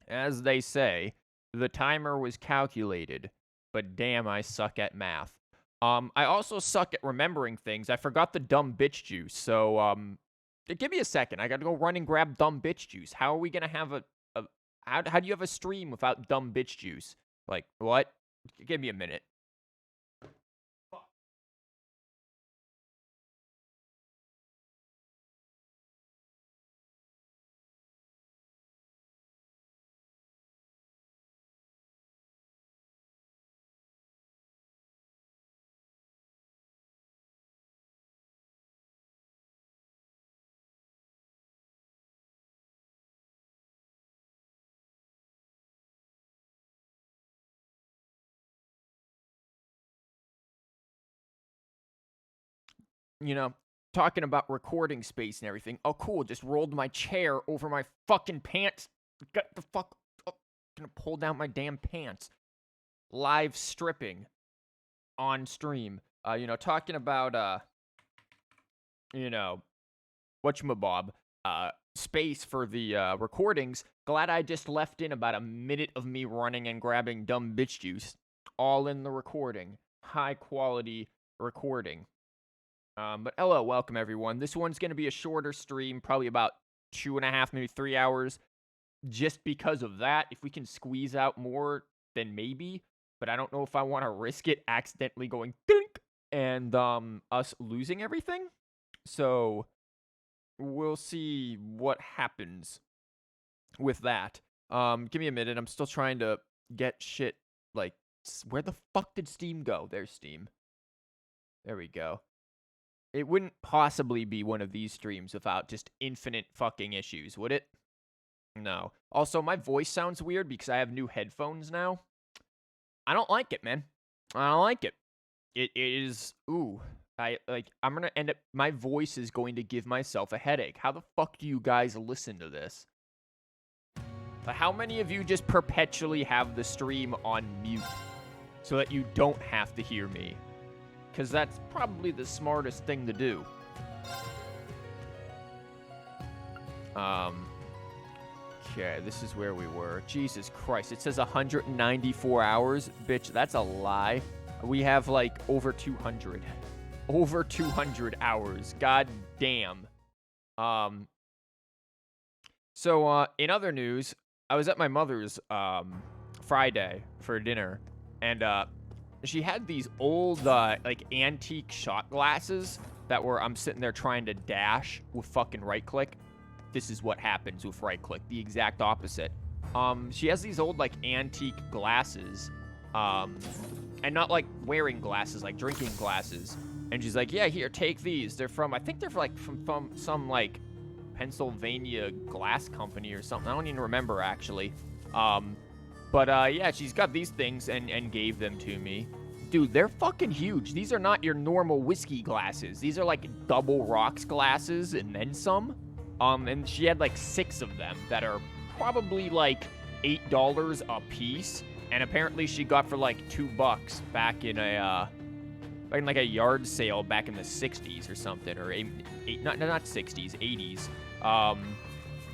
As they say, the timer was calculated, but damn, I suck at math. I also suck at remembering things. I forgot the dumb bitch juice, so give me a second. I gotta go run and grab dumb bitch juice. How are we gonna have a how do you have a stream without dumb bitch juice? Like what? Give me a minute. You know, talking about recording space and everything. Oh, cool. Just rolled my chair over my fucking pants. Got the fuck. Oh, gonna pull down my damn pants. Live stripping on stream. Talking about whatchamabob, space for the recordings. Glad I just left in about a minute of me running and grabbing dumb bitch juice. All in the recording. High quality recording. But hello, welcome everyone. This one's gonna be a shorter stream, probably about 2.5, maybe 3 hours. Just because of that, if we can squeeze out more, then maybe. But I don't know if I want to risk it accidentally going dink and us losing everything. So we'll see what happens with that. Give me a minute. I'm still trying to get shit. Like, where the fuck did Steam go? There's Steam. There we go. It wouldn't possibly be one of these streams without just infinite fucking issues, would it? No. Also, my voice sounds weird because I have new headphones now. I don't like it, man. I don't like it. It is, ooh. I'm gonna end up, my voice is going to give myself a headache. How the fuck do you guys listen to this? How many of you just perpetually have the stream on mute so that you don't have to hear me? Because that's probably the smartest thing to do. Okay, this is where we were. Jesus Christ, it says 194 hours. Bitch, that's a lie. We have, like, over 200. Over 200 hours. God damn. So, in other news, I was at my mother's, Friday for dinner, and, she had these old, like, antique shot glasses that I'm sitting there trying to dash with fucking right-click. This is what happens with right-click, the exact opposite. She has these old, like, antique glasses, and not, like, wearing glasses, like, drinking glasses. And she's like, yeah, here, take these. They're from, I think they're, like, from some, like, Pennsylvania glass company or something. I don't even remember, actually. But yeah, she's got these things and gave them to me. Dude, they're fucking huge. These are not your normal whiskey glasses. These are, like, double rocks glasses and then some. And she had, like, 6 of them that are probably, like, $8 a piece. And apparently she got for, like, $2 back in like a yard sale back in the 60s or something. Or not 60s, 80s.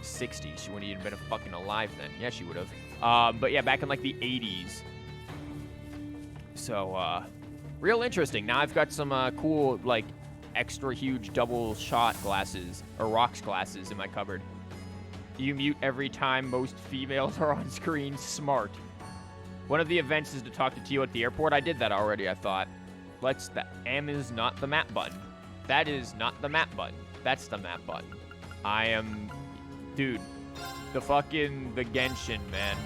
60s. She wouldn't even been fucking alive then. Yeah, she would have. But yeah, back in, like, the 80s. So, real interesting. Now I've got some, cool, like, extra huge double shot glasses, or rocks glasses in my cupboard. You mute every time most females are on screen. Smart. One of the events is to talk to Tio at the airport. I did that already, I thought. The M is not the map button. That is not the map button. That's the map button. I am... Dude. The Genshin, man.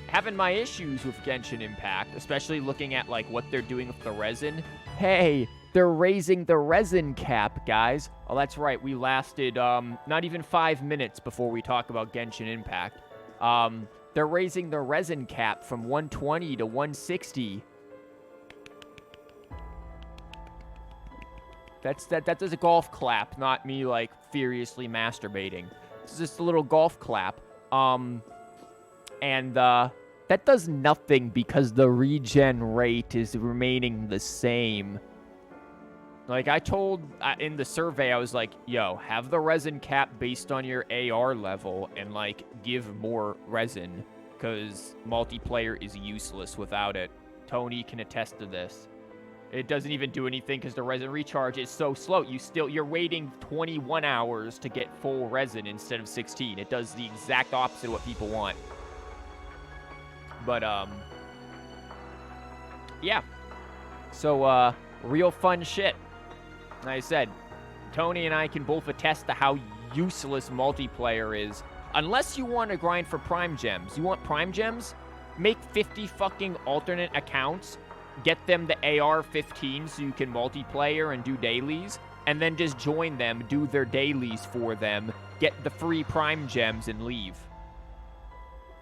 Having my issues with Genshin Impact, especially looking at, like, what they're doing with the resin. Hey, they're raising the resin cap, guys. Oh, that's right. We lasted, not even 5 minutes before we talk about Genshin Impact. They're raising the resin cap from 120 to 160. That is a golf clap, not me, like, furiously masturbating. It's just a little golf clap. That does nothing because the regen rate is remaining the same. Like, I told in the survey, I was like, yo, have the resin cap based on your AR level and, like, give more resin, because multiplayer is useless without it. Tony can attest to this. It doesn't even do anything because the resin recharge is so slow. You're waiting 21 hours to get full resin instead of 16. It does the exact opposite of what people want. But, yeah. So, real fun shit. Like I said, Tony and I can both attest to how useless multiplayer is. Unless you want to grind for Prime Gems. You want Prime Gems? Make 50 fucking alternate accounts. Get them the AR-15 so you can multiplayer and do dailies. And then just join them, do their dailies for them, get the free Prime Gems, and leave.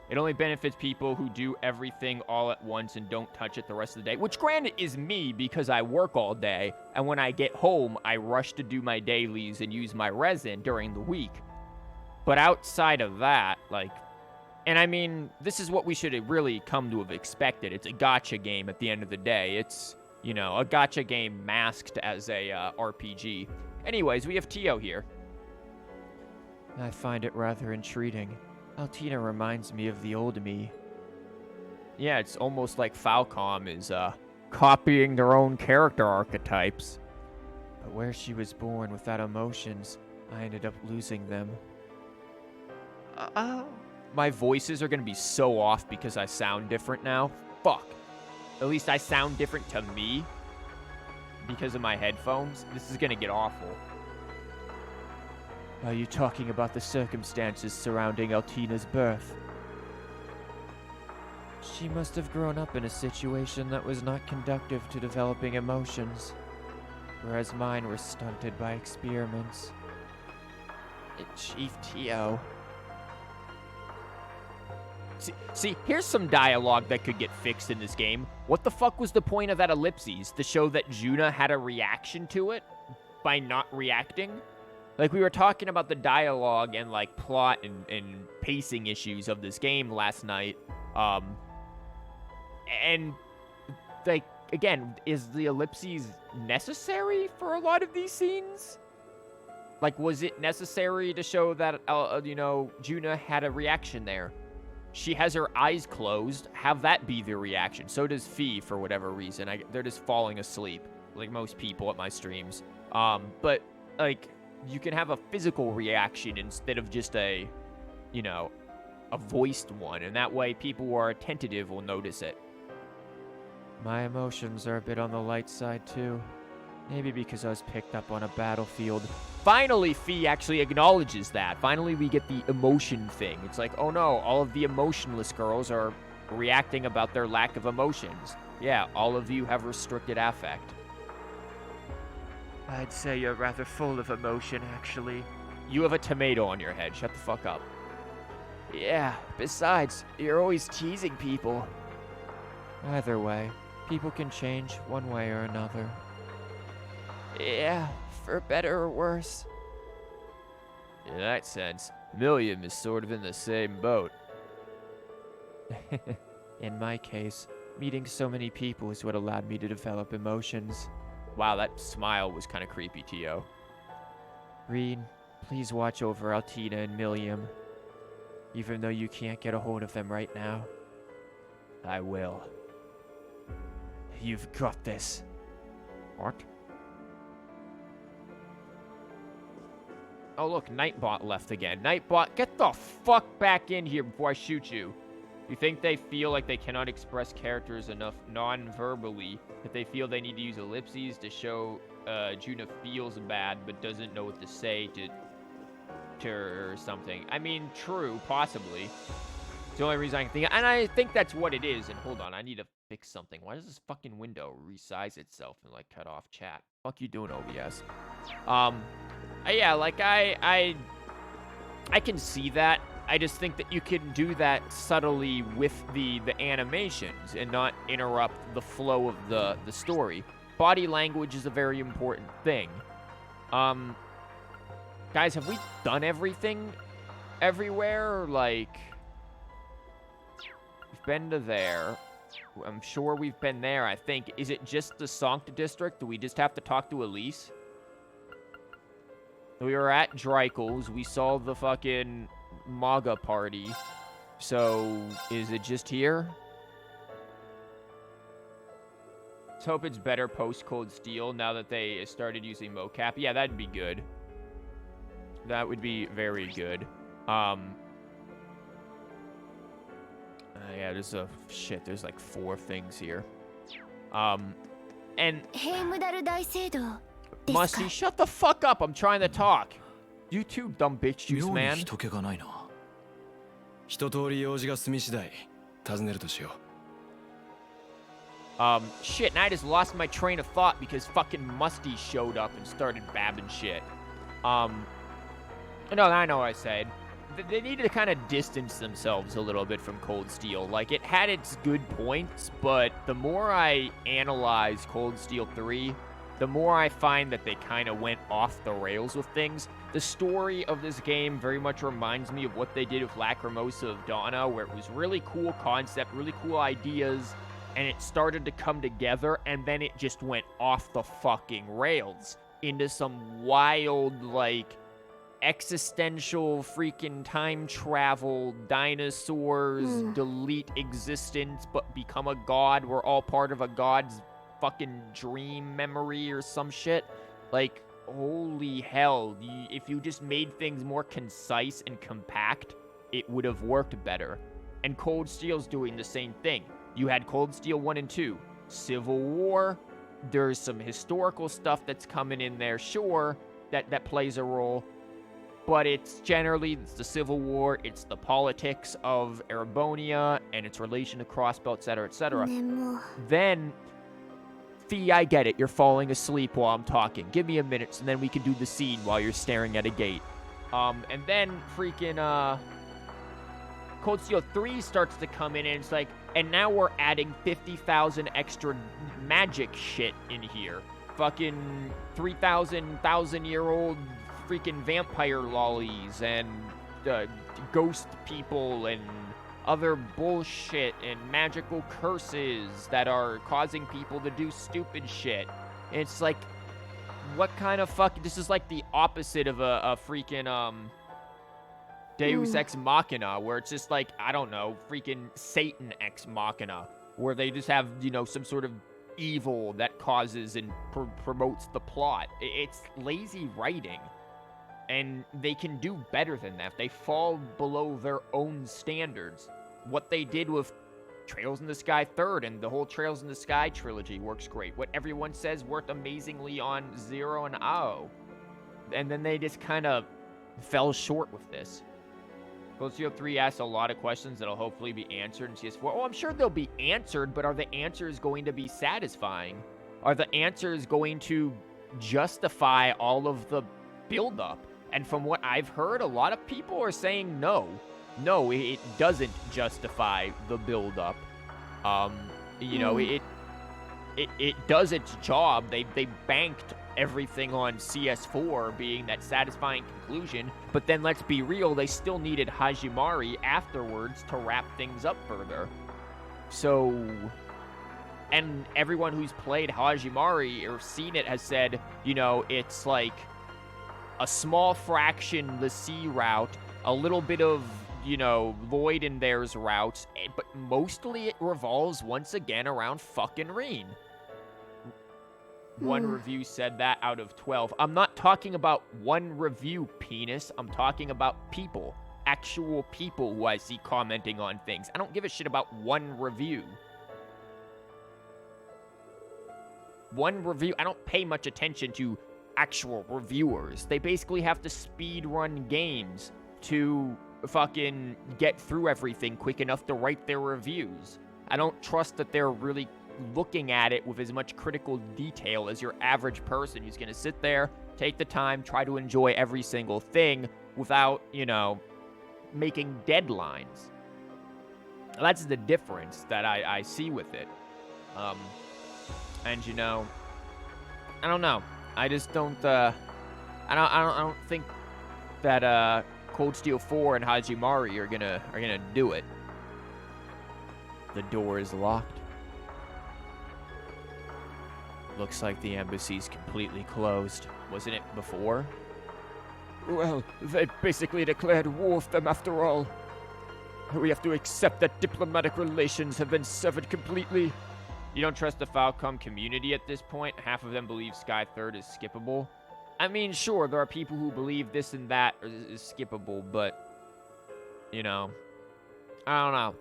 It only benefits people who do everything all at once and don't touch it the rest of the day. Which, granted, is me because I work all day. And when I get home, I rush to do my dailies and use my resin during the week. But outside of that, like... And I mean, this is what we should have really come to have expected. It's a gacha game at the end of the day. It's, you know, a gacha game masked as a RPG. Anyways, we have Tio here. I find it rather intriguing. Altina reminds me of the old me. Yeah, it's almost like Falcom is copying their own character archetypes. But where she was born without emotions, I ended up losing them. My voices are going to be so off because I sound different now. Fuck. At least I sound different to me because of my headphones. This is going to get awful. Are you talking about the circumstances surrounding Altina's birth? She must have grown up in a situation that was not conducive to developing emotions, whereas mine were stunted by experiments. Chief Tio. See, here's some dialogue that could get fixed in this game. What the fuck was the point of that ellipses? To show that Juna had a reaction to it by not reacting? Like, we were talking about the dialogue and, like, plot and pacing issues of this game last night. And, like, again, is the ellipses necessary for a lot of these scenes? Like, was it necessary to show that, you know, Juna had a reaction there? She has her eyes closed. Have that be the reaction. So does Fee, for whatever reason. They're just falling asleep, like most people at my streams. But, like, you can have a physical reaction instead of just a, you know, a voiced one. And that way, people who are attentive will notice it. My emotions are a bit on the light side, too. Maybe because I was picked up on a battlefield. Finally, Fee actually acknowledges that. Finally, we get the emotion thing. It's like, oh no, all of the emotionless girls are reacting about their lack of emotions. Yeah, all of you have restricted affect. I'd say you're rather full of emotion, actually. You have a tomato on your head. Shut the fuck up. Yeah, besides, you're always teasing people. Either way, people can change one way or another. Yeah, for better or worse. In that sense, Milliam is sort of in the same boat. In my case, meeting so many people is what allowed me to develop emotions. Wow, that smile was kind of creepy, Tio. Reed, please watch over Altina and Milliam. Even though you can't get a hold of them right now. I will. You've got this. What? Oh, look, Nightbot left again. Nightbot, get the fuck back in here before I shoot you. You think they feel like they cannot express characters enough non-verbally, that they feel they need to use ellipses to show Juna feels bad but doesn't know what to say to her or something. I mean, true, possibly. It's the only reason I can think of, and I think that's what it is. And hold on, I need to fix something. Why does this fucking window resize itself and, like, cut off chat? Fuck you doing, OBS? Yeah, like, I can see that. I just think that you can do that subtly with the animations and not interrupt the flow of the story. Body language is a very important thing. Guys, have we done everything everywhere? Like, we've been to there. I'm sure we've been there, I think. Is it just the Sancta District? Do we just have to talk to Elise? We were at Dreikel's. We saw the fucking MAGA party. So, is it just here? Let's hope it's better post-Cold Steel now that they started using mocap. Yeah, that'd be good. That would be very good. Yeah, there's there's like 4 things here. And Musty, shut the fuck up. I'm trying to talk. You too, dumb bitch juice man. Shit, and I just lost my train of thought because fucking Musty showed up and started babbing shit. No, I know what I said. They needed to kind of distance themselves a little bit from Cold Steel. Like, it had its good points, but the more I analyze Cold Steel 3, the more I find that they kind of went off the rails with things. The story of this game very much reminds me of what they did with Lacrimosa of Donna, where it was really cool concept, really cool ideas, and it started to come together, and then it just went off the fucking rails into some wild, like, existential freaking time travel, dinosaurs, delete existence, but become a god. We're all part of a god's fucking dream memory or some shit. Like, holy hell. If you just made things more concise and compact, it would have worked better. And Cold Steel's doing the same thing. You had Cold Steel 1 and 2. Civil War. There's some historical stuff that's coming in there, sure, that plays a role. But it's the Civil War, it's the politics of Erebonia, and its relation to Crossbelt, etc., etc. Then, Fee, I get it, you're falling asleep while I'm talking. Give me a minute, and then we can do the scene while you're staring at a gate. And then freaking, Cold Steel 3 starts to come in, and it's like, and now we're adding 50,000 extra magic shit in here. Fucking 3,000-year-old freaking vampire lollies and ghost people and other bullshit and magical curses that are causing people to do stupid shit. And it's like, what kind of this is like the opposite of a freaking Deus Ex Machina, where it's just like, I don't know, freaking Satan Ex Machina, where they just have, some sort of evil that causes and promotes the plot. It's lazy writing. And they can do better than that. They fall below their own standards. What they did with Trails in the Sky 3rd and the whole Trails in the Sky trilogy works great. What everyone says worked amazingly on 0 and AO. And then they just kind of fell short with this. Cold Steel 3 asks a lot of questions that'll hopefully be answered in CS4. Oh, I'm sure they'll be answered, but are the answers going to be satisfying? Are the answers going to justify all of the build-up? And from what I've heard, a lot of people are saying no. No, it doesn't justify the build-up. It does its job. They banked everything on CS4 being that satisfying conclusion. But then let's be real, they still needed Hajimari afterwards to wrap things up further. So, and everyone who's played Hajimari or seen it has said, it's like a small fraction the C route, a little bit of, Lloyd and theirs routes, but mostly it revolves once again around fucking Reen. One review said that out of 12. I'm not talking about one review, penis. I'm talking about people. Actual people who I see commenting on things. I don't give a shit about one review. One review, I don't pay much attention to actual reviewers. They basically have to speed run games to fucking get through everything quick enough to write their reviews. I don't trust that they're really looking at it with as much critical detail as your average person who's going to sit there, take the time, try to enjoy every single thing without, making deadlines. That's the difference that I see with it. And I don't know. I just don't. I don't think that Cold Steel 4 and Hajimari are gonna do it. The door is locked. Looks like the embassy's completely closed. Wasn't it before? Well, they basically declared war with them after all. We have to accept that diplomatic relations have been severed completely. You don't trust the Falcom community at this point? Half of them believe Sky Third is skippable. I mean, sure, there are people who believe this and that is skippable, but, you know, I don't know.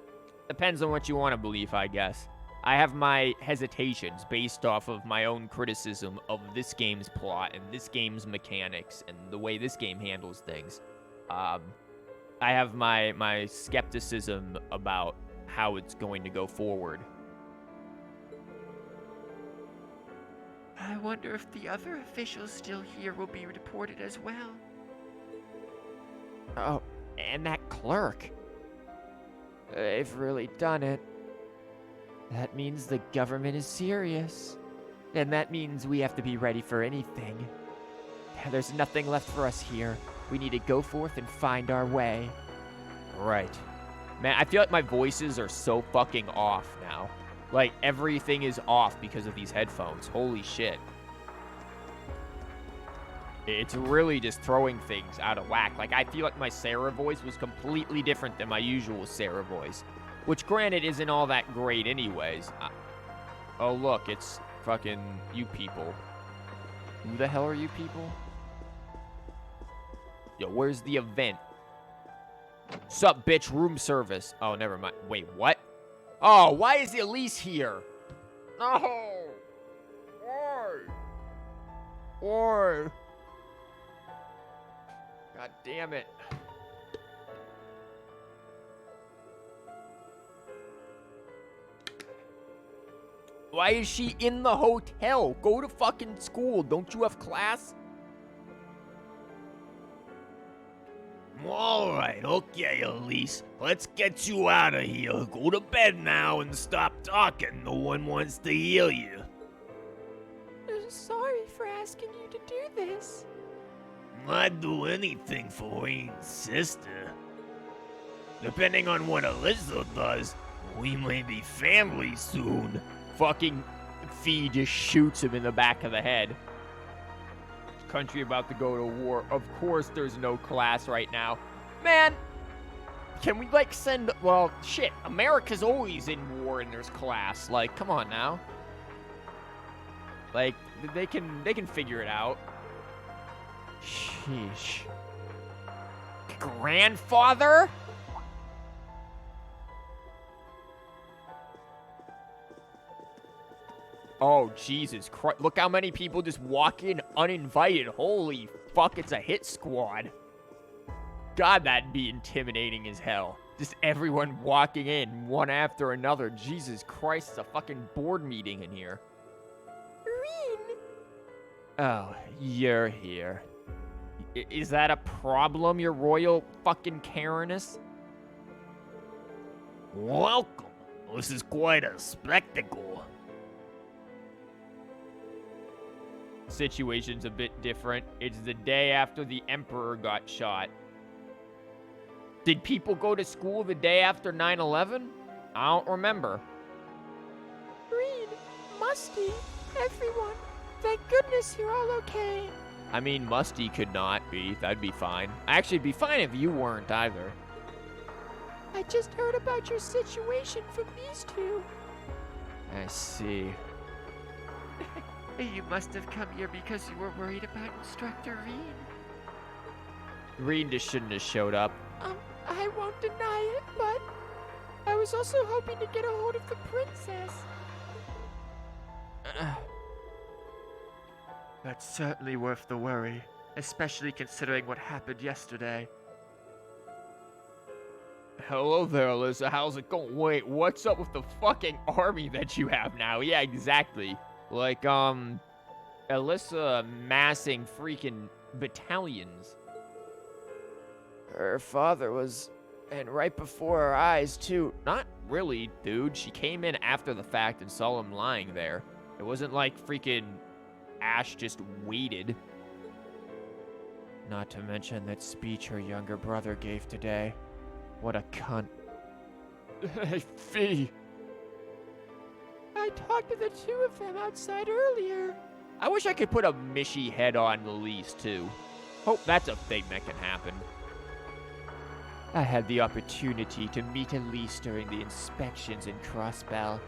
Depends on what you want to believe, I guess. I have my hesitations based off of my own criticism of this game's plot and this game's mechanics and the way this game handles things. I have my skepticism about how it's going to go forward. I wonder if the other officials still here will be deported as well. Oh, and that clerk. They've really done it. That means the government is serious. And that means we have to be ready for anything. There's nothing left for us here. We need to go forth and find our way. Right. Man, I feel like my voices are so fucking off now. Like, everything is off because of these headphones. Holy shit. It's really just throwing things out of whack. Like, I feel like my Sarah voice was completely different than my usual Sarah voice. Which, granted, isn't all that great anyways. Oh, look, it's fucking you people. Who the hell are you people? Yo, where's the event? Sup, bitch, room service. Oh, never mind. Wait, what? Oh, why is Elise here? No! Why? Why? God damn it. Why is she in the hotel? Go to fucking school. Don't you have class? Alright, okay, Elise. Let's get you out of here. Go to bed now and stop talking. No one wants to hear you. Sorry for asking you to do this. I'd do anything for Wayne's sister. Depending on what Alyssa does, we may be family soon. Fucking Fee just shoots him in the back of the head. Country about to go to war. Of course there's no class right now. Man, can we, like, send... Well, shit, America's always in war and there's class. Like, come on now. Like, they can figure it out. Sheesh. Grandfather? Oh, Jesus Christ. Look how many people just walk in uninvited. Holy fuck, it's a hit squad. God, that'd be intimidating as hell. Just everyone walking in, one after another. Jesus Christ, it's a fucking board meeting in here. Reen! Oh, you're here. Is that a problem, your royal fucking Kareness? Welcome. This is quite a spectacle. Situation's a bit different. It's the day after the Emperor got shot. Did people go to school the day after 9/11? I don't remember. Reen, Musty, everyone, thank goodness you're all okay. I mean, Musty could not be. That'd be fine. Actually, it'd be fine if you weren't either. I just heard about your situation from these two. I see. You must have come here because you were worried about Instructor Reen. Reen just shouldn't have showed up. I won't deny it, but I was also hoping to get a hold of the princess. That's certainly worth the worry, especially considering what happened yesterday. Hello there, Alyssa. How's it going? Wait, what's up with the fucking army that you have now? Yeah, exactly. Like, Alyssa massing freaking battalions. Her father was, and right before our eyes, too. Not really, dude. She came in after the fact and saw him lying there. It wasn't like freaking Ash just waited. Not to mention that speech her younger brother gave today. What a cunt. Hey, Fee. I I talked to the two of them outside earlier. I wish I could put a Mishy head on Elise, too. Hope that's a thing that can happen. I had the opportunity to meet Elise during the inspections in Crossbell.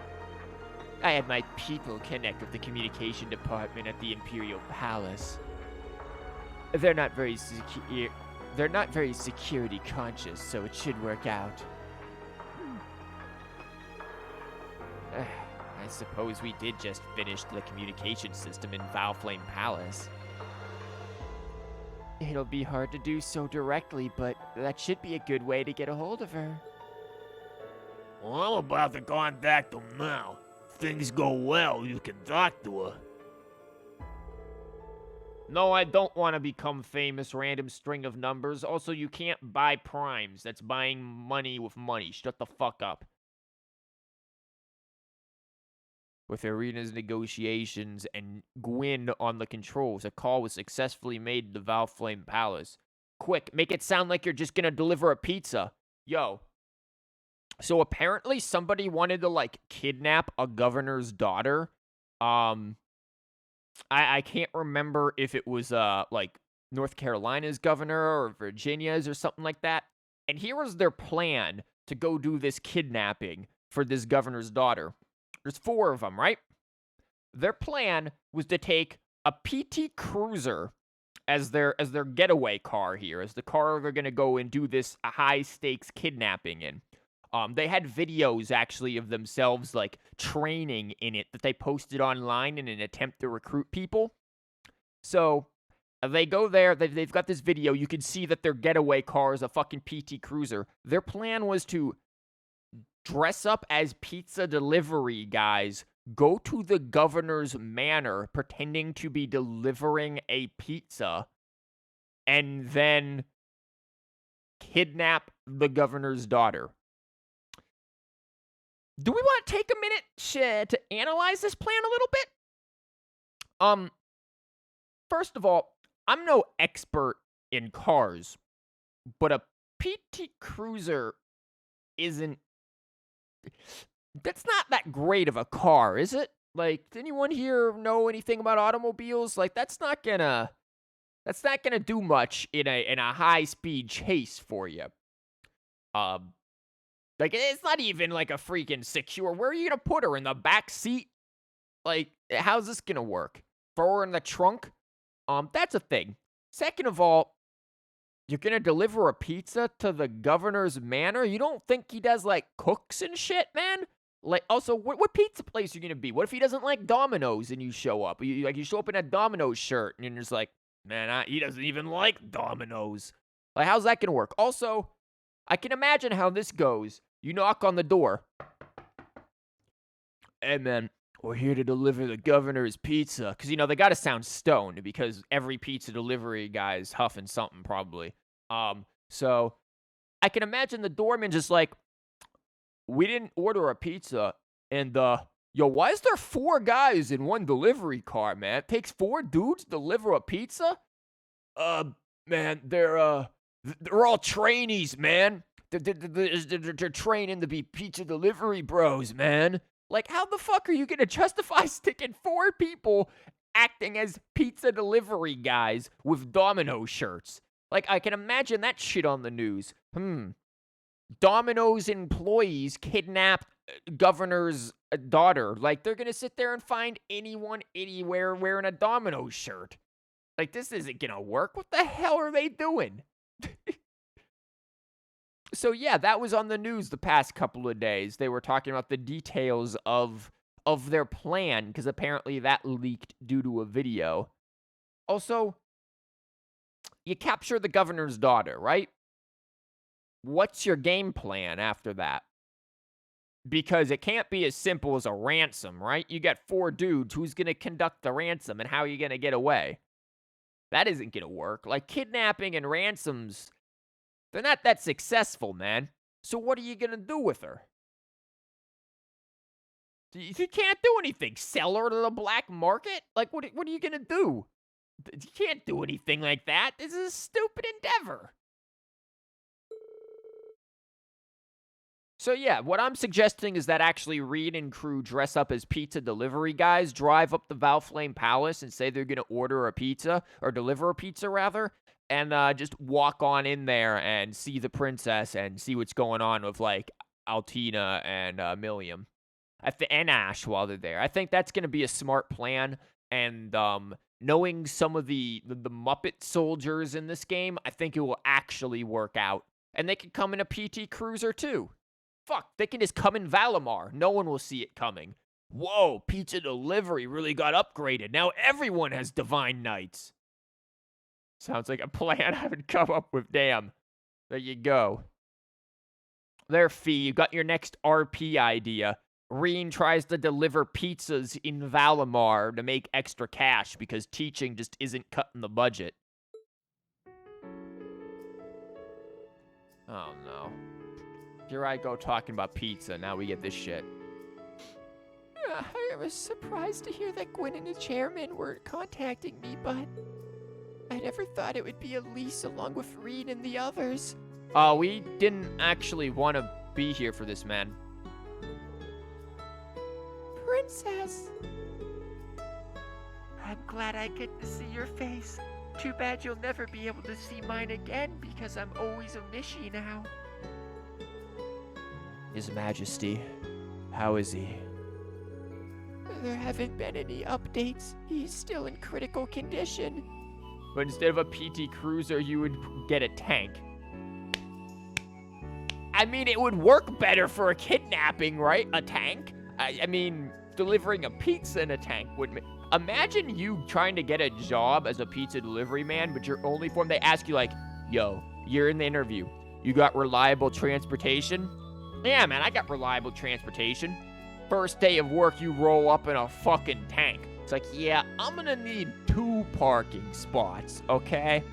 I had my people connect with the communication department at the Imperial Palace. They're not very security conscious, so it should work out. I suppose we did just finish the communication system in Valflame Palace. It'll be hard to do so directly, but that should be a good way to get a hold of her. Well, I'm about to contact them now. If things go well, you can talk to her. No, I don't want to become famous, random string of numbers. Also, you can't buy primes. That's buying money with money. Shut the fuck up. With Arena's negotiations and Gwyn on the controls, a call was successfully made to Valflame Palace. Quick, make it sound like you're just gonna deliver a pizza. Yo. So apparently somebody wanted to, like, kidnap a governor's daughter. I can't remember if it was, like, North Carolina's governor or Virginia's or something like that. And here was their plan to go do this kidnapping for this governor's daughter. There's 4 of them, right? Their plan was to take a PT Cruiser as their getaway car here, as the car they're going to go and do this high-stakes kidnapping in. They had videos, actually, of themselves, like, training in it that they posted online in an attempt to recruit people. So, they go there, they've got this video, you can see that their getaway car is a fucking PT Cruiser. Their plan was to dress up as pizza delivery guys, go to the governor's manor, pretending to be delivering a pizza, and then kidnap the governor's daughter. Do we want to take a minute to analyze this plan a little bit? First of all, I'm no expert in cars, but a PT Cruiser isn't... That's not that great of a car, is it? Like, does anyone here know anything about automobiles? Like, that's not gonna do much in a high-speed chase for you. Like, it's not even, like, a freaking secure... Where are you gonna put her? In the back seat? Like, how's this gonna work? Throw her in the trunk? That's a thing. Second of all, you're gonna deliver a pizza to the governor's manor? You don't think he does, like, cooks and shit, man? Like, also, what pizza place are you gonna be? What if he doesn't like Domino's and you show up? You show up in a Domino's shirt and you're just like, man, he doesn't even like Domino's. Like, how's that gonna work? Also, I can imagine how this goes. You knock on the door. Hey, man, we're here to deliver the governor's pizza. Because, they gotta sound stoned because every pizza delivery guy is huffing something, probably. So, I can imagine the doorman just like, we didn't order a pizza, and, yo, why is there 4 guys in one delivery car, man? It takes 4 dudes to deliver a pizza? Man, they're all trainees, man. They're training to be pizza delivery bros, man. Like, how the fuck are you gonna justify sticking 4 people acting as pizza delivery guys with Domino shirts? Like, I can imagine that shit on the news. Domino's employees kidnapped governor's daughter. Like, they're gonna sit there and find anyone, anywhere wearing a Domino's shirt. Like, this isn't gonna work. What the hell are they doing? So, yeah, that was on the news the past couple of days. They were talking about the details of their plan, because apparently that leaked due to a video. Also, you capture the governor's daughter, right? What's your game plan after that? Because it can't be as simple as a ransom, right? You got 4 dudes. Who's going to conduct the ransom, and how are you going to get away? That isn't going to work. Like, kidnapping and ransoms, they're not that successful, man. So what are you going to do with her? You can't do anything. Sell her to the black market? Like, what are you going to do? You can't do anything like that. This is a stupid endeavor. So yeah, what I'm suggesting is that actually Reed and crew dress up as pizza delivery guys, drive up the Valflame Palace and say they're gonna order a pizza, or deliver a pizza rather, and just walk on in there and see the princess and see what's going on with like Altina and Milliam. And Ash while they're there. I think that's gonna be a smart plan. And knowing some of the Muppet soldiers in this game, I think it will actually work out. And they can come in a PT Cruiser too. Fuck, they can just come in Valimar. No one will see it coming. Whoa, pizza delivery really got upgraded. Now everyone has Divine Knights. Sounds like a plan I haven't come up with. Damn. There you go. There, Fee, you got your next RP idea. Reen tries to deliver pizzas in Valimar to make extra cash because teaching just isn't cutting the budget. Oh no. Here I go talking about pizza, now we get this shit. I was surprised to hear that Gwen and the chairman were contacting me, but I never thought it would be Elise along with Reed and the others. We didn't actually want to be here for this, man. Princess! I'm glad I get to see your face. Too bad you'll never be able to see mine again because I'm always a Mishi now. His Majesty, how is he? There haven't been any updates. He's still in critical condition. But instead of a PT Cruiser, you would get a tank. I mean, it would work better for a kidnapping, right? A tank? I mean, delivering a pizza in a tank would make... Imagine you trying to get a job as a pizza delivery man, but your only form, they ask you like, yo, you're in the interview. You got reliable transportation? Yeah, man, I got reliable transportation. First day of work, you roll up in a fucking tank. It's like, yeah, I'm gonna need 2 parking spots, okay?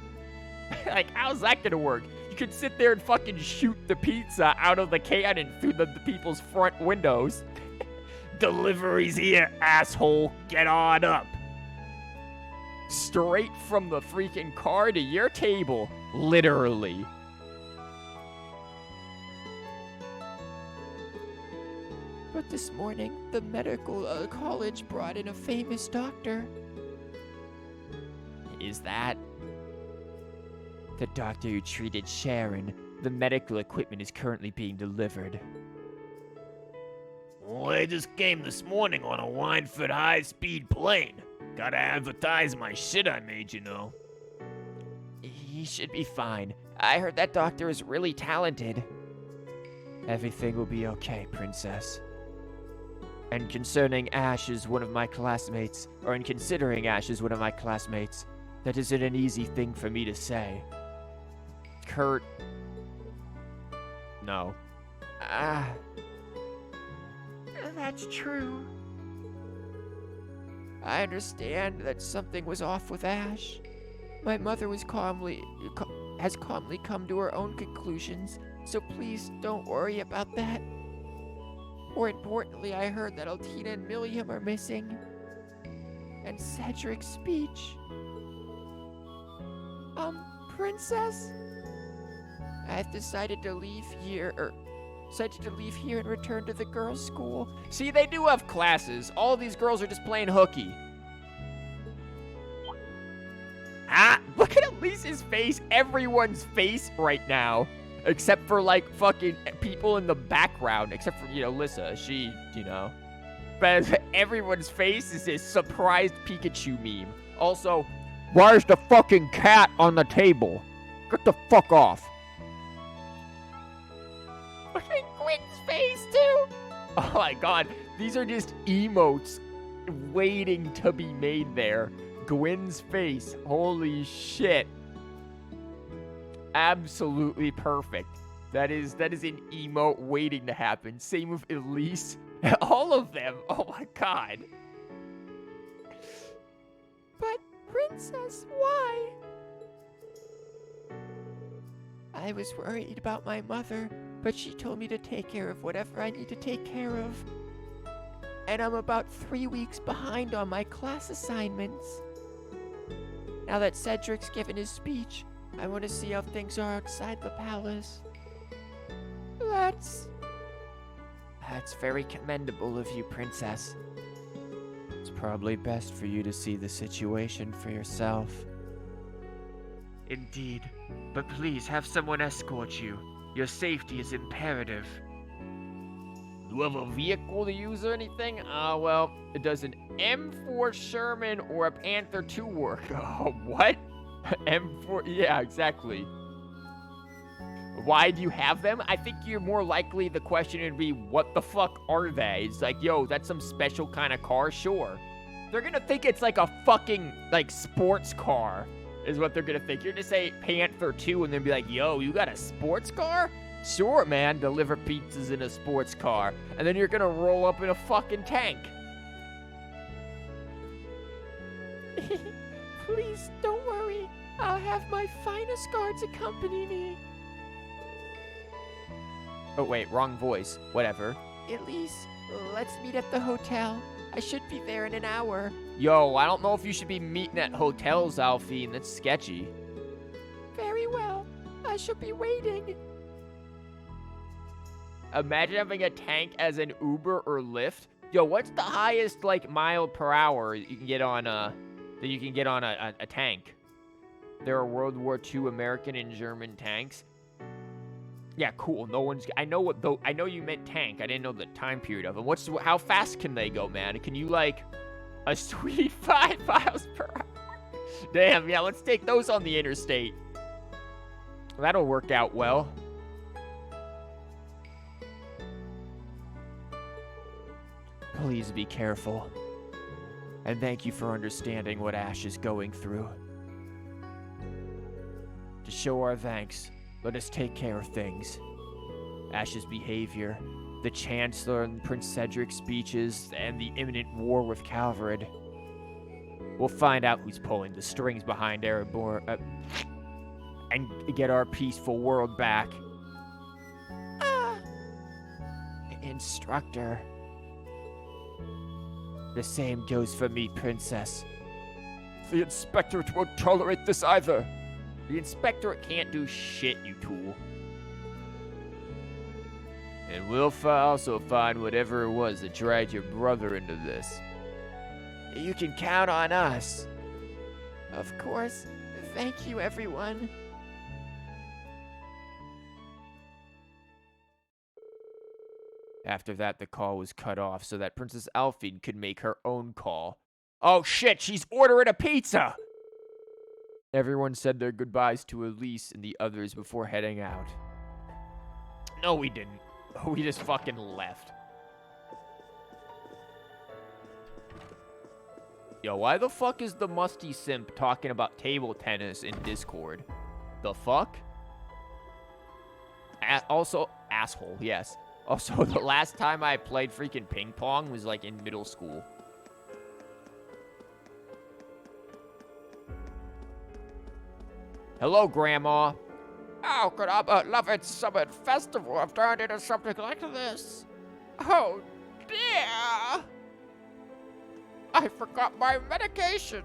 Like, how's that gonna work? You could sit there and fucking shoot the pizza out of the cannon through the people's front windows. Delivery's here, asshole. Get on up. Straight from the freaking car to your table, literally. But this morning, the medical college brought in a famous doctor. Is that the doctor who treated Sharon? The medical equipment is currently being delivered. Well, I just came this morning on a Winefoot high-speed plane. Gotta advertise my shit I made, you know. He should be fine. I heard that doctor is really talented. Everything will be okay, Princess. And concerning Ash as one of my classmates, or in considering Ash as one of my classmates, that isn't an easy thing for me to say. Kurt... No. That's true. I understand that something was off with Ash. My mother has calmly come to her own conclusions, so please don't worry about that. More importantly, I heard that Altina and Milliam are missing. And Cedric's speech. Princess? I've decided to leave here, and return to the girls' school. See, they do have classes. All these girls are just playing hooky. Ah, look at Elise's face. Everyone's face right now. Except for, like, fucking people in the background. Except for, Lissa. She, But everyone's face is this surprised Pikachu meme. Also, where's the fucking cat on the table? Get the fuck off. Look at Gwen's face, too. Oh my god. These are just emotes waiting to be made there. Gwen's face. Holy shit. Absolutely perfect. That is an emote waiting to happen. Same with Elise. All of them. Oh my god. But, Princess, why? I was worried about my mother, but she told me to take care of whatever I need to take care of. And I'm about 3 weeks behind on my class assignments. Now that Cedric's given his speech, I want to see how things are outside the palace. That's very commendable of you, Princess. It's probably best for you to see the situation for yourself. Indeed, but please have someone escort you. Your safety is imperative. Do you have a vehicle to use or anything? Well, does an M4 Sherman or a Panther II work? Oh, what? M4, yeah, exactly. Why do you have them? I think you're more likely the question would be, what the fuck are they? It's like, yo, that's some special kind of car? Sure. They're gonna think it's like a fucking, like, sports car, is what they're gonna think. You're gonna say Panther 2 and then be like, yo, you got a sports car? Sure, man, deliver pizzas in a sports car. And then you're gonna roll up in a fucking tank. Please, don't worry. I'll have my finest guards accompany me. Oh, wait, wrong voice. Whatever. Elise, let's meet at the hotel. I should be there in an hour. Yo, I don't know if you should be meeting at hotels, Alfie. That's sketchy. Very well. I shall be waiting. Imagine having a tank as an Uber or Lyft. Yo, what's the highest, like, mile per hour you can get on a tank? There are World War II American and German tanks. Yeah, cool. No one's. I know you meant tank. I didn't know the time period of them. How fast can they go, man? Can you like a sweet 5 miles per hour? Damn, yeah. Let's take those on the interstate. That'll work out well. Please be careful. And thank you for understanding what Ash is going through. To show our thanks, let us take care of things. Ash's behavior, the Chancellor and Prince Cedric's speeches, and the imminent war with Calvarid. We'll find out who's pulling the strings behind Erebor, and get our peaceful world back. Instructor. The same goes for me, Princess. The Inspectorate won't tolerate this either. The Inspectorate can't do shit, you tool. And we'll also find whatever it was that dragged your brother into this. You can count on us. Of course. Thank you, everyone. After that, the call was cut off so that Princess Alphine could make her own call. Oh shit, she's ordering a pizza! Everyone said their goodbyes to Elise and the others before heading out. No, we didn't. We just fucking left. Yo, why the fuck is the musty simp talking about table tennis in Discord? The fuck? Also, asshole, yes. Also, the last time I played freaking ping pong was like in middle school. Hello, Grandma. How could our beloved Summit Festival have turned into something like this? Oh, dear. I forgot my medication.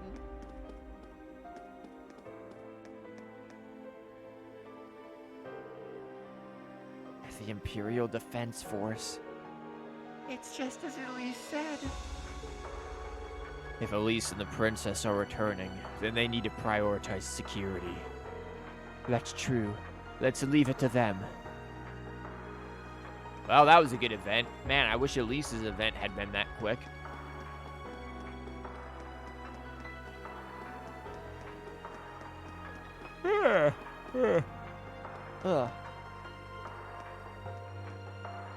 The Imperial Defense Force. It's just as Elise said. If Elise and the Princess are returning, then they need to prioritize security. That's true. Let's leave it to them. Well, that was a good event. Man, I wish Elise's event had been that quick.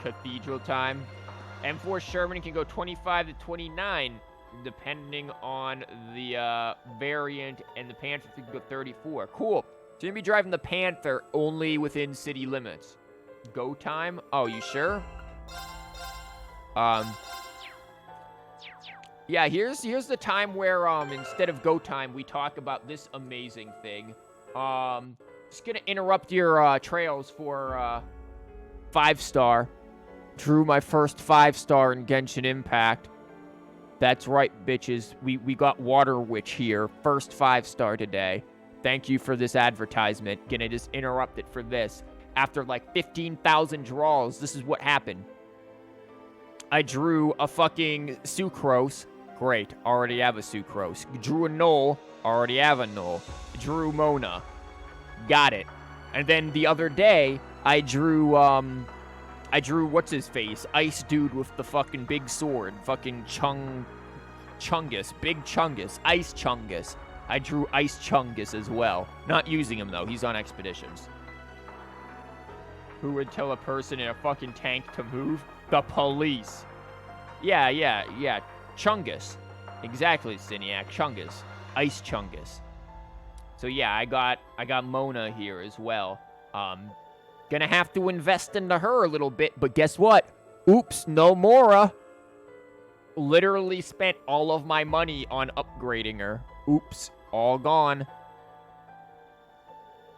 Cathedral time. M4 Sherman can go 25 to 29, depending on the variant, and the Panther can go 34. Cool. So you're gonna be driving the Panther only within city limits. Go time? Oh, you sure? Yeah, here's the time where instead of go time, we talk about this amazing thing. Just gonna interrupt your trails for 5-star. Drew my first 5-star in Genshin Impact. That's right, bitches. We got Water Witch here. First 5-star today. Thank you for this advertisement. Gonna just interrupt it for this. After like 15,000 draws, this is what happened. I drew a fucking Sucrose. Great, already have a Sucrose. Drew a Knoll. Already have a Knoll. Drew Mona. Got it. And then the other day, I drew what's his face? Ice dude with the fucking big sword. Fucking Chungus. Big Chungus. Ice Chungus. I drew Ice Chungus as well. Not using him, though. He's on expeditions. Who would tell a person in a fucking tank to move? The police. Yeah. Chungus. Exactly, Siniac. Chungus. Ice Chungus. So yeah, I got Mona here as well. Gonna have to invest into her a little bit, but guess what? Oops, no Mora. Literally spent all of my money on upgrading her. Oops, all gone.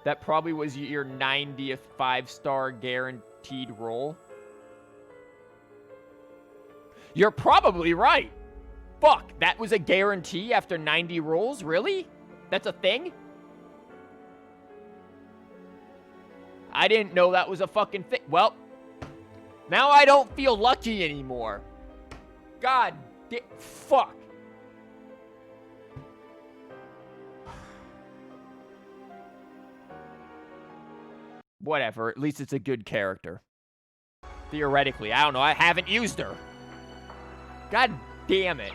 That probably was your 90th 5-star guaranteed roll. You're probably right. Fuck, that was a guarantee after 90 rolls? Really? That's a thing? I didn't know that was a fucking thing. Well, now I don't feel lucky anymore. God fuck. Whatever, at least it's a good character. Theoretically, I don't know, I haven't used her. God damn it.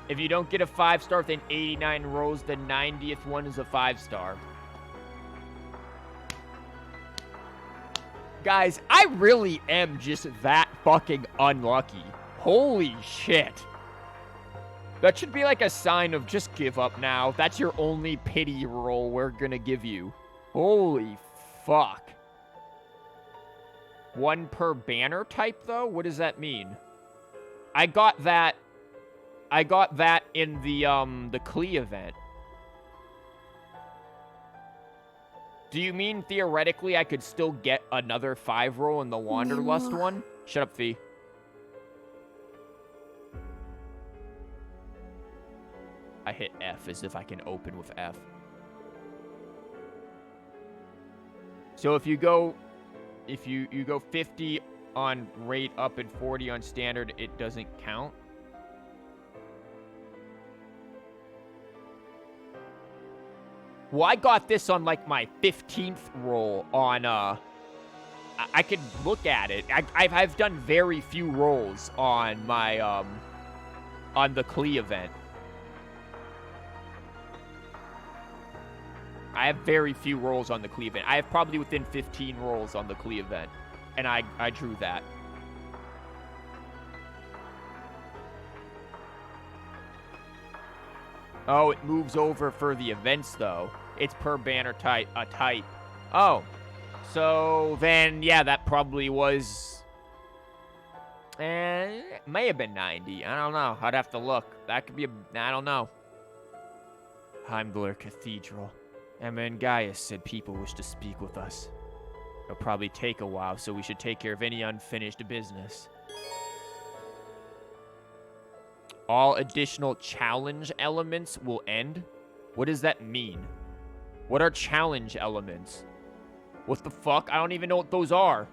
If you don't get a 5-star within 89 rolls, the 90th one is a 5-star. Guys, I really am just that fucking unlucky. Holy shit. That should be like a sign of just give up now. That's your only pity roll we're gonna give you. Holy fuck. One per banner type, though? What does that mean? I got that in the Klee event. Do you mean theoretically I could still get another 5 roll in the Wanderlust one? Shut up, Fee. I hit F as if I can open with F. So if you go 50 on rate up and 40 on standard, it doesn't count. Well, I got this on, like, my 15th roll on, I could look at it. I've done very few rolls on my, on the Klee event. I have very few rolls on the Klee event. I have probably within 15 rolls on the Klee event. And I drew that. Oh, it moves over for the events, though. It's per banner type, a type. Oh. So, then, yeah, that probably was... it may have been 90. I don't know. I'd have to look. That could be I don't know. Heimdallr Cathedral. Emma and Gaius said people wish to speak with us. It'll probably take a while, so we should take care of any unfinished business. All additional challenge elements will end? What does that mean? What are challenge elements? What the fuck? I don't even know what those are.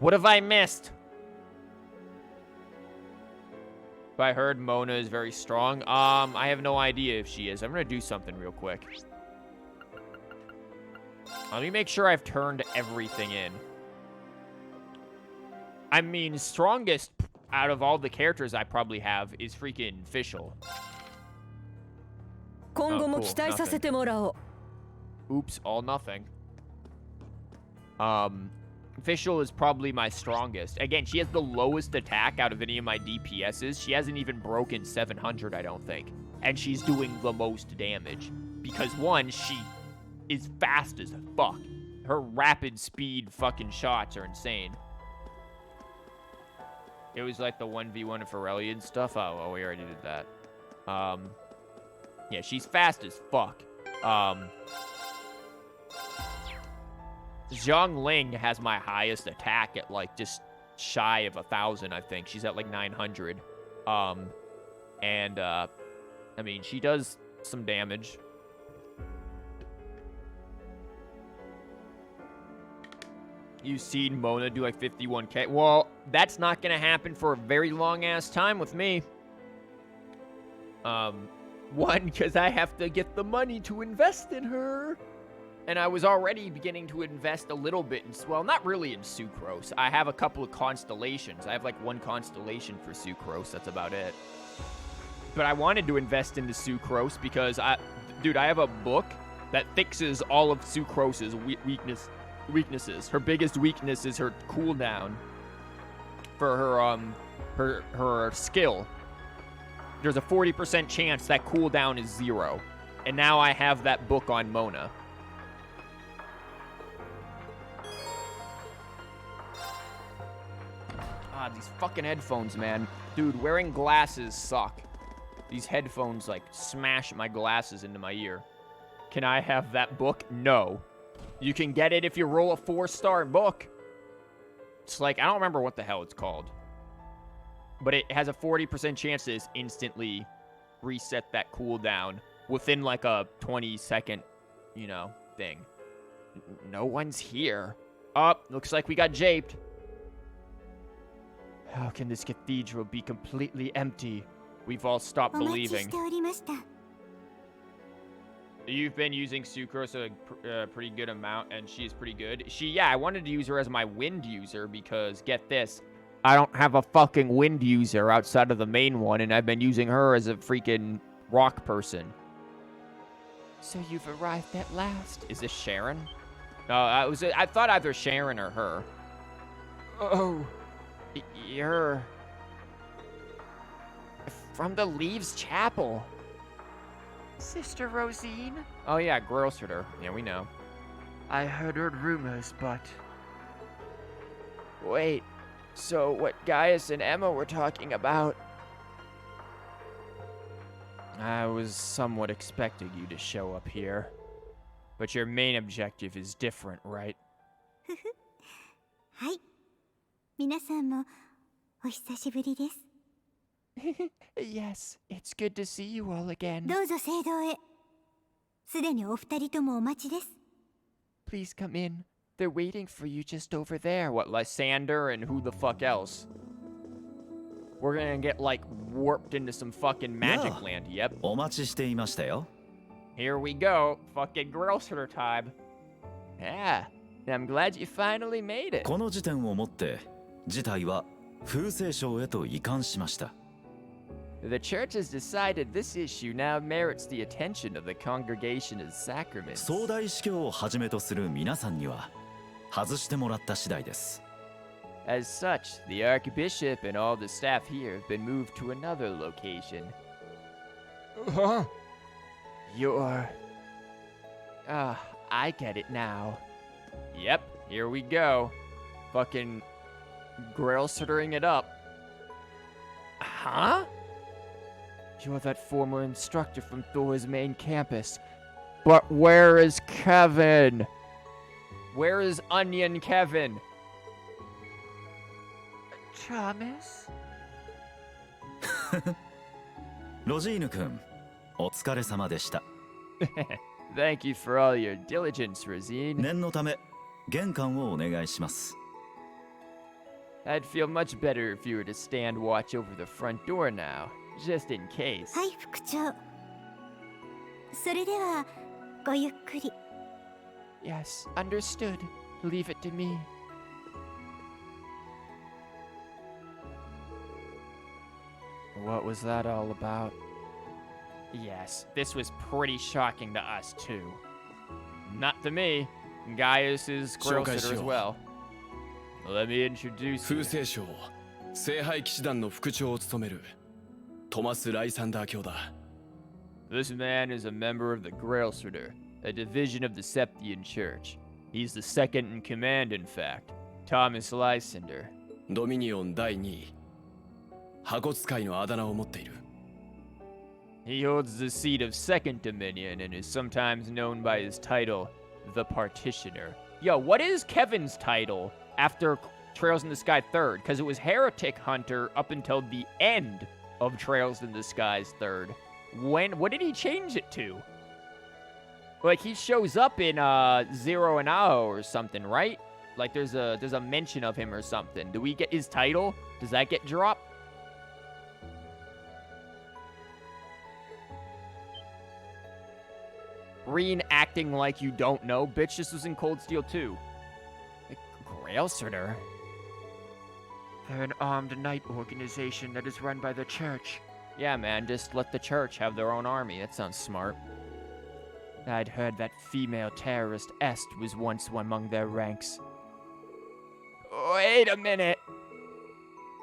What have I missed? I heard Mona is very strong. I have no idea if she is. I'm gonna do something real quick. Let me make sure I've turned everything in. I mean, strongest out of all the characters I probably have is freaking Fischl. Oh, cool. Oops, all nothing. Fischl is probably my strongest. Again, she has the lowest attack out of any of my DPSs. She hasn't even broken 700, I don't think. And she's doing the most damage. Because, one, she is fast as fuck. Her rapid speed fucking shots are insane. It was like the 1v1 of Aurelian stuff. Oh, we already did that. Yeah, she's fast as fuck. Zhang Ling has my highest attack at, like, just shy of 1,000, I think. She's at, like, 900. I mean, she does some damage. You've seen Mona do like 51K. Well, that's not gonna happen for a very long ass time with me. One, because I have to get the money to invest in her. And I was already beginning to invest a little bit in, well, not really in Sucrose. I have a couple of constellations. I have like one constellation for Sucrose. That's about it. But I wanted to invest into Sucrose because dude, I have a book that fixes all of Sucrose's weaknesses. Her biggest weakness is her cooldown for her skill. There's a 40% chance that cooldown is 0. And now I have that book on Mona. These fucking headphones, man. Dude, wearing glasses suck. These headphones, like, smash my glasses into my ear. Can I have that book? No. You can get it if you roll a 4-star book. It's like, I don't remember what the hell it's called. But it has a 40% chance to instantly reset that cooldown within, like, a 20-second, you know, thing. No one's here. Oh, looks like we got japed. How can this cathedral be completely empty? We've all stopped believing. You've been using Sucrose a pretty good amount, and she's pretty good. Yeah, I wanted to use her as my wind user because, get this, I don't have a fucking wind user outside of the main one, and I've been using her as a freaking rock person. So you've arrived at last. Is this Sharon? No, I thought either Sharon or her. Oh. You're from the Leaves Chapel. Sister Rosine? Oh yeah, Grosser. Yeah, we know. I heard rumors, but... Wait, so what Gaius and Emma were talking about... I was somewhat expecting you to show up here. But your main objective is different, right? はい。皆さんもお久しぶりです。Yes, it's good to see you all again. どうぞ聖堂へ。すでにお二人ともお待ちです。Please come in. They're waiting for you just over there. What, Lysander and who the fuck else? We're gonna get, like, warped into some fucking magic land. Yep. お待ちしていましたよ。 Here we go. Fucking Grosser time. Yeah, I'm glad you finally made it. この時点をもって事態は風聖省へと移管しました。 The church has decided this issue now merits the attention of the congregation as sacraments. 総大司教をはじめとする皆さんには外してもらった次第です。 As such, the Archbishop and all the staff here have been moved to another location. Huh? You're... I get it now. Yep, here we go. Fucking Grosser-ing it up. Huh? You're that former instructor from Thor's main campus. But where is Kevin? Where is Onion Kevin? Thomas? ロジーヌ君、お疲れ様でした。Thank you for all your diligence, Rosine. 念のため玄関をお願いします。 I'd feel much better if you were to stand watch over the front door now, just in case. はい、副長。それではごゆっくり。 Yes, understood. Leave it to me. What was that all about? Yes, this was pretty shocking to us too. Not to me. Gaius is Grosser as well. Let me introduce 風 you. 聖省聖杯騎士団の副長を務めるトマス・ライサンダー卿だ。 This man is a member of the Grosser, a division of the Septian Church. He's the second in command, in fact. Thomas Lysander. ドミニオン第2位箱使いのあだ名を持っている。 He holds the seat of Second Dominion and is sometimes known by his title, the Partitioner. Yo, what is Kevin's title after Trails in the Sky 3rd? Because it was Heretic Hunter up until the end of Trails in the Sky's 3rd. What did he change it to? Like, he shows up in 0 and 0 or something, right? Like there's a mention of him or something. Do we get his title? Does that get dropped? Reenacting like you don't know. Bitch, this was in Cold Steel 2. Grailsorter? They're an armed knight organization that is run by the church. Yeah, man, just let the church have their own army. That sounds smart. I'd heard that female terrorist Est was once one among their ranks. Wait a minute.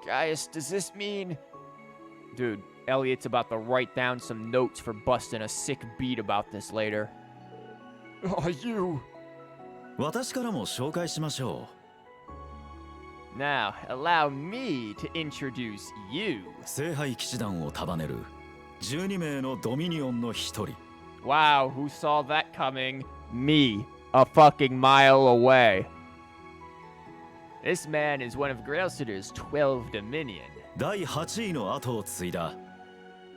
Gaius, does this mean... Dude, Elliot's about to write down some notes for busting a sick beat about this later. Are you... 私からも紹介しましょ Now, allow me to introduce you. う。聖杯騎士団を束ねる12名のドミニオンの一人。 Wow, who saw that coming? Me, a fucking mile away. This man is one of Grailsitter's 12 Dominion. 第8位の後を継いだ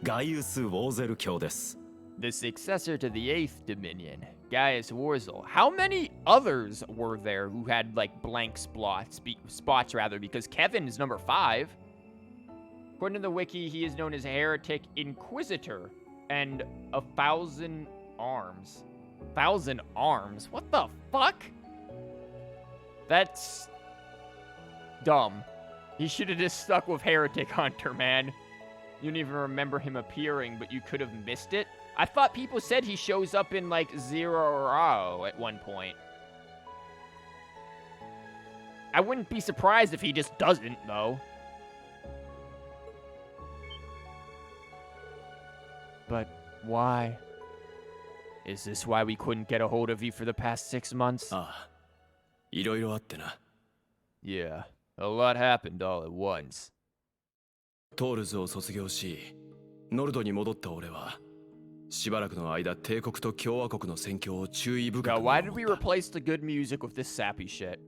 ガイウス・ウォーゼル卿です。 The successor to the 8th Dominion, Gaius Warzel. How many others were there who had, like, blank spots, because Kevin is number 5. According to the wiki, he is known as Heretic Inquisitor and 1,000 Arms. 1,000 Arms? What the fuck? That's dumb. He should have just stuck with Heretic Hunter, man. You don't even remember him appearing, but you could have missed it. I thought people said he shows up in, like, 0 at one point. I wouldn't be surprised if he just doesn't, though. But why? Is this why we couldn't get a hold of you for the past 6 months? ああ、いろいろあってな。 Yeah, a lot happened all at once. トールズを卒業し、ノルドに戻った俺は、しばらくの間帝国と共和国の戦況を注意深く Now, 見 why 守 did っ we た。 replace the good music with this sappy shit?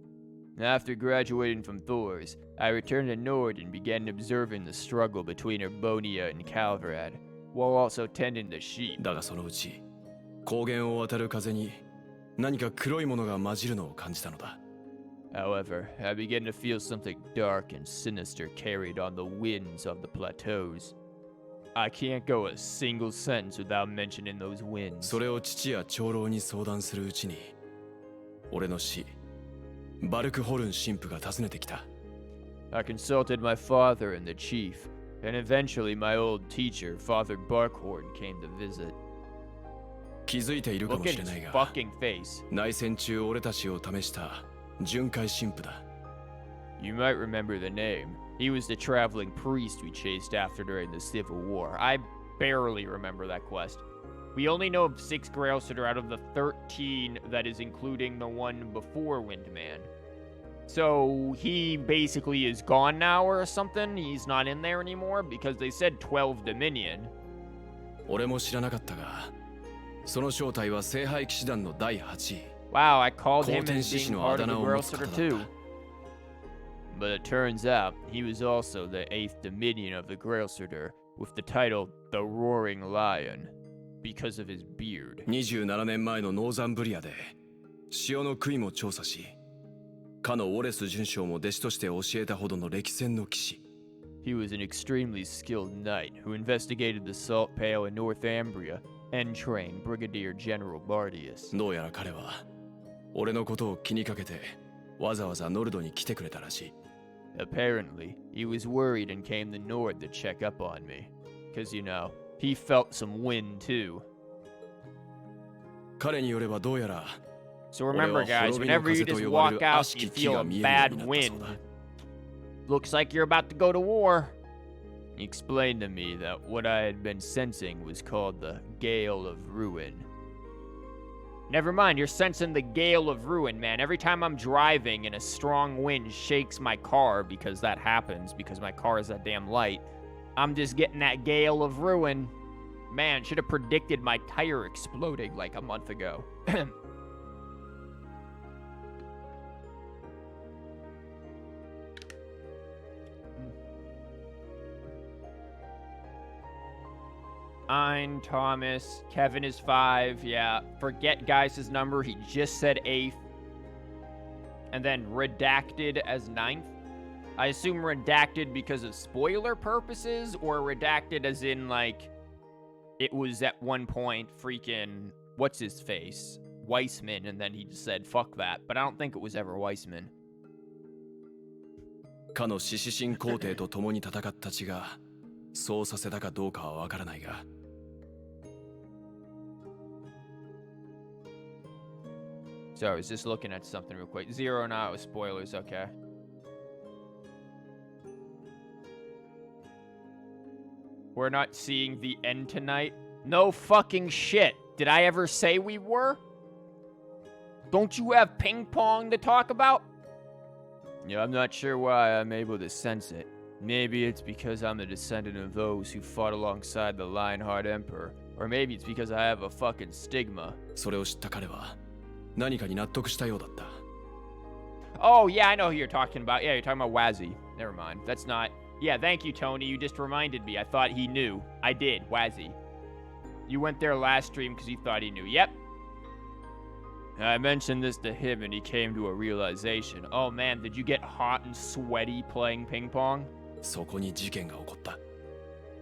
After graduating from Thor's, I returned to Nord and began observing the struggle between Urbonia and Calvarad, while also tending the sheep. だがそのうち、高原を渡る風に何か黒いものが混じるのを感じたのだ。 However, I began to feel something dark and sinister carried on the winds of the plateaus. I can't go a single sentence without mentioning those winds. それを父や長老に相談するうちに、俺の師、バルクホルン神父が訪ねてきた。 I consulted my father and the chief, and eventually my old teacher, Father Barkhorn, came to visit. 気づいているか Look も at しれ his ないが、 fucking face. 内戦中俺たちを試した巡回神父だ。 You might remember the name. He was the traveling priest we chased after during the Civil War. I barely remember that quest. We only know of 6 Grailsitter out of the 13 that is including the one before Windman. So he basically is gone now or something? He's not in there anymore? Because they said 12 Dominion. 俺も知らなかったが、その正体は聖杯騎士団の第8位。 Wow, I called him 後天 as 獅子 being の part あ of だ the 名を持つ方 Grailsitter だ too. った。 But it turns out he was also the 8th Dominion of the Grailsitter with the title The Roaring Lion because of his beard. 27年前のノーザンブリアで潮の杭も調査し、かのウォレス准将も弟子として教えたほどの歴戦の騎士。 He was an extremely skilled knight who investigated the Salt Pale in Northumbria and trained Brigadier General Bardius. どうやら彼は俺のことを気にかけてわざわざノルドに来てくれたらしい。 Apparently, he was worried and came to Nord to check up on me. Cause, you know, he felt some wind too. 彼によればどうやら So remember, guys, whenever you just walk out, you feel a bad wind. Looks like you're about to go to war. He explained to me that what I had been sensing was called the Gale of Ruin. Never mind, you're sensing the Gale of Ruin, man. Every time I'm driving and a strong wind shakes my car, because that happens, because my car is that damn light, I'm just getting that Gale of Ruin. Man, should have predicted my tire exploding like a month ago. Ein, Thomas, Kevin is 5. Yeah, forget Geis's number. He just said 8th. and then redacted as 9th. I assume redacted because of spoiler purposes, or redacted as in, like, it was at one point freaking, what's his face? Weissman, and then he just said, fuck that. But I don't think it was ever Weissman. かの獅子神皇帝と共に戦った血がそうさせたかどうかはわからないが So I was just looking at something real quick. Zero out with spoilers, okay. We're not seeing the end tonight? No fucking shit. Did I ever say we were? Don't you have ping pong to talk about? Yeah, I'm not sure why I'm able to sense it. Maybe it's because I'm a descendant of those who fought alongside the Lionheart Emperor. Or maybe it's because I have a fucking stigma. それを知った彼は何かに納得したようだった Oh, yeah, I know who you're talking about. Yeah, you're talking about Wazzy. Never mind. That's not... Yeah, thank you, Tony. You just reminded me. I thought he knew. I did. Wazzy. You went there last stream because you thought he knew. Yep. I mentioned this to him and he came to a realization. Oh, man, did you get hot and sweaty playing ping pong? そこに事件が起こった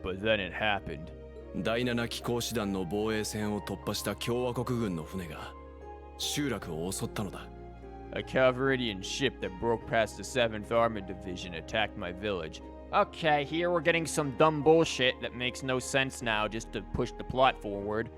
But then it happened. 第7機甲師団の防衛線を突破した共和国軍の船が集落を襲ったのだ A Calvaridian ship that broke past the 7th Armored Division attacked my village. Okay, here we're getting some dumb bullshit that makes no sense now just to push the plot forward.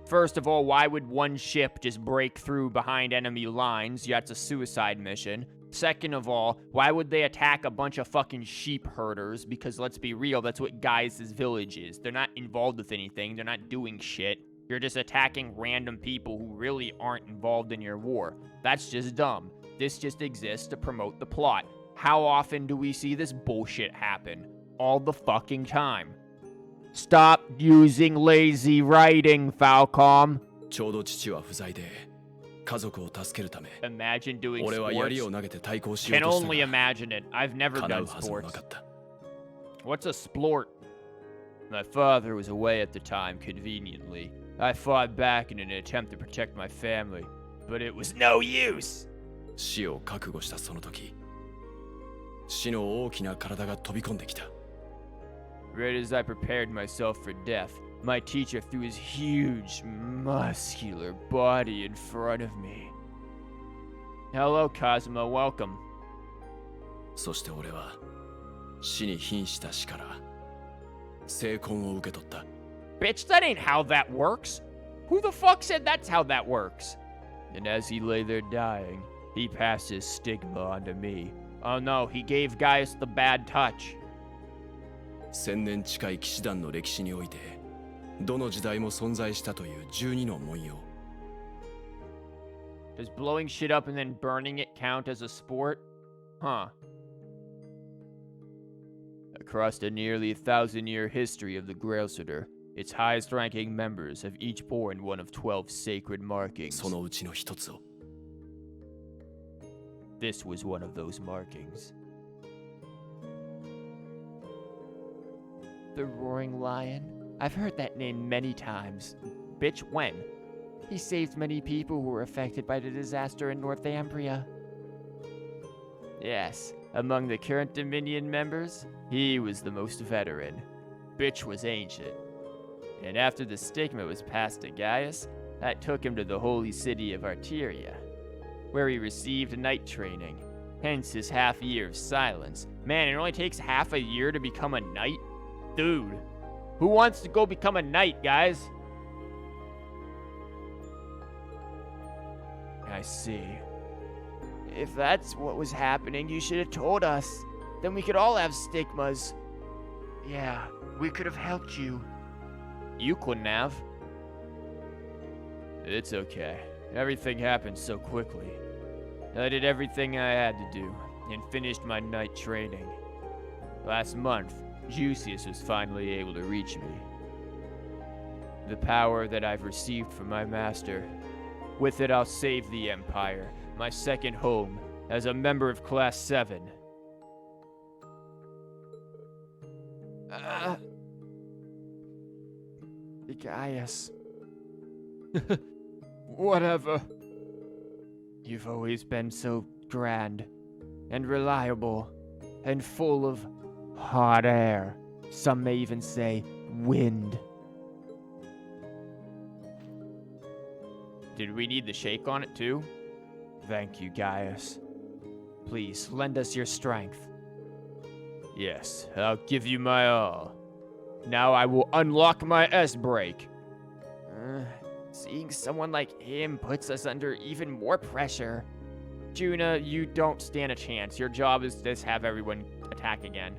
First of all, why would one ship just break through behind enemy lines? Yeah, it's a suicide mission. Second of all, why would they attack a bunch of fucking sheep herders? Because let's be real, that's what Gaius' village is. They're not involved with anything, they're not doing shit. You're just attacking random people who really aren't involved in your war. That's just dumb. This just exists to promote the plot. How often do we see this bullshit happen? All the fucking time. Stop using lazy writing, Falcom. ちょうど父は不在で家族を助けるため Imagine doing 俺は槍 sports. を投げて対抗しよう Can とした only が imagine it. I've never 叶う done はずもな sports. かった What's a splort? My father was away at the time, conveniently. I fought back in an attempt to protect my family, but it was no use. 死を覚悟したその時死の大きな体が飛び込んできた Right as I prepared myself for death, my teacher threw his huge, muscular body in front of me. Hello, Cosmo. Welcome. そして俺は死に瀕した死から聖魂を受け取った Bitch, that ain't how that works. Who the fuck said that's how that works? And as he lay there dying, he passed his stigma onto me. Oh no, he gave Gaius the bad touch. 1000年近い騎士団の歴史においてどの時代も存在したという12の文様 Does blowing shit up and then burning it count as a sport? Huh. Across the nearly 1,000-year history of the Grailsutter, its highest-ranking members have each borne one of 12 sacred markings. そのうちの一つを This was one of those markings. The Roaring Lion? I've heard that name many times. Bitch, when? He saved many people who were affected by the disaster in Northumbria. Yes, among the current Dominion members, he was the most veteran. Bitch was ancient. And after the stigma was passed to Gaius, that took him to the holy city of Arteria, where he received knight training. Hence his half year of silence. Man, it only takes half a year to become a knight? Dude, who wants to go become a knight, guys? I see. If that's what was happening, you should have told us. Then we could all have stigmas. Yeah, we could have helped you. You couldn't have. It's okay. Everything happened so quickly. I did everything I had to do, and finished my knight training. Last month, Jusius was finally able to reach me. The power that I've received from my master. With it, I'll save the Empire, my second home, as a member of Class 7. Gaius. Whatever. You've always been so grand and reliable and full of hot air. Some may even say wind. Did we need the shake on it too? Thank you, Gaius. Please, lend us your strength. Yes, I'll give you my all. Now I will unlock my S-brake. Seeing someone like him puts us under even more pressure. Juna, you don't stand a chance. Your job is to just have everyone attack again.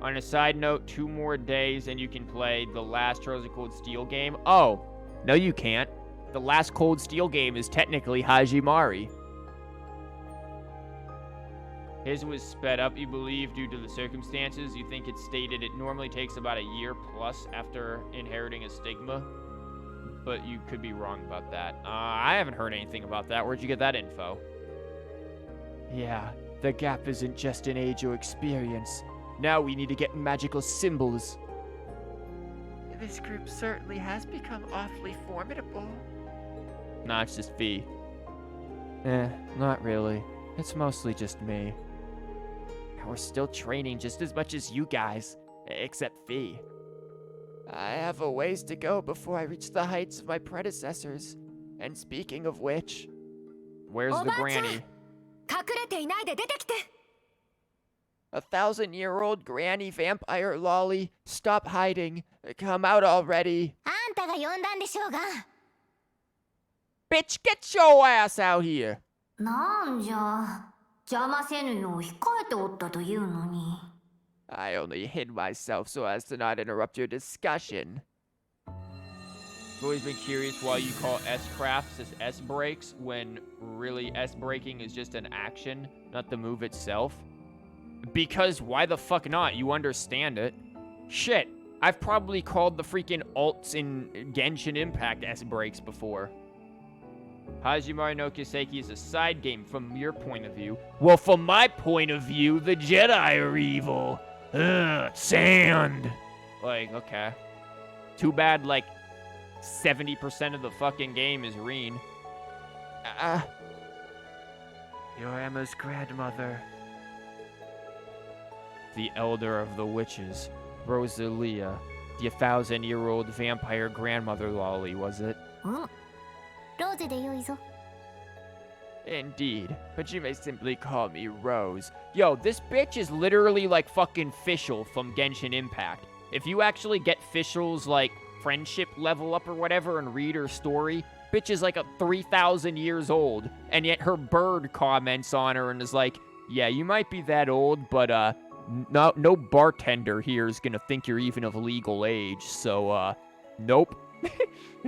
On a side note, 2 more days and you can play the last Trails of Cold Steel game. Oh, no you can't. The last Cold Steel game is technically Hajimari. His was sped up, you believe, due to the circumstances. You think it's stated it normally takes about a year plus after inheriting a stigma. But you could be wrong about that. I haven't heard anything about that. Where'd you get that info? Yeah, the gap isn't just an age or experience. Now we need to get magical symbols. This group certainly has become awfully formidable. Nah, it's just V. Not really. It's mostly just me. We're still training just as much as you guys, except V. I have a ways to go before I reach the heights of my predecessors. And speaking of which... Where's the granny? 隠れていないで出てきて A 1,000-year-old granny vampire lolly, stop hiding. Come out already. あんたが呼んだんでしょうが Bitch, get your ass out here. なんじゃ邪魔せぬよう控えておったというのに I only hid myself so as to not interrupt your discussion. I've always been curious why you call S-crafts as S-breaks when really S-breaking is just an action, not the move itself. Because why the fuck not? You understand it. Shit, I've probably called the freaking alts in Genshin Impact S-breaks before. Hajimari no Kiseki is a side game from your point of view. Well, from my point of view, the Jedi are evil. Ugh, sand. Like, okay. Too bad, like, 70% of the fucking game is Reen. You're Emma's grandmother. The elder of the witches, Rosalia, the 1,000-year-old vampire grandmother lolly, was it? うんローゼでよいぞ Indeed, but you may simply call me Rose. Yo, this bitch is literally like fucking Fischl from Genshin Impact. If you actually get Fischl's, like, friendship level up or whatever and read her story, bitch is like 3,000 years old, and yet her bird comments on her and is like, yeah, you might be that old, but, no bartender here is gonna think you're even of legal age, so, nope.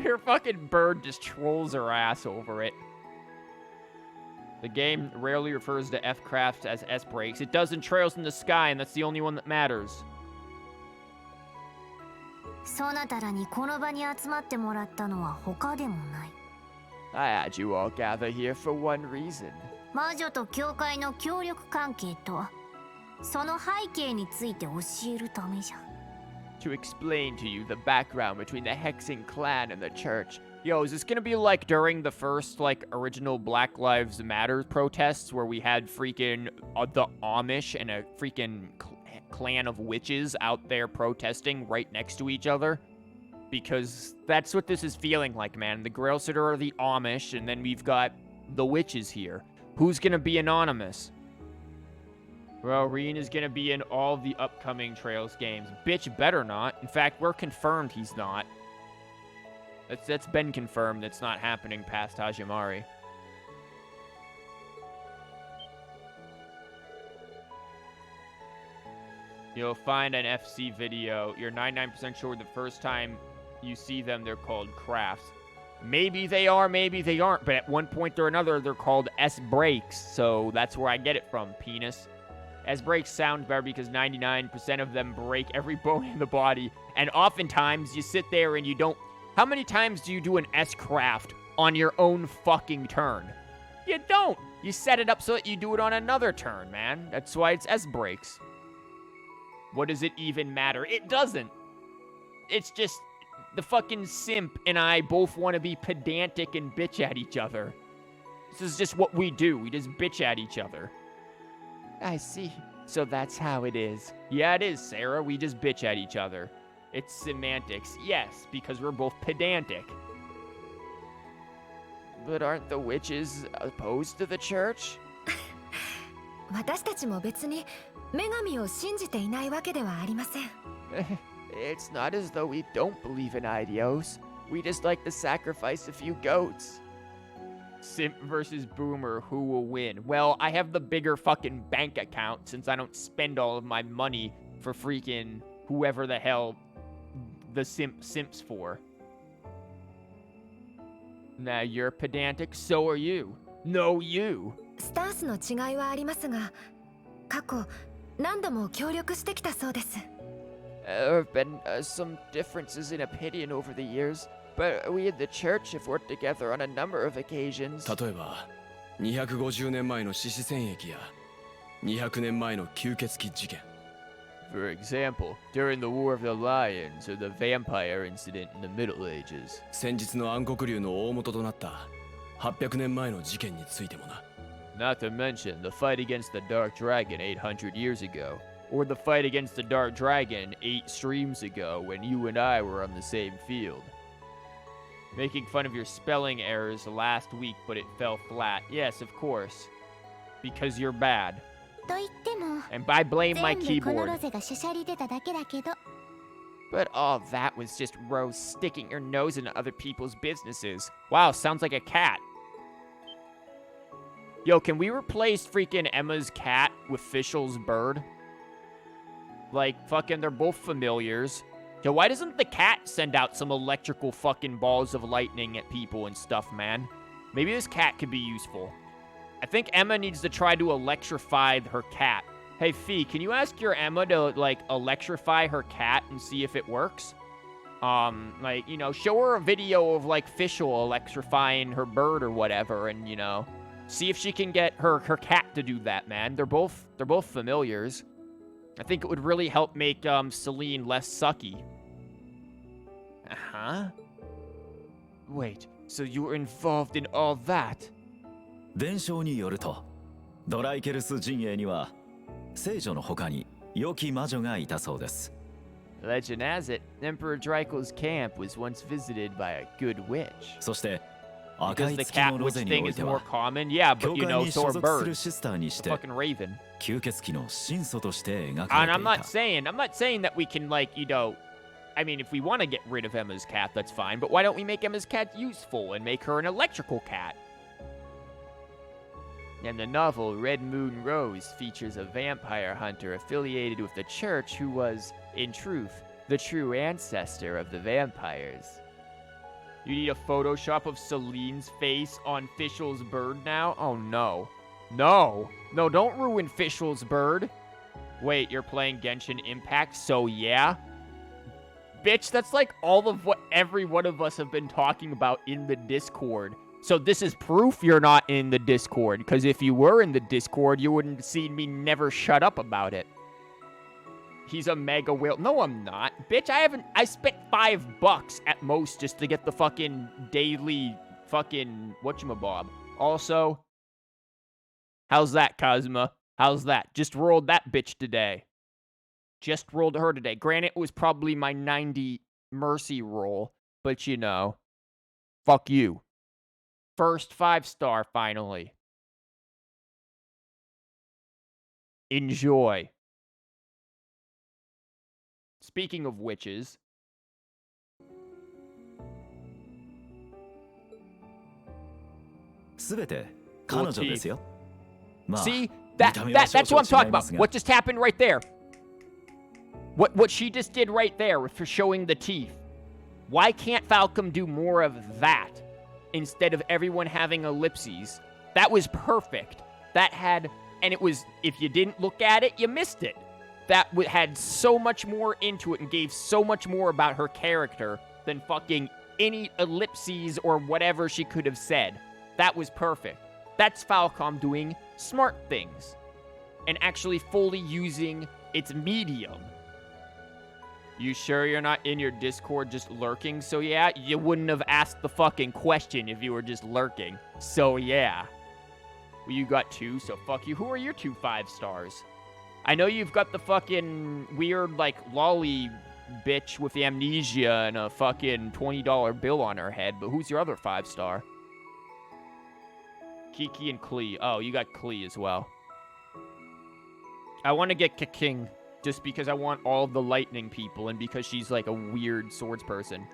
Her fucking bird just trolls her ass over it. The game rarely refers to F-crafts as S-breaks. It does in Trails in the Sky, and that's the only one that matters. そなたらにこの場に集まってもらったのは他でもない I had you all gather here for one reason. 魔女と教会の協力関係とその背景について教えるためじゃ To explain to you the background between the Hexing clan and the church. Yo, is this gonna be like during the first, like, original Black Lives Matter protests where we had freaking the Amish and a freaking clan of witches out there protesting right next to each other? Because that's what this is feeling like, man. The Grail Sitter are the Amish, and then we've got the witches here. Who's gonna be anonymous? Well, Reen is gonna be in all the upcoming Trails games. Bitch better not. In fact, we're confirmed he's not. That's been confirmed. It's not happening past Hajimari. You'll find an FC video. You're 99% sure the first time you see them, they're called crafts. Maybe they are, maybe they aren't, but at one point or another, they're called S-breaks, so that's where I get it from, penis. S-breaks sound better because 99% of them break every bone in the body, and oftentimes you sit there and you don't... How many times do you do an S-craft on your own fucking turn? You don't! You set it up so that you do it on another turn, man. That's why it's S-breaks. What does it even matter? It doesn't. It's just the fucking simp and I both want to be pedantic and bitch at each other. This is just what we do. We just bitch at each other. I see. So that's how it is. Yeah, it is, Sarah. We just bitch at each other. It's semantics. Yes, because we're both pedantic. But aren't the witches opposed to the church? 私たちも別に女神を信じていないわけではありません。It's not as though we don't believe in ideos. We just like to sacrifice a few goats. Simp versus boomer, who will win? Well, I have the bigger fucking bank account since I don't spend all of my money for freaking whoever the hell the simps for. Now you're pedantic, so are you. No, you. スタンスの違いはありますが、過去何度も協力してきたそうです。There have been some differences in opinion over the years, but we in the church have worked together on a number of occasions. 例えば250年前の獅子戦役や200年前の吸血鬼事件。 For example, during the War of the Lions or the vampire incident in the Middle Ages. 先日の暗黒竜の大元となった800年前の事件についてもな。 Not to mention the fight against the Dark Dragon 800 years ago, or the fight against the Dark Dragon 8 streams ago when you and I were on the same field. Making fun of your spelling errors last week, but it fell flat. Yes, of course. Because you're bad. と言っても And I blame my 全部この keyboard. ロゼがしゃしゃり出ただけだけど But all that was just Rose sticking her nose into other people's businesses. Wow, sounds like a cat. Yo, can we replace freaking Emma's cat with Fischl's bird? Like, fucking, they're both familiars. Yo, why doesn't the cat send out some electrical fucking balls of lightning at people and stuff, man? Maybe this cat could be useful. I think Emma needs to try to electrify her cat. Hey, Fee, can you ask your Emma to, like, electrify her cat and see if it works? Like, you know, show her a video of, like, Fischl electrifying her bird or whatever and, you know, see if she can get her cat to do that, man. They're both familiars. I think it would really help make, Celine less sucky. Uh-huh. Wait, so you were involved in all that? 伝承によると、ドライケルス陣営には聖女の他に良き魔女がいたそうです。 Legend has it, Emperor Dreikel's camp was once visited by a good witch. そして赤 Because い the 月の cat ロ witch ゼに thing おい is て more は common. Yeah, 教 but, you 会 know, に so 所 are 属する birds. シスターにし The て fucking raven. 吸血鬼の神祖として描か And れ I'm てい not た。 saying that we can, like, you know, I mean, if we want to get rid of Emma's cat, that's fine. But why don't we make Emma's cat useful and make her an electrical cat? And the novel Red Moon Rose features a vampire hunter affiliated with the church who was, in truth, the true ancestor of the vampires. You need a Photoshop of Celine's face on Fischl's bird now? Oh, no. No. No, don't ruin Fischl's bird. Wait, you're playing Genshin Impact, so yeah? Bitch, that's like all of what every one of us have been talking about in the Discord. So this is proof you're not in the Discord, because if you were in the Discord, you wouldn't have seen me never shut up about it. He's a mega whale. No, I'm not. Bitch, I spent $5 at most just to get the fucking daily fucking whatchamabob. Also, how's that, Cosma? How's that? Just rolled that bitch today. Just rolled her today. Granted, it was probably my 90 mercy roll, but you know, fuck you. First 5-star, finally. Enjoy. Speaking of witches. すべて彼女ですよ。まあ、 See? 見 That, た目は that's 少 what I'm 々 talking 違いま about. すが What just happened right there? What she just did right there for showing the teeth. Why can't Falcom do more of that instead of everyone having ellipses? That was perfect. That had, and it was, if you didn't look at it, you missed it. That had so much more into it and gave so much more about her character than fucking any ellipses or whatever she could have said. That was perfect. That's Falcom doing smart things and actually fully using its medium. You sure you're not in your Discord just lurking? So yeah, you wouldn't have asked the fucking question if you were just lurking. So yeah. Well, you got 2, so fuck you. Who are your 2 5-stars? I know you've got the fucking weird, like, lolly bitch with amnesia and a fucking $20 bill on her head, but who's your other 5-star? Kiki and Klee. Oh, you got Klee as well. I want to get Kaking just because I want all the lightning people and because she's like a weird swords person.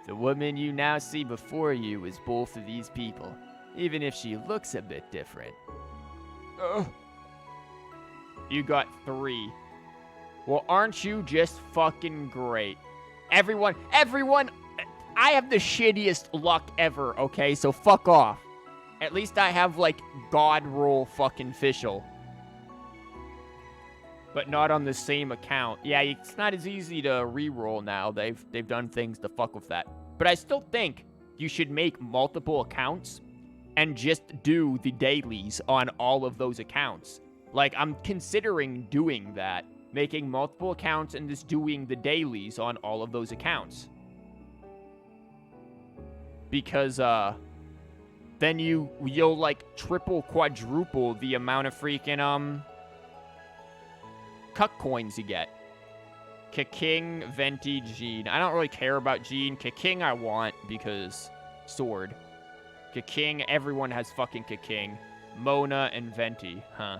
The woman you now see before you is both of these people, even if she looks a bit different. You got 3. Well, aren't you just fucking great? Everyone, I have the shittiest luck ever, okay? So fuck off. At least I have, like, God roll fucking official. But not on the same account. Yeah, it's not as easy to re-roll now. They've done things to fuck with that. But I still think you should make multiple accounts and just do the dailies on all of those accounts. Like, I'm considering doing that. Making multiple accounts and just doing the dailies on all of those accounts. Because, then you'll, like, triple, quadruple the amount of freaking, cuck coins you get. Kaking, Venti, Jean. I don't really care about Jean. Kaking I want because sword. Kaking, everyone has fucking Kaking. Mona and Venti, huh.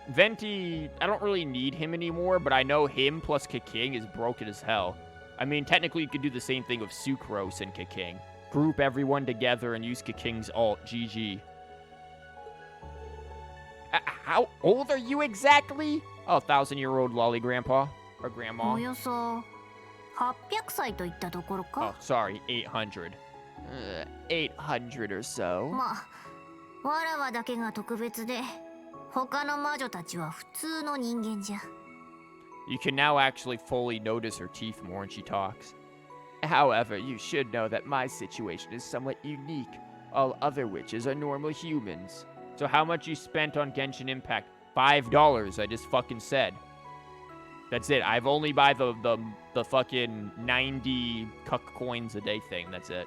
Venti, I don't really need him anymore, but I know him plus Kaking is broken as hell. I mean, technically you could do the same thing with Sucrose and Kaking. Group everyone together and use Kaking's ult. GG. How old are you exactly? Oh, 1,000-year-old lolly grandpa. Or grandma. およそ800歳といったところ Oh, か。 sorry. 800. 800 or so. まあ、わらわだけが特別で、他の魔女たちは普通の人間じゃ。You can now actually fully notice her teeth more when she talks. However, you should know that my situation is somewhat unique. All other witches are normal humans. So how much you spent on Genshin Impact? $5, I just fucking said. That's it. I've only buy the fucking 90 cuck coins a day thing. That's it.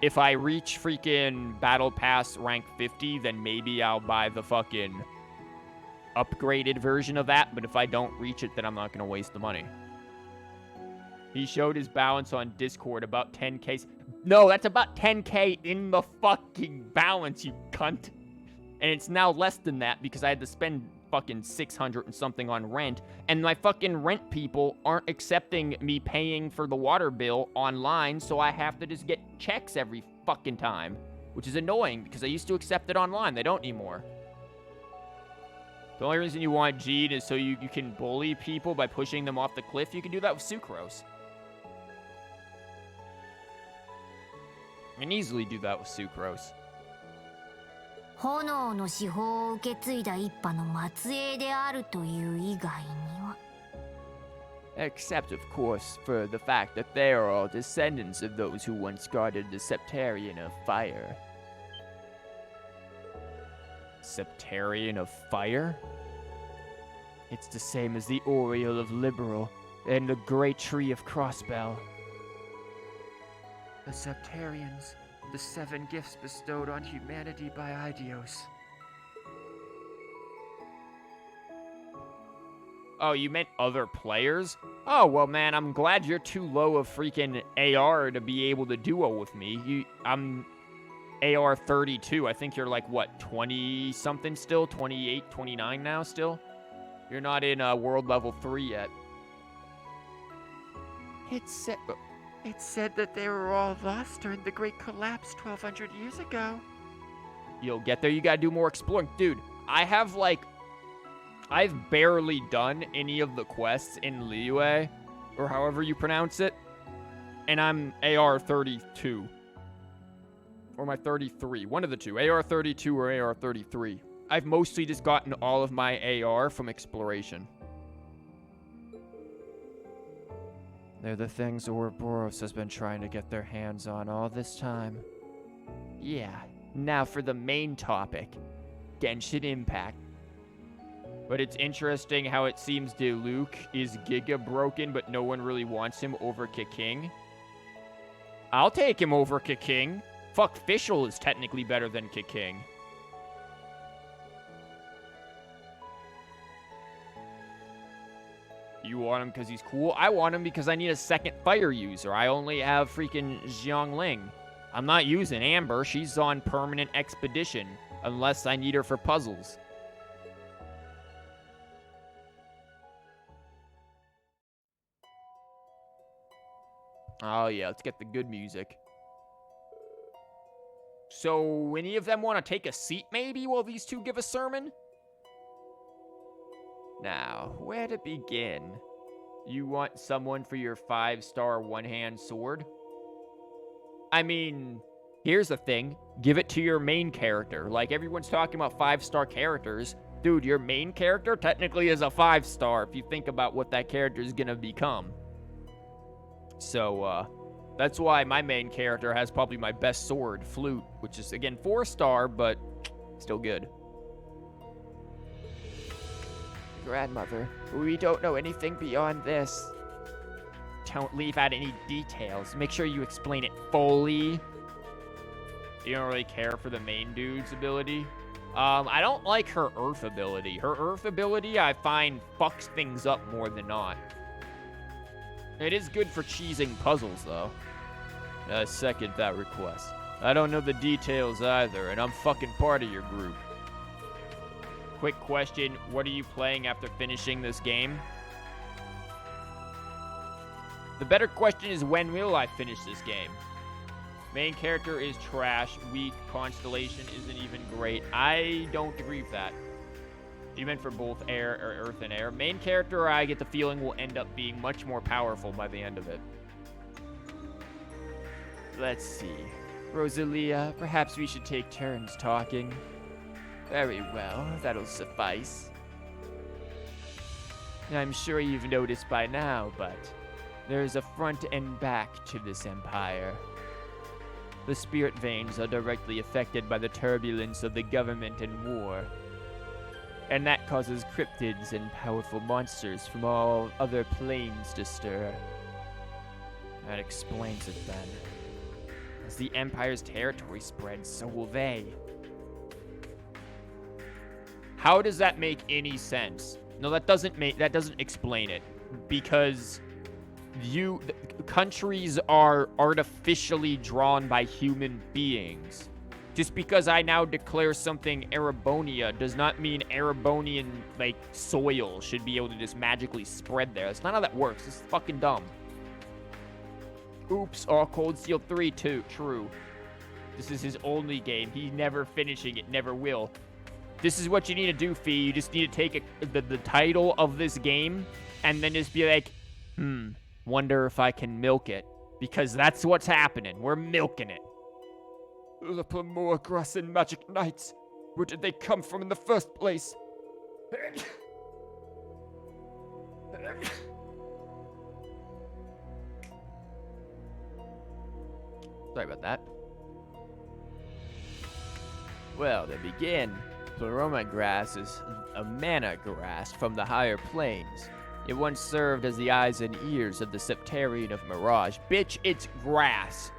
If I reach freaking Battle Pass rank 50, then maybe I'll buy the fucking upgraded version of that. But if I don't reach it, then I'm not going to waste the money. He showed his balance on Discord, about 10k. No, that's about 10k in the fucking balance, you cunt. And it's now less than that because I had to spend fucking 600 and something on rent. And my fucking rent people aren't accepting me paying for the water bill online, so I have to just get checks every fucking time. Which is annoying because I used to accept it online. They don't anymore. The only reason you want Jean is so you can bully people by pushing them off the cliff. You can do that with Sucrose. You can easily do that with Sucrose. 炎の司法を受け継いだ一派の末裔であるという以外には。Except, of course, for the fact that they are all descendants of those who once guarded the Septarian of Fire. Septarian of Fire? It's the same as the Oriole of Liberal and the Great Tree of Crossbell. The Septarians, the 7 gifts bestowed on humanity by Idios. Oh, you meant other players? Oh, well, man, I'm glad you're too low of freaking AR to be able to duo with me. I'm AR 32. I think you're like, what, 20-something still? 28, 29 now still? You're not in world level 3 yet. It said that they were all lost during the Great Collapse 1,200 years ago. You'll get there. You gotta do more exploring. Dude, I've barely done any of the quests in Liyue, or however you pronounce it, and I'm AR 32. Or am I 33? One of the two. AR 32 or AR 33. I've mostly just gotten all of my AR from exploration. They're the things Ouroboros has been trying to get their hands on all this time. Yeah, now for the main topic. Genshin Impact. But it's interesting how it seems Diluc is giga broken, but no one really wants him over Kaking. I'll take him over Kaking. Fuck, Fischl is technically better than Kaking. You want him because he's cool? I want him because I need a second fire user. I only have freaking Xiangling. I'm not using Amber. She's on permanent expedition. Unless I need her for puzzles. Oh yeah, let's get the good music. So, any of them want to take a seat maybe while these two give a sermon? Now, where to begin? You want someone for your 5-star one-hand sword? I mean, here's the thing. Give it to your main character. Like, everyone's talking about 5-star characters. Dude, your main character technically is a 5-star if you think about what that character is gonna become. So, that's why my main character has probably my best sword, Flute, which is, again, 4-star, but still good. Grandmother, we don't know anything beyond this. Don't leave out any details. Make sure you explain it fully. You don't really care for the main dude's ability? I don't like her Earth ability. Her Earth ability, I find, fucks things up more than not. It is good for cheesing puzzles, though. I second that request. I don't know the details either, and I'm fucking part of your group. Quick question, what are you playing after finishing this game? The better question is, when will I finish this game? Main character is trash, weak, Constellation isn't even great. I don't agree with that. You meant for both air or earth and air. Main character, I get the feeling, will end up being much more powerful by the end of it. Let's see. Rosalia, perhaps we should take turns talking. Very well, that'll suffice. I'm sure you've noticed by now, but there's a front and back to this empire. The spirit veins are directly affected by the turbulence of the government and war. And that causes cryptids and powerful monsters from all other planes to stir. That explains it then. As the Empire's territory spreads, so will they. How does that make any sense? No, that doesn't explain it. Because countries are artificially drawn by human beings. Just because I now declare something Erebonia does not mean Erebonian, like, soil should be able to just magically spread there. That's not how that works. This is fucking dumb. Oops, all Cold Steel 3 too. True. This is his only game. He's never finishing it, never will. This is what you need to do, Fee. You just need to take the title of this game and then just be like, wonder if I can milk it. Because that's what's happening. We're milking it. The Pomorgrass and Magic Knights. Where did they come from in the first place? Sorry about that. Well, to begin, Pleroma grass is a mana grass from the higher planes. It once served as the eyes and ears of the Septarian of Mirage. Bitch, it's grass.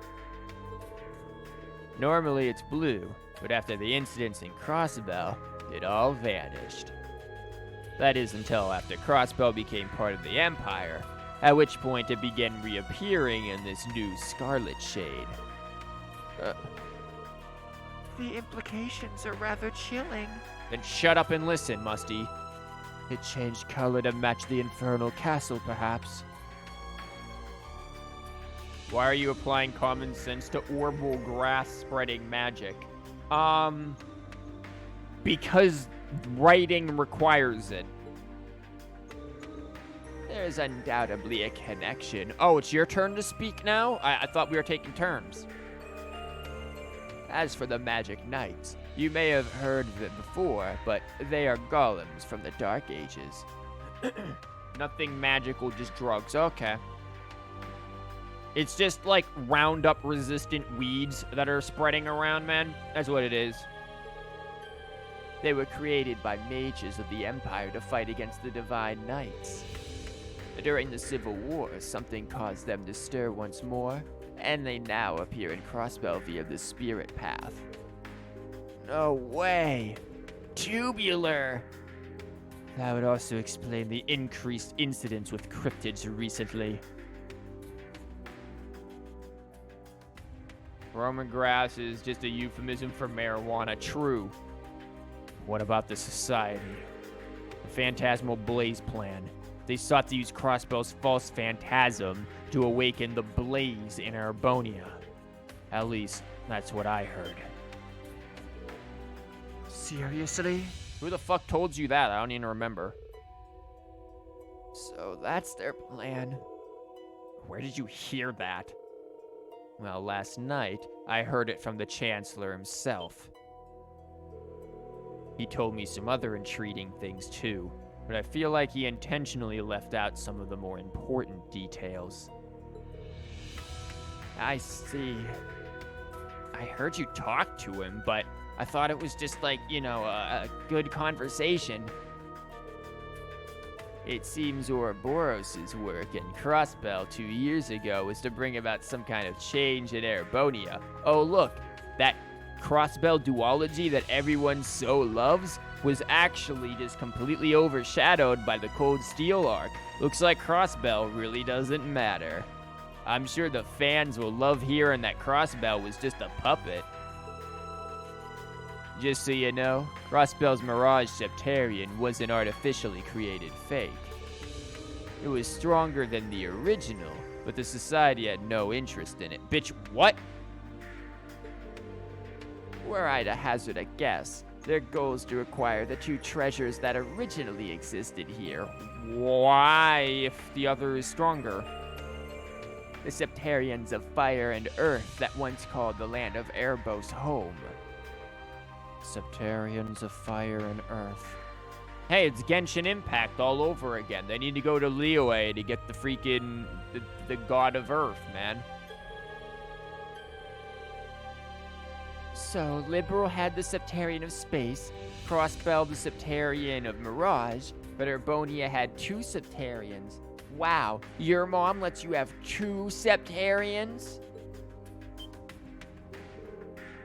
Normally it's blue, but after the incidents in Crossbell, it all vanished. That is until after Crossbell became part of the Empire, at which point it began reappearing in this new scarlet shade. The implications are rather chilling. Then shut up and listen, Musty. It changed color to match the infernal castle, perhaps. Why are you applying common sense to orbal grass spreading magic? Because writing requires it. There's undoubtedly a connection. Oh, it's your turn to speak now? I thought we were taking turns. As for the Magic Knights, you may have heard of them before, but they are golems from the Dark Ages. Nothing magical, just drugs. Okay. It's just like Roundup resistant weeds that are spreading around, man. That's what it is. They were created by mages of the Empire to fight against the Divine Knights. During the Civil War, something caused them to stir once more, and they now appear in Crossbell via the Spirit Path. No way! Tubular! That would also explain the increased incidents with cryptids recently. Roman grass is just a euphemism for marijuana, true. What about the society? The Phantasmal Blaze Plan. They sought to use Crossbell's false phantasm to awaken the blaze in Arbonia. At least, that's what I heard. Seriously? Who the fuck told you that? I don't even remember. So that's their plan. Where did you hear that? Well, last night, I heard it from the Chancellor himself. He told me some other intriguing things too, but I feel like he intentionally left out some of the more important details. I see. I heard you talk to him, but I thought it was just like, a good conversation. It seems Ouroboros' work in Crossbell 2 years ago was to bring about some kind of change in Arbonia. Oh look, that Crossbell duology that everyone so loves was actually just completely overshadowed by the Cold Steel arc. Looks like Crossbell really doesn't matter. I'm sure the fans will love hearing that Crossbell was just a puppet. Just so you know, Crossbell's Mirage Septarian was an artificially created fake. It was stronger than the original, but the Society had no interest in it. Bitch, what? Were I to hazard a guess, their goal is to acquire the two treasures that originally existed here. Why, if the other is stronger? The Septarians of Fire and Earth that once called the land of Erebos home. Septarians of Fire and Earth. Hey, it's Genshin Impact all over again. They need to go to Liyue to get the freaking... the god of Earth, man. So, Liberal had the Septarian of Space, Crossbell the Septarian of Mirage, but Arbonia had two Septarians. Wow, your mom lets you have two Septarians?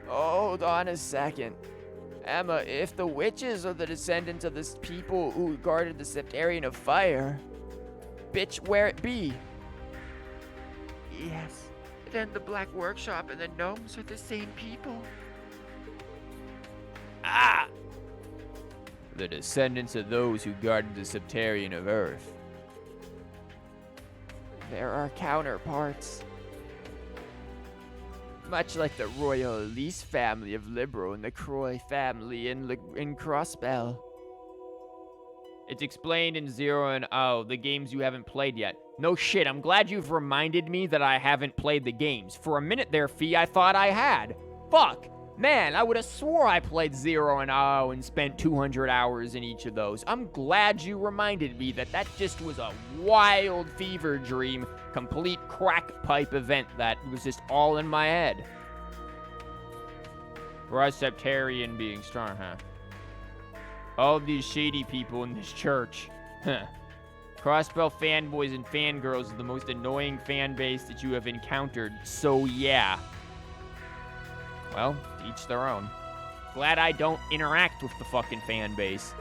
Hold on a second. Emma, if the witches are the descendants of the people who guarded the Septarian of Fire, bitch, where it be? Yes, then the Black Workshop and the gnomes are the same people. Ah! The descendants of those who guarded the Septarian of Earth. There are counterparts. Much like the Royal Elise family of Libro and the Croy family in Crossbell. It's explained in Zero and O, the games you haven't played yet. No shit, I'm glad you've reminded me that I haven't played the games. For a minute there, Fee, I thought I had. Fuck! Man, I would have swore I played Zero and O and spent 200 hours in each of those. I'm glad you reminded me that just was a wild fever dream, complete crack pipe event that was just all in my head. For us Septarian being strong, huh? All of these shady people in this church. Huh. Crossbell fanboys and fangirls are the most annoying fan base that you have encountered, so yeah. Well, to each their own. Glad I don't interact with the fucking fan base.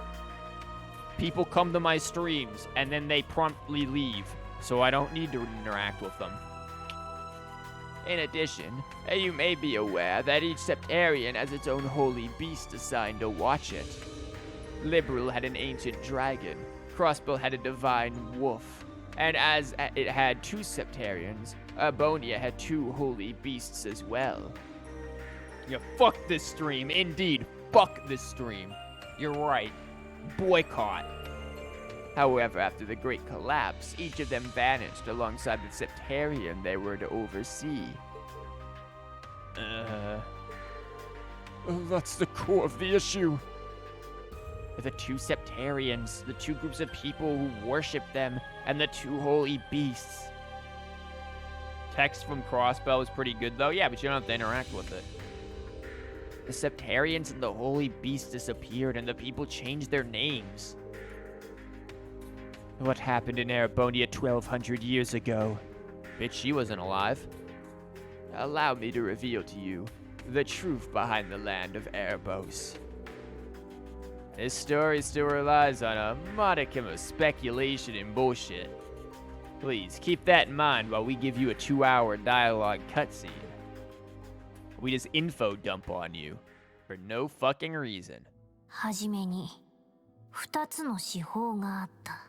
People come to my streams, and then they promptly leave, so I don't need to interact with them. In addition, you may be aware that each Septarian has its own holy beast assigned to watch it. Liberal had an ancient dragon, Crossbell had a divine wolf, and as it had two Septarians, Arbonia had two holy beasts as well. Yeah, fuck this stream. Indeed, fuck this stream. You're right. Boycott. However, after the Great Collapse, each of them vanished alongside the Septarian they were to oversee. That's the core of the issue. The two Septarians, the two groups of people who worship them, and the two holy beasts. Text from Crossbell is pretty good, though. Yeah, but you don't have to interact with it. The Septarians and the holy beast disappeared, and the people changed their names. What happened in Arbonia 1,200 years ago? Bitch, she wasn't alive. Allow me to reveal to you the truth behind the land of Erebos. This story still relies on a modicum of speculation and bullshit. Please keep that in mind while we give you a 2-hour dialogue cutscene. We just info dump on you for no fucking reason. はじめに2つの四方があった。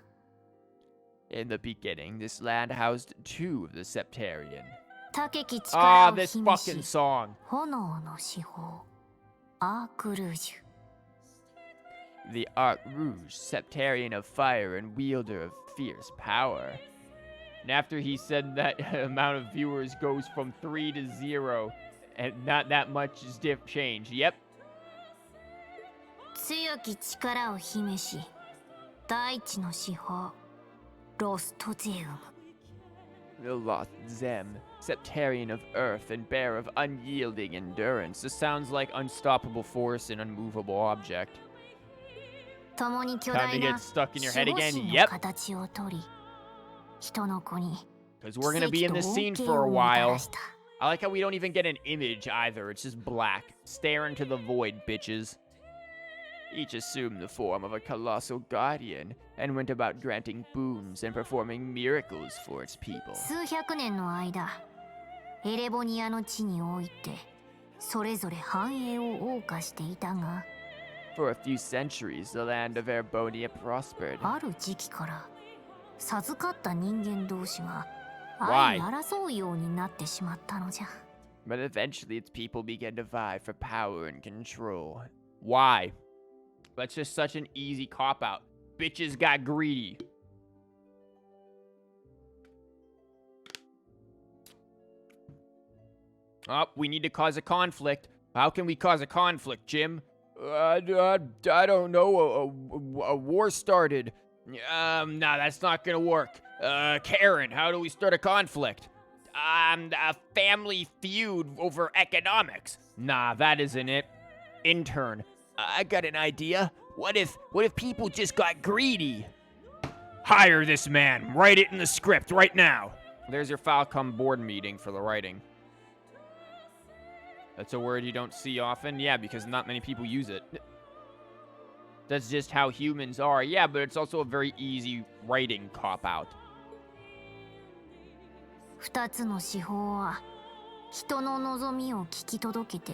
In the beginning, this land housed 2 of the Septarian. 高き Ah, 力を this 秘め fucking し song. 炎の四方アークルージュ。 The Arc Rouge, Septarian of fire and wielder of fierce power. And after he said that amount of viewers goes from 3 to 0, and not that much is change. Yep. 強き力を秘めし大地の四方ロストゼウム。 The Lost Zem, Septarian of earth and bearer of unyielding endurance. This sounds like unstoppable force and unmovable object. 共に巨 Time 大 to な get stuck in your head 守護 again? 神の Yep. 形をとり人の子に Because we're gonna be in this scene 奇跡 for と a 恩恵をもた while. らした。 I like how we don't even get an image either. It's just black. Stare into the void, bitches. Each assumed the form of a colossal guardian and went about granting boons and performing miracles for its people. 数百年の間エレボニアの地においてそれぞれ繁栄を謳歌していたが For a few centuries, the land of Erebonia prospered. ある時期から授かった人間同士が Why? 相争うようになってしまったのじゃ。 But eventually, its people began to vie for power and control. Why? That's just such an easy cop-out. Bitches got greedy. Oh, we need to cause a conflict. How can we cause a conflict, Jim? I don't know. A war started. Nah, that's not gonna work. Karen, how do we start a conflict? A family feud over economics. Nah, that isn't it. Intern, I got an idea. What if people just got greedy? Hire this man. Write it in the script right now. There's your Falcom board meeting for the writing. That's a word you don't see often. Yeah, because not many people use it. That's just how humans are. Yeah, but it's also a very easy writing cop-out. 2つの四方は人の望みを聞き届けて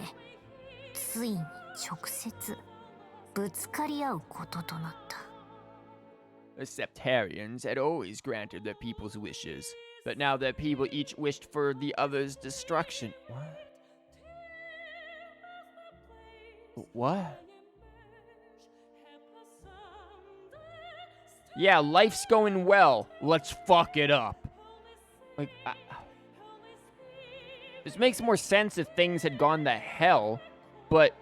ついに直接ぶつかり合うこととなった。 The Septarians had always granted their people's wishes, but now their people each wished for the other's destruction. What? Yeah, life's going well. Let's fuck it up. Like, this makes more sense if things had gone to hell, but,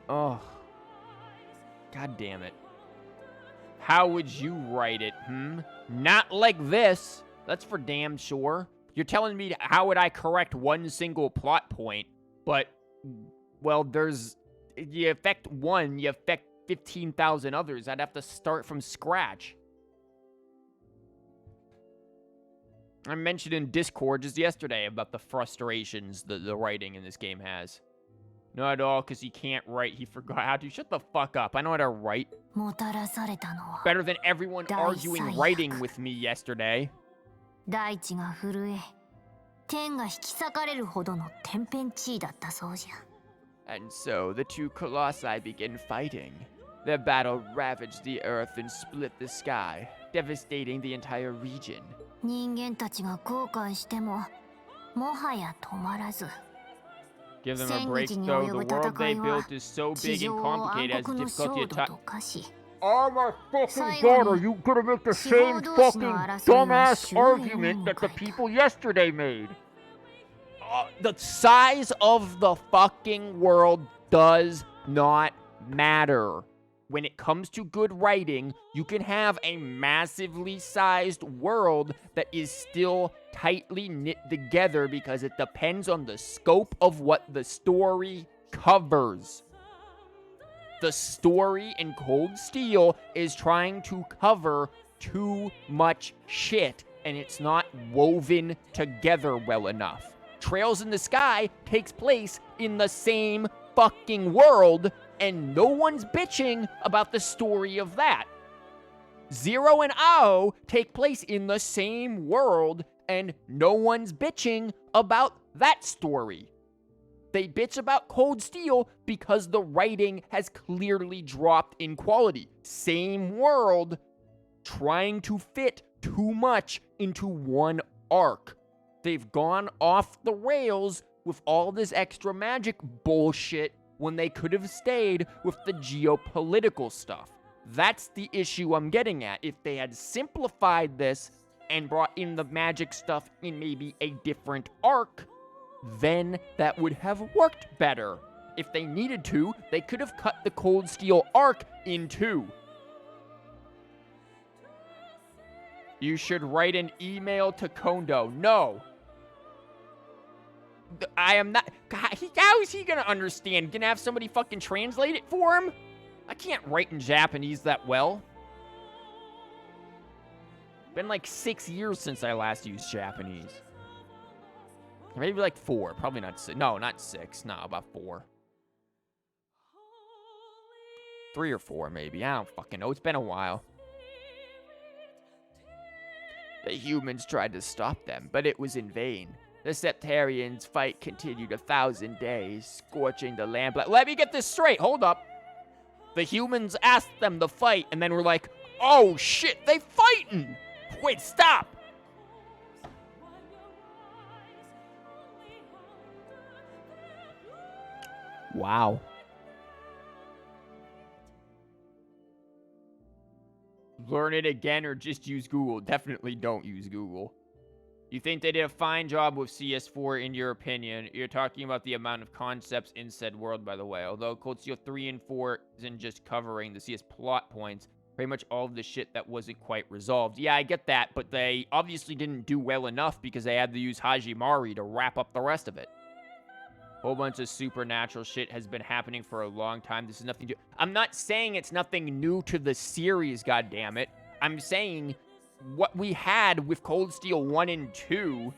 oh, god damn it. How would you write it, Not like this. That's for damn sure. You're telling me how would I correct one single plot point, but, well, you affect one, you affect 15,000 others. I'd have to start from scratch. I mentioned in Discord just yesterday about the frustrations the writing in this game has. Not at all, because he can't write. He forgot how to. Shut the fuck up. I know how to write. もたらされたのは Better than everyone 大 arguing 最悪。 writing with me yesterday. 大地が震え天が引き裂かれるほどの天変地異だったそうじゃ。 And so the two colossi begin fighting. Their battle ravaged the earth and split the sky, devastating the entire region. 人間たちが後悔してももはや止まらず Give them a break, though. The world they built is so 地 big and 上を暗 complicated, it 黒の has difficulty 焦 at 土 times. と化し Oh my fucking 最後 god, に are you gonna make the 地 same 方同士の fucking 争いが dumbass 終焉を argument that the 迎えた。 people yesterday made? The size of the fucking world does not matter. When it comes to good writing, you can have a massively sized world that is still tightly knit together because it depends on the scope of what the story covers. The story in Cold Steel is trying to cover too much shit, and it's not woven together well enough. Trails in the Sky takes place in the same fucking world, and no one's bitching about the story of that. Zero and Ao take place in the same world, and no one's bitching about that story. They bitch about Cold Steel because the writing has clearly dropped in quality. Same world, trying to fit too much into one arc. They've gone off the rails with all this extra magic bullshit when they could have stayed with the geopolitical stuff. That's the issue I'm getting at. If they had simplified this and brought in the magic stuff in maybe a different arc, then that would have worked better. If they needed to, they could have cut the Cold Steel arc in two. You should write an email to Kondo. No. I am not. God, how is he gonna understand? Gonna have somebody fucking translate it for him? I can't write in Japanese that well. Been like 6 years since I last used Japanese. Maybe like 4. Probably not 6. No, not 6. No, about 4. 3 or 4, maybe. I don't fucking know. It's been a while. The humans tried to stop them, but it was in vain. The Septarians' fight continued 1,000 days, scorching the land. Let me get this straight. Hold up. The humans asked them to fight, and then we're like, oh shit, they fighting. Wait, stop. Wow. Learn it again or just use Google. Definitely don't use Google. You think they did a fine job with CS4 in your opinion? You're talking about the amount of concepts in said world, by the way. Although Cold Steel 3 and 4 isn't just covering the CS plot points, pretty much all of the shit that wasn't quite resolved. Yeah, I get that, but they obviously didn't do well enough because they had to use Hajimari to wrap up the rest of it. Whole bunch of supernatural shit has been happening for a long time. This is nothing new. I'm not saying it's nothing new to the series, goddammit. I'm saying what we had with Cold Steel 1 and 2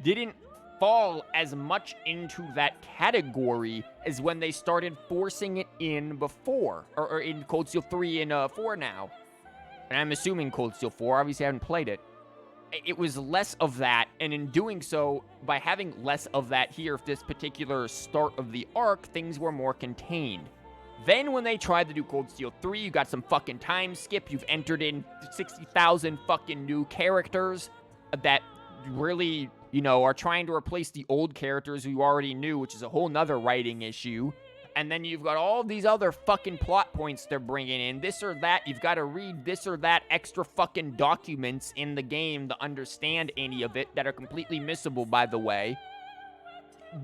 didn't fall as much into that category as when they started forcing it in before. Or in Cold Steel 3 and 4 now. And I'm assuming Cold Steel 4. Obviously, I haven't played it. It was less of that, and in doing so, by having less of that here, this particular start of the arc, things were more contained. Then when they tried to do Cold Steel 3, you got some fucking time skip, you've entered in 60,000 fucking new characters that really, you know, are trying to replace the old characters who you already knew, which is a whole nother writing issue. And then you've got all these other fucking plot points they're bringing in. This or that. You've got to read this or that extra fucking documents in the game to understand any of it that are completely missable, by the way.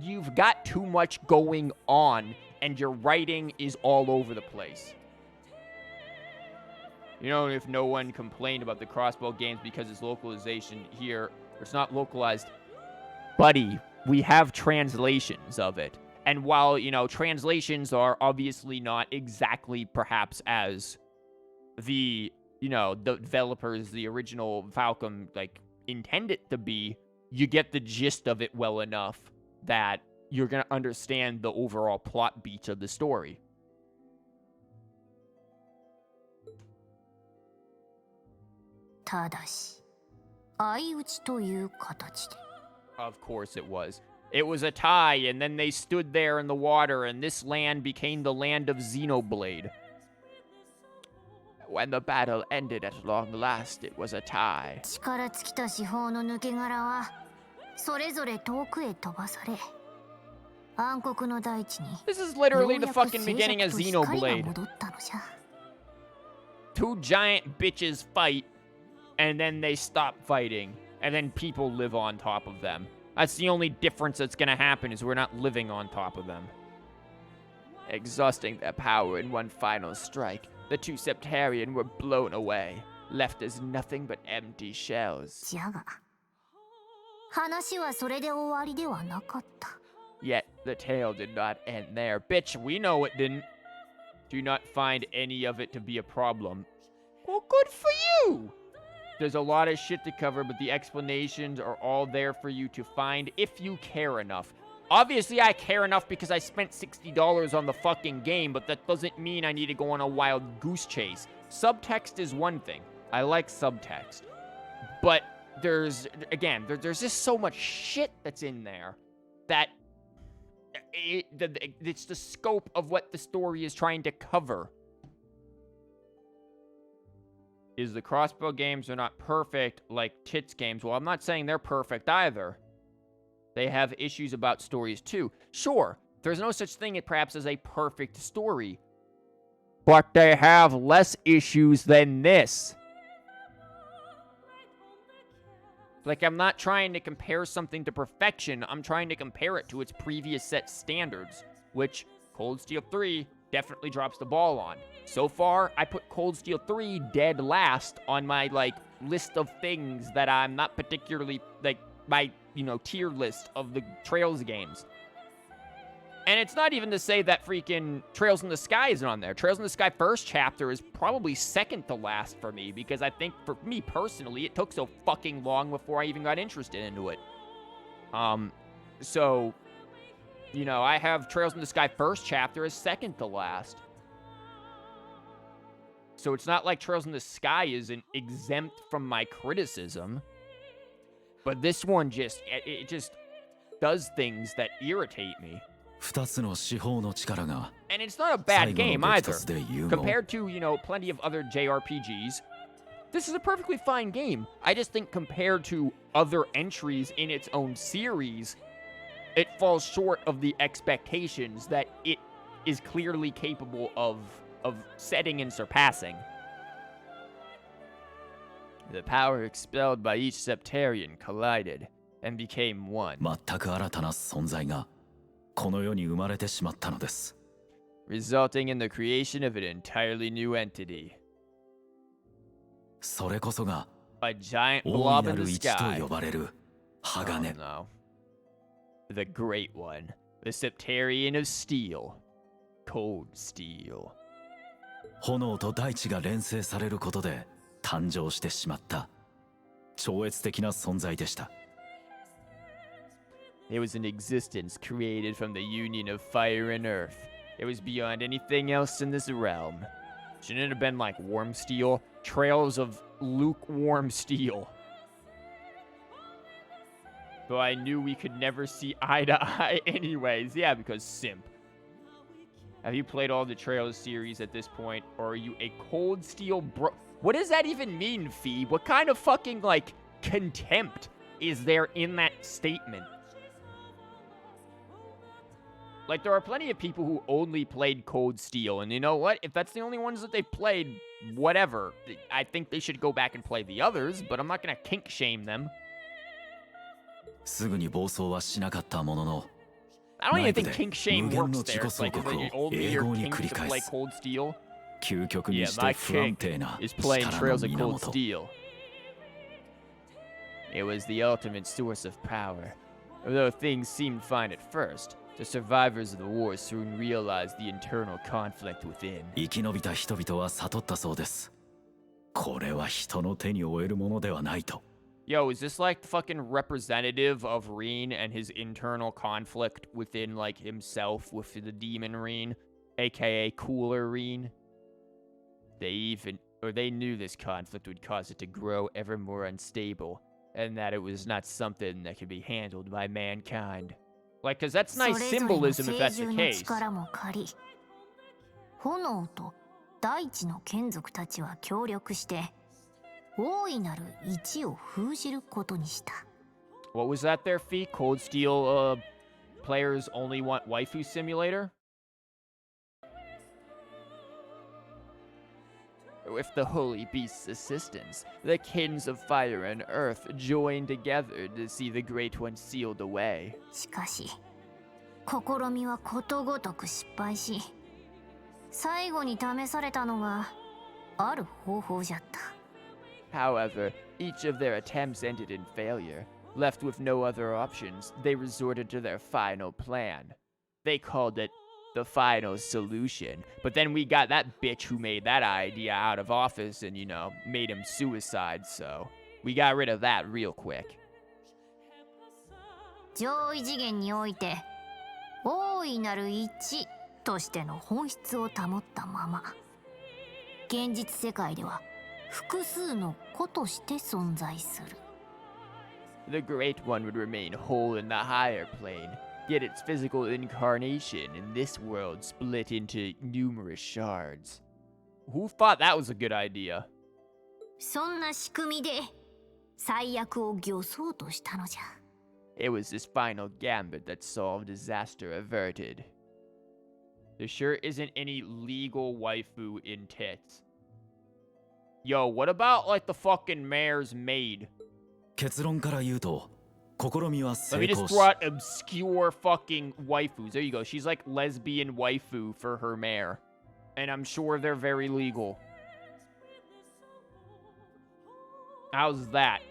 You've got too much going on, and your writing is all over the place. You know, if no one complained about the Crossbow games because it's localization here, it's not localized. Buddy, we have translations of it. And while, you know, translations are obviously not exactly perhaps as the, you know, the developers, the original Falcom, like, intend it to be, you get the gist of it well enough that you're going to understand the overall plot beats of the story. Of course it was. It was a tie, and then they stood there in the water, and this land became the land of Xenoblade. When the battle ended at long last, it was a tie. This is literally the fucking beginning of Xenoblade. Two giant bitches fight, and then they stop fighting, and then people live on top of them. That's the only difference that's gonna happen, is we're not living on top of them. Exhausting their power in one final strike, the two Septarian were blown away, left as nothing but empty shells. Yet, the tale did not end there. Bitch, we know it didn't. Do not find any of it to be a problem. Well, good for you! There's a lot of shit to cover, but the explanations are all there for you to find if you care enough. Obviously, I care enough because I spent $60 on the fucking game, but that doesn't mean I need to go on a wild goose chase. Subtext is one thing. I like subtext. But there's just so much shit that's in there that it's the scope of what the story is trying to cover. Is the crossbow games are not perfect like tits games? Well, I'm not saying they're perfect either. They have issues about stories too. Sure, there's no such thing perhaps as a perfect story. But they have less issues than this. Like, I'm not trying to compare something to perfection. I'm trying to compare it to its previous set standards, which Cold Steel 3 definitely drops the ball on. So far, I put Cold Steel 3 dead last on my, list of things that I'm not particularly, my, tier list of the Trails games. And it's not even to say that freaking Trails in the Sky isn't on there. Trails in the Sky first chapter is probably second to last for me, because I think, for me personally, it took so fucking long before I even got interested into it. So, I have Trails in the Sky first chapter as second to last. So it's not like Trails in the Sky isn't exempt from my criticism. But this one just does things that irritate me. And it's not a bad game either. Compared to, plenty of other JRPGs, this is a perfectly fine game. I just think compared to other entries in its own series, it falls short of the expectations that it is clearly capable of setting and surpassing. The power expelled by each Septarian collided and became one, resulting in the creation of an entirely new entity. A giant blob in the sky. Oh, no. The Great One. The Septarian of Steel. Cold Steel. 炎と大地が連成されることで誕生してしまった超越的な存在でした。It was an existence created from the union of fire and earth. It was beyond anything else in this realm. Shouldn't it have been like warm steel? Trails of lukewarm steel. Though I knew we could never see eye to eye anyways. Yeah, because simp. Have you played all the Trails series at this point? Or are you a Cold Steel bro? What does that even mean, Phoebe? What kind of fucking, contempt is there in that statement? There are plenty of people who only played Cold Steel, and you know what? If that's the only ones that they played, whatever. I think they should go back and play the others, but I'm not gonna kink shame them. すぐに暴走はしなかったものの I don't even think kink shame works there. It's like, only your kink to play Cold Steel. 究極に Yeah, して my 不安 kink 定な is playing 力 Trails の of Cold 源 Steel. It was the ultimate source of power. Although things seemed fine at first, the survivors of the war soon realized the internal conflict within. 生き延びた人々は悟ったそうですこれは人の手に負えるものではないと Yo, is this the fucking representative of Reen and his internal conflict within, himself with the demon Reen, aka Cooler Reen? They knew this conflict would cause it to grow ever more unstable, and that it was not something that could be handled by mankind. Cause that's nice symbolism if that's the case. 炎と大地の眷属たちは協力して大いなる一を封じることにした。 What was that there, Fee? Cold Steel players only want waifu simulator? With the Holy Beast's assistance, the kins of fire and earth joined together to see the Great One sealed away. しかし、試みはことごとく失敗し、最後に試されたのがある方法じゃった。 However, each of their attempts ended in failure. Left with no other options, they resorted to their final plan. They called it the final solution. But then we got that bitch who made that idea out of office and, made him suicide, so we got rid of that real quick. 上位次元において大いなる一としての本質を保ったまま、現実世界では複数の個として存在する。The Great One would remain whole in the higher plane, yet its physical incarnation in this world split into numerous shards. Who thought that was a good idea? そんな仕組みで最悪を御そうとしたのじゃ。It was this final gambit that saw disaster averted. There sure isn't any legal waifu in tits. Yo, what about like the fucking mayor's maid? 結論から言うと試みは Let 成 me just 功し throw out obscure fucking waifus. There you go. She's like lesbian waifu for her mayor. And I'm sure they're very legal. How's that?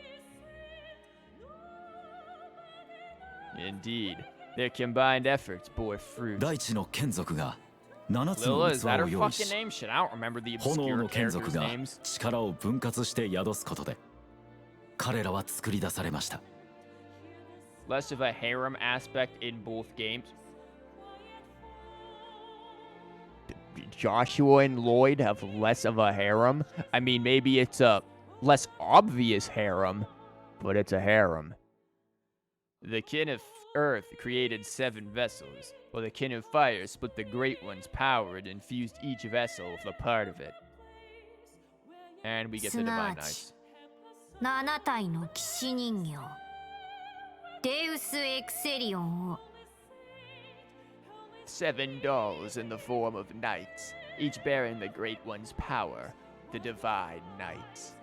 Indeed. Their combined efforts bore fruit. 大地の眷属が7つの Lila, is 器 that を her 用意 fucking し name? Shit, I don't remember the 炎 obscure の眷属 characters' が names. 力を分割して宿すことで彼らは作り出されました。 Less of a harem aspect in both games. Joshua and Lloyd have less of a harem? I mean, maybe it's a less obvious harem, but it's a harem. The kin of Earth created 7 vessels, while the kin of Fire split the Great One's power and infused each vessel with a part of it. And we get the Divine Knights. 7体の騎士人形デウス・エクセリオンを 7 dolls in the form of knights, each bearing the Great One's power, the Divine Knights.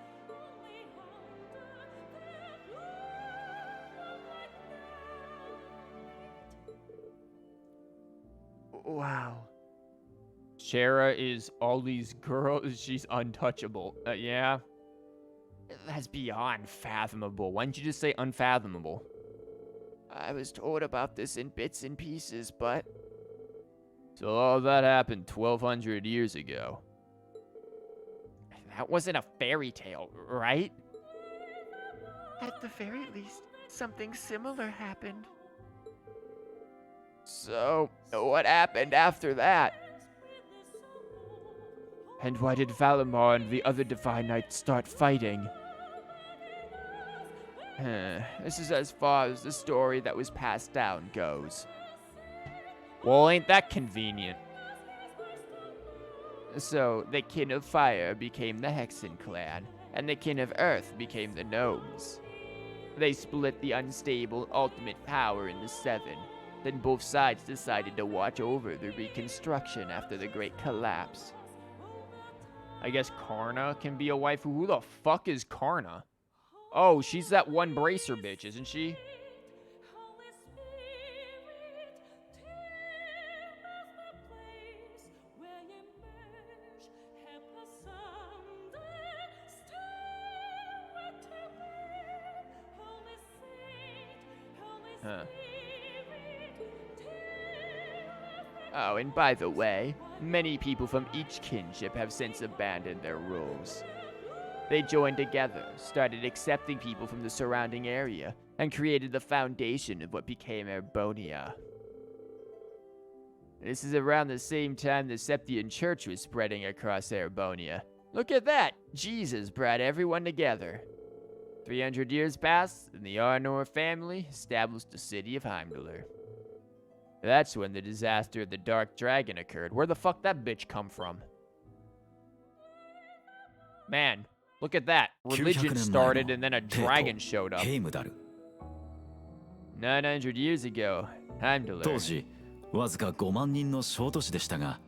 Wow. Shara is all these girls. She's untouchable. Yeah. That's beyond fathomable. Why didn't you just say unfathomable? I was told about this in bits and pieces, but So all that happened 1,200 years ago. That wasn't a fairy tale, right? at the very least, something similar happened. So, what happened after that? And why did Valimar and the other Divine Knights start fighting? This is as far as the story that was passed down goes. Well, ain't that convenient? So, the kin of fire became the Hexen clan, and the kin of earth became the gnomes. They split the unstable ultimate power into 7. Then both sides decided to watch over the reconstruction after the great collapse. I guess Karna can be a waifu. Who the fuck is Karna? Oh, she's that one bracer bitch, isn't she? Huh. Oh, and by the way, many people from each kinship have since abandoned their roles. They joined together, started accepting people from the surrounding area, and created the foundation of what became Erbonia. This is around the same time the Septian Church was spreading across Erbonia. Look at that! Jesus brought everyone together. 300 years passed, and the Arnor family established the city of Heimdallr. That's when the disaster of the Dark Dragon occurred. Where the fuck that bitch come from? Man, look at that. Religion started and then a dragon showed up. ヘイムダル 900 years ago, 当 Heimdallr. 時わずか5万人の小都市でしたが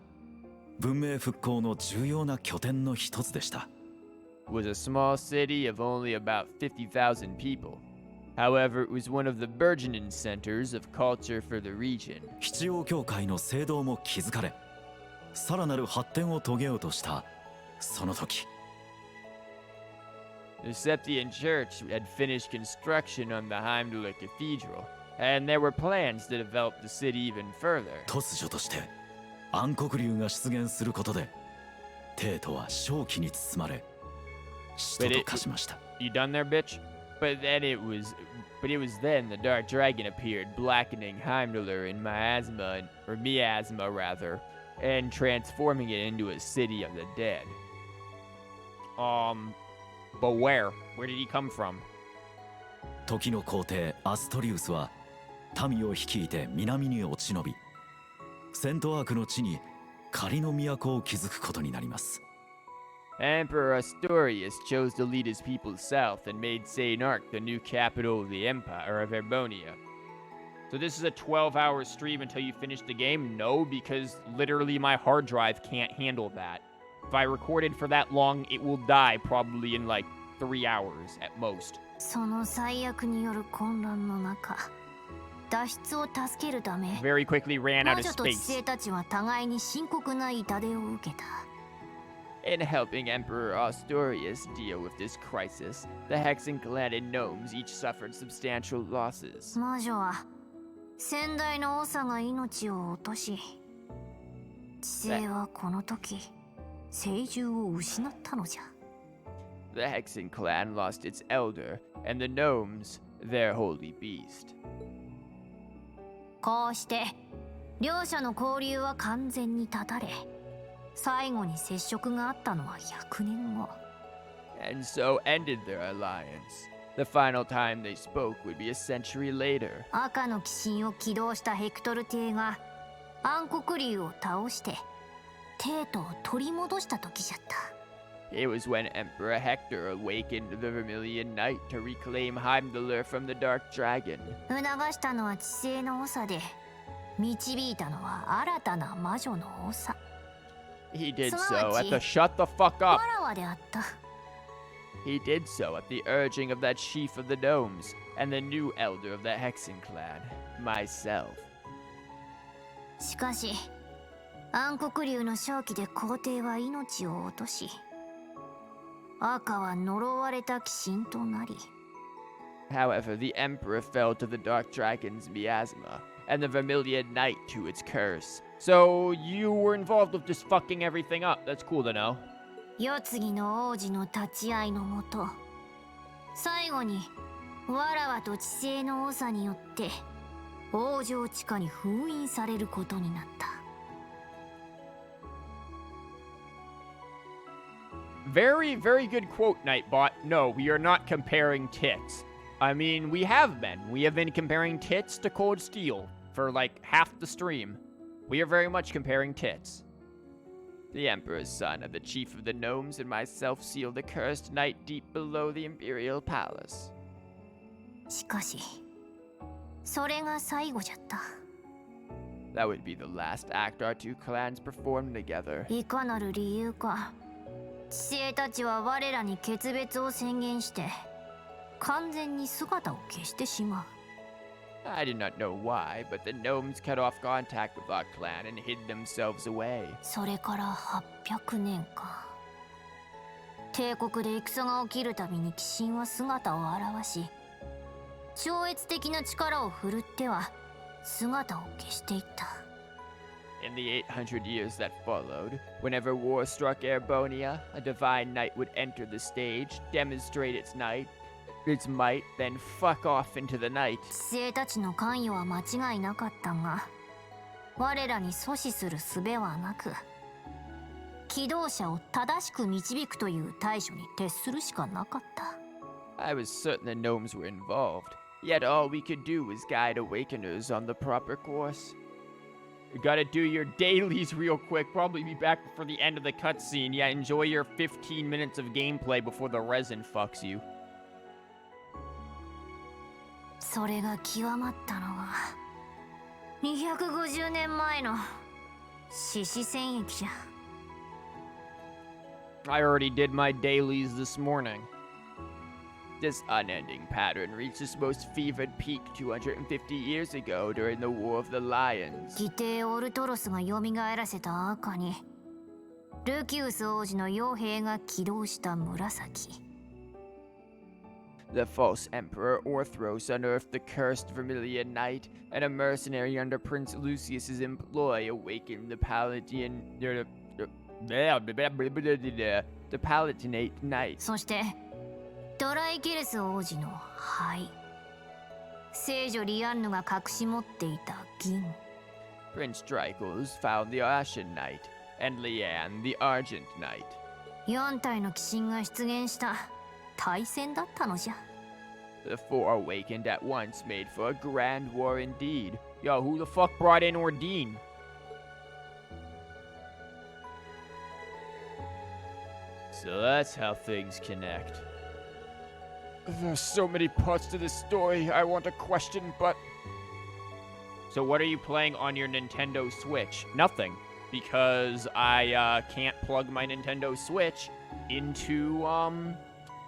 文明復興の重要な拠点の一つでした。 Was a small city of only about 50,000 people. However, it was one of the burgeoning centers of culture for the region. 必要教会の聖堂も築かれさらなる発展を遂げようとしたその時 The Septian Church had finished construction on the Heimdallr Cathedral, and there were plans to develop the city even further. 突如として暗黒竜が出現することで帝都は正気に包まれ使徒と化しました。 You done there, bitch? But it was then the Dark Dragon appeared, blackening Heimdallr and Miasma rather, and transforming it into a city of the dead. But where? Where did he come from? 時の皇帝アストリウスは民を率いて南に落ち延び、セントアークの地に仮の都を築くことになります。Emperor Astorius chose to lead his people south and made St. Ark the new capital of the Empire of Erbonia. So this is a 12-hour stream until you finish the game? No, because literally my hard drive can't handle that. If I recorded for that long, it will die probably in like 3 hours at most. その最悪による混乱の中、脱出を助けるため、 Very quickly ran out 魔 of 女と知 space. 性たちは互いに深刻な痛手を受けた。In helping Emperor Astorius deal with this crisis, the Hexenclan and gnomes each suffered substantial losses. 魔女は先代の長が命を落とし、知性はこの時聖獣を失ったのじゃ。 The Hexenclan lost its elder, and the gnomes their holy beast. こうして両者の交流は完全に断たれ、最後に接触があったのは100年後。 And so ended their alliance. The final time they spoke would be a century later. 赤の鬼神を起動したヘクトル帝が暗黒竜を倒して帝都を取り戻した時じゃった。 It was when Emperor Hector awakened the Vermilion Knight to reclaim Heimdallr from the Dark Dragon. 促したのは知性の長で、導いたのは新たな魔女の長。 He did so at the shut the fuck up. わらわであった。 He did so at the urging of that chief of the gnomes and the new elder of the Hexenclan, myself. しかし暗黒竜の正気で皇帝は命を落とし、赤は呪われた鬼神となり、 However, the Emperor fell to the Dark Dragon's miasma, and the Vermilion Knight to its curse. So you were involved with just fucking everything up. That's cool to know. 世継ぎの王子の立ち会いのもと、最後にわらわと知性の長によって王城地下に封印されることになった。 Very, very good quote, Nightbot. No, we are not comparing tits. I mean, we have been. We have been comparing tits to Cold Steel for like half the stream. We are very much comparing tits. The Emperor's son of the chief of the gnomes and myself sealed the cursed night deep below the Imperial Palace. しかし、それが最後じゃった。 That would be the last act our two clans performed together. いかなる理由か、知性たちは我らに決別を宣言して、完全に姿を消してしまう。 I do not know why, but the gnomes cut off contact with our clan and hid themselves away. それから800年か。帝国で戦が起きるたびに鬼神は姿を現し、超越的な力を振るっては姿を消していった。 In the 800 years that followed, whenever war struck Erbonia, a divine knight would enter the stage, demonstrate its might, then fuck off into the night. 知性たちの関与は間違いなかったが、我らに阻止する術はなく、起動者を正しく導くという対処に徹するしかなかった。 I was certain the gnomes were involved, yet all we could do was guide awakeners on the proper course. You gotta do your dailies real quick, probably be back before the end of the cutscene. Yeah, enjoy your 15 minutes of gameplay before the resin fucks you. それが極まったのは250年前の獅子戦役じゃ。 I already did my dailies this morning. This unending pattern reached its most fevered peak 250 years ago during the War of the Lions. 義弟オルトロスが蘇らせた赤に、ルキウス王子の傭兵が起動した紫。 The false Emperor Orthros unearthed the cursed Vermilion Knight, and a mercenary under Prince Lucius's employ awakened the Palatinate Knight. そしてドライゲルス王子の灰。聖女リアンヌが隠し持っていた銀。Prince Draco's found the Ashen Knight, and Leanne the Argent Knight. 4体の鬼神が出現した大戦だったのじゃ。The four awakened at once made for a grand war indeed. Yo, who the fuck brought in Ordine? So that's how things connect. There's so many parts to this story I want to question, but... So what are you playing on your Nintendo Switch? Nothing. Because I can't plug my Nintendo Switch into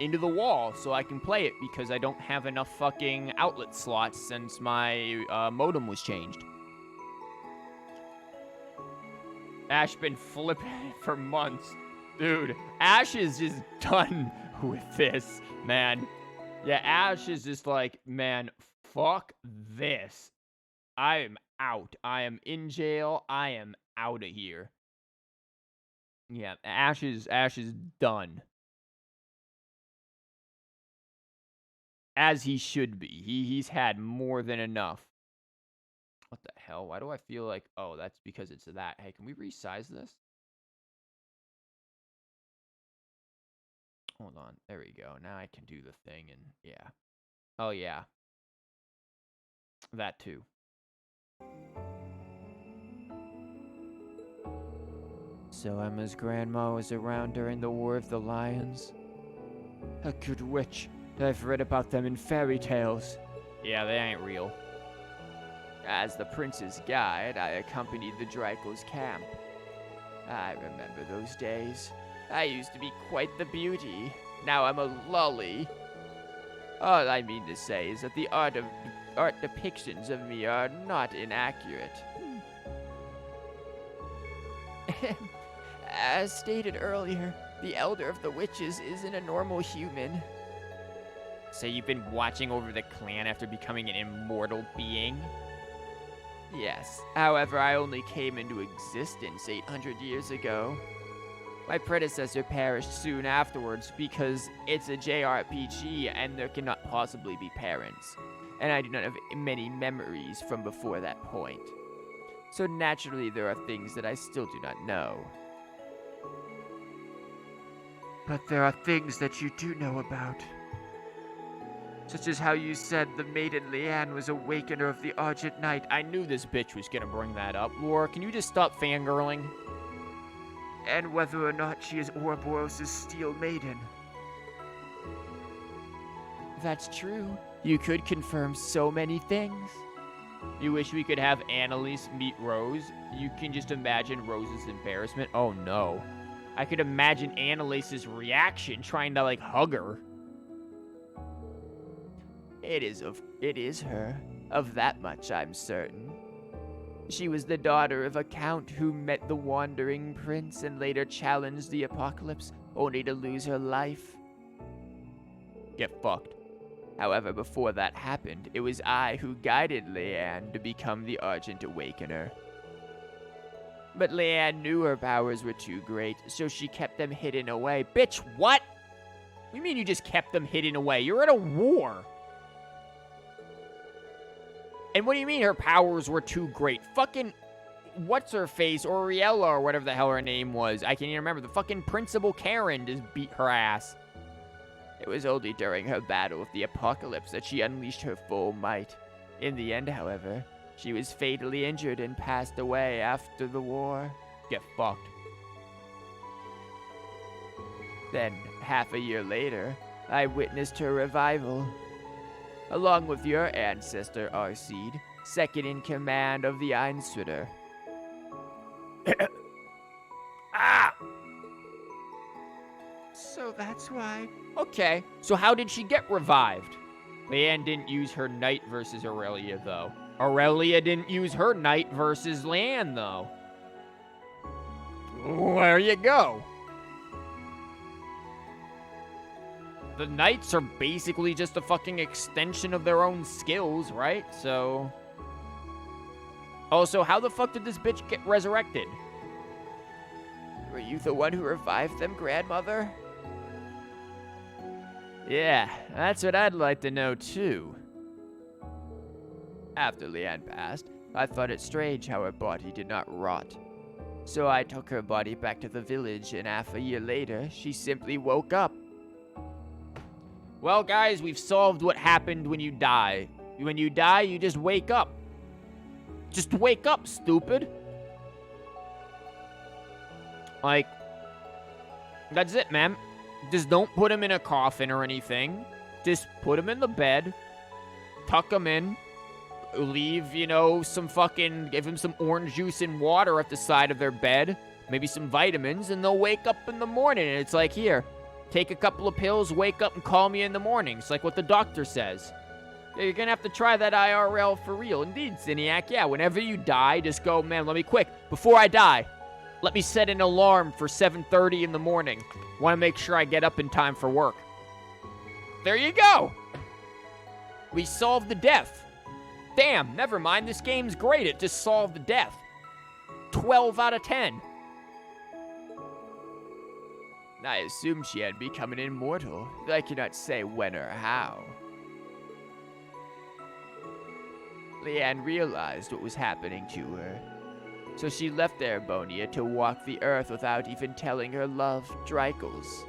the wall so I can play it because I don't have enough fucking outlet slots since my modem was changed. Ash been flipping it for months. Dude, Ash is just done with this, man. Yeah, Ash is just like, man, fuck this. I am out. I am in jail. I am out of here. Yeah, Ash is done. As he should be. He's had more than enough. What the hell? Why do I feel like... Oh, that's because it's that. Hey, can we resize this? Hold on. There we go. Now I can do the thing and... Yeah. Oh, yeah. That too. So Emma's grandma was around during the War of the Lions? A good witch. I've read about them in fairy tales. Yeah, they ain't real. As the prince's guide, I accompanied the Draco's camp. I remember those days. I used to be quite the beauty. Now I'm a lolly. All I mean to say is that the art depictions of me are not inaccurate. As stated earlier, the elder of the witches isn't a normal human. So you've been watching over the clan after becoming an immortal being? Yes. However, I only came into existence 800 years ago. My predecessor perished soon afterwards because it's a JRPG and there cannot possibly be parents. And I do not have many memories from before that point. So naturally, there are things that I still do not know. But there are things that you do know about. Such as how you said the maiden Leanne was awakener of the Argent Knight. I knew this bitch was gonna bring that up. Laura, can you just stop fangirling? And whether or not she is Ouroboros' steel maiden. That's true. You could confirm so many things. You wish we could have Annalise meet Rose? You can just imagine Rose's embarrassment. Oh no. I could imagine Annalise's reaction trying to, like, hug her. It is her. Of that much I'm certain. She was the daughter of a count who met the wandering prince and later challenged the apocalypse, only to lose her life. Get fucked. However, before that happened, it was I who guided Leanne to become the Argent Awakener. But Leanne knew her powers were too great, so she kept them hidden away. Bitch, what? What do you mean you just kept them hidden away? You're at a war. And what do you mean her powers were too great? Fucking, what's-her-face, Oriella, or whatever the hell her name was. I can't even remember. The fucking Principal Karen just beat her ass. It was only during her battle with the apocalypse that she unleashed her full might. In the end, however, she was fatally injured and passed away after the war. Get fucked. Then, half a year later, I witnessed her revival. Along with your ancestor, Arseed, second in command of the Einstritter. Ah! So that's why... Okay, so how did she get revived? Leanne didn't use her knight versus Aurelia, though. Aurelia didn't use her knight versus Leanne, though. There you go. The knights are basically just a fucking extension of their own skills, right? So... Also, how the fuck did this bitch get resurrected? Were you the one who revived them, grandmother? Yeah, that's what I'd like to know too. After Leanne passed, I thought it strange how her body did not rot. So I took her body back to the village, and half a year later, she simply woke up. Well, guys, we've solved what happened when you die. When you die, you just wake up. Just wake up, stupid. Like, that's it, man. Just don't put him in a coffin or anything. Just put him in the bed, tuck him in, leave, you know, give him some orange juice and water at the side of their bed, maybe some vitamins, and they'll wake up in the morning. And it's like, here, take a couple of pills, wake up, and call me in the morning. It's like what the doctor says. You're gonna have to try that IRL for real. Indeed, Zyniac. Yeah, whenever you die, just go, man, let me quick, before I die, let me set an alarm for 7:30 in the morning. Want to make sure I get up in time for work. There you go. We solved the death. Damn, never mind. This game's great. It just solved the death. 12 out of 10. I assumed she had become an immortal, but I cannot say when or how. Leanne realized what was happening to her, so she left Erebonia to walk the earth without even telling her love, Drycles.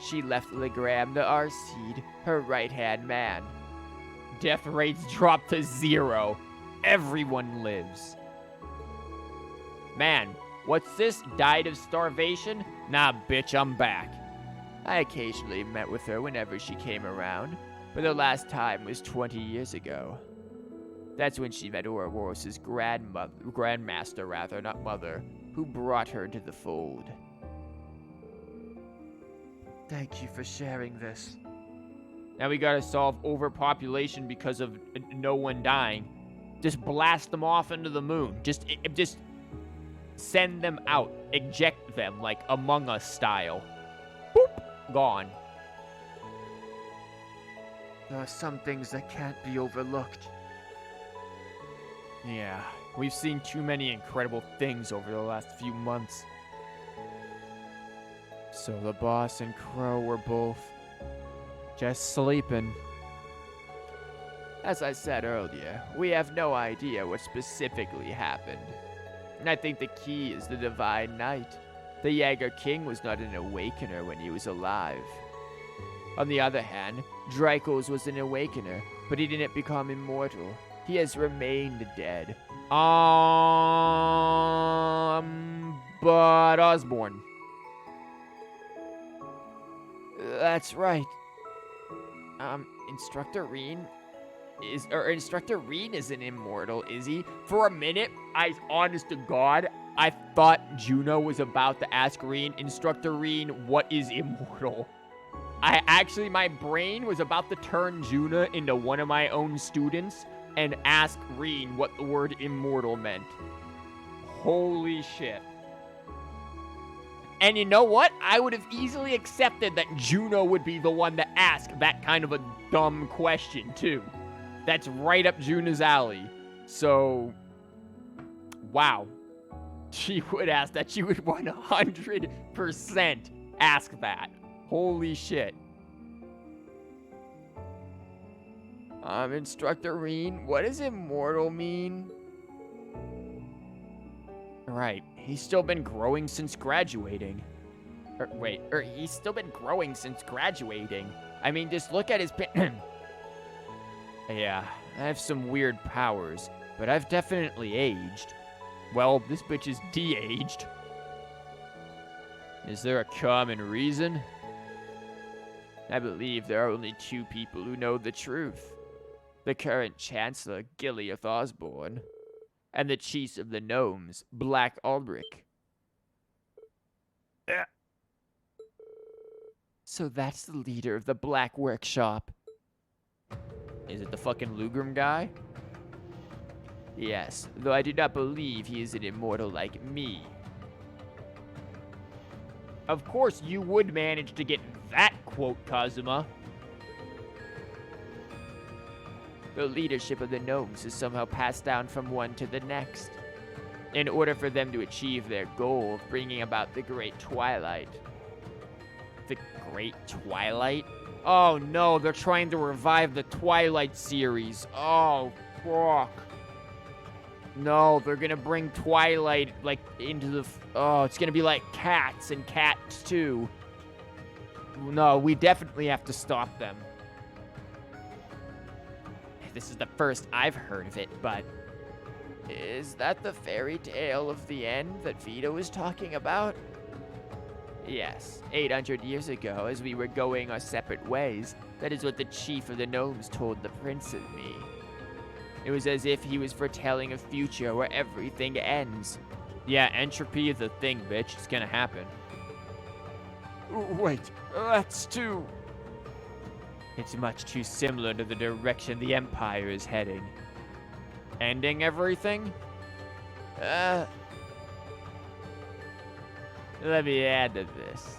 She left Legram the Arseed, her right-hand man. Death rates dropped to 0. Everyone lives. Man, what's this? Died of starvation? Nah, bitch, I'm back. I occasionally met with her whenever she came around, but the last time was 20 years ago. That's when she met Ouroboros' grandmaster, not mother, who brought her into the fold. Thank you for sharing this. Now we gotta solve overpopulation because of no one dying. Just blast them off into the moon. Just send them out. Eject them, like Among Us style. Boop! Gone. There are some things that can't be overlooked. Yeah, we've seen too many incredible things over the last few months. So the boss and Crow were both just sleeping. As I said earlier, we have no idea what specifically happened. And I think the key is the Divine Knight. The Jaeger King was not an Awakener when he was alive. On the other hand, Drycles was an Awakener, but he didn't become immortal. He has remained dead. But Osborne. That's right. Instructor Reen isn't immortal, is he? For a minute, honest to God, I thought Juno was about to ask Reen, Instructor Reen, what is immortal? My brain was about to turn Juno into one of my own students and ask Reen what the word immortal meant. Holy shit. And you know what? I would have easily accepted that Juno would be the one to ask that kind of a dumb question, too. That's right up Juno's alley. So, wow. She would ask that. She would 100% ask that. Holy shit. Instructor Reen, what does immortal mean? Right. He's still been growing since graduating. He's still been growing since graduating. I mean, just look at his Yeah, I have some weird powers, but I've definitely aged. Well, this bitch is de-aged. Is there a common reason? I believe there are only two people who know the truth. The current Chancellor, Gileath Osborne, and the Chief of the Gnomes, Black Ulrich. So that's the leader of the Black Workshop. Is it the fucking Lugrim guy? Yes, though I do not believe he is an immortal like me. Of course you would manage to get that quote, Kazuma. The leadership of the gnomes is somehow passed down from one to the next, in order for them to achieve their goal of bringing about the Great Twilight. The Great Twilight? Oh no, they're trying to revive the Twilight series. Oh, fuck. No, they're gonna bring Twilight, like, into the... Oh, it's gonna be like Cats and Cats 2. No, we definitely have to stop them. This is the first I've heard of it, but... Is that the fairy tale of the end that Vito was talking about? Yes, 800 years ago, as we were going our separate ways, that is what the chief of the gnomes told the prince and me. It was as if he was foretelling a future where everything ends. Yeah, entropy is a thing, bitch. It's gonna happen. Wait, that's too... It's much too similar to the direction the Empire is heading. Ending everything? Let me add to this.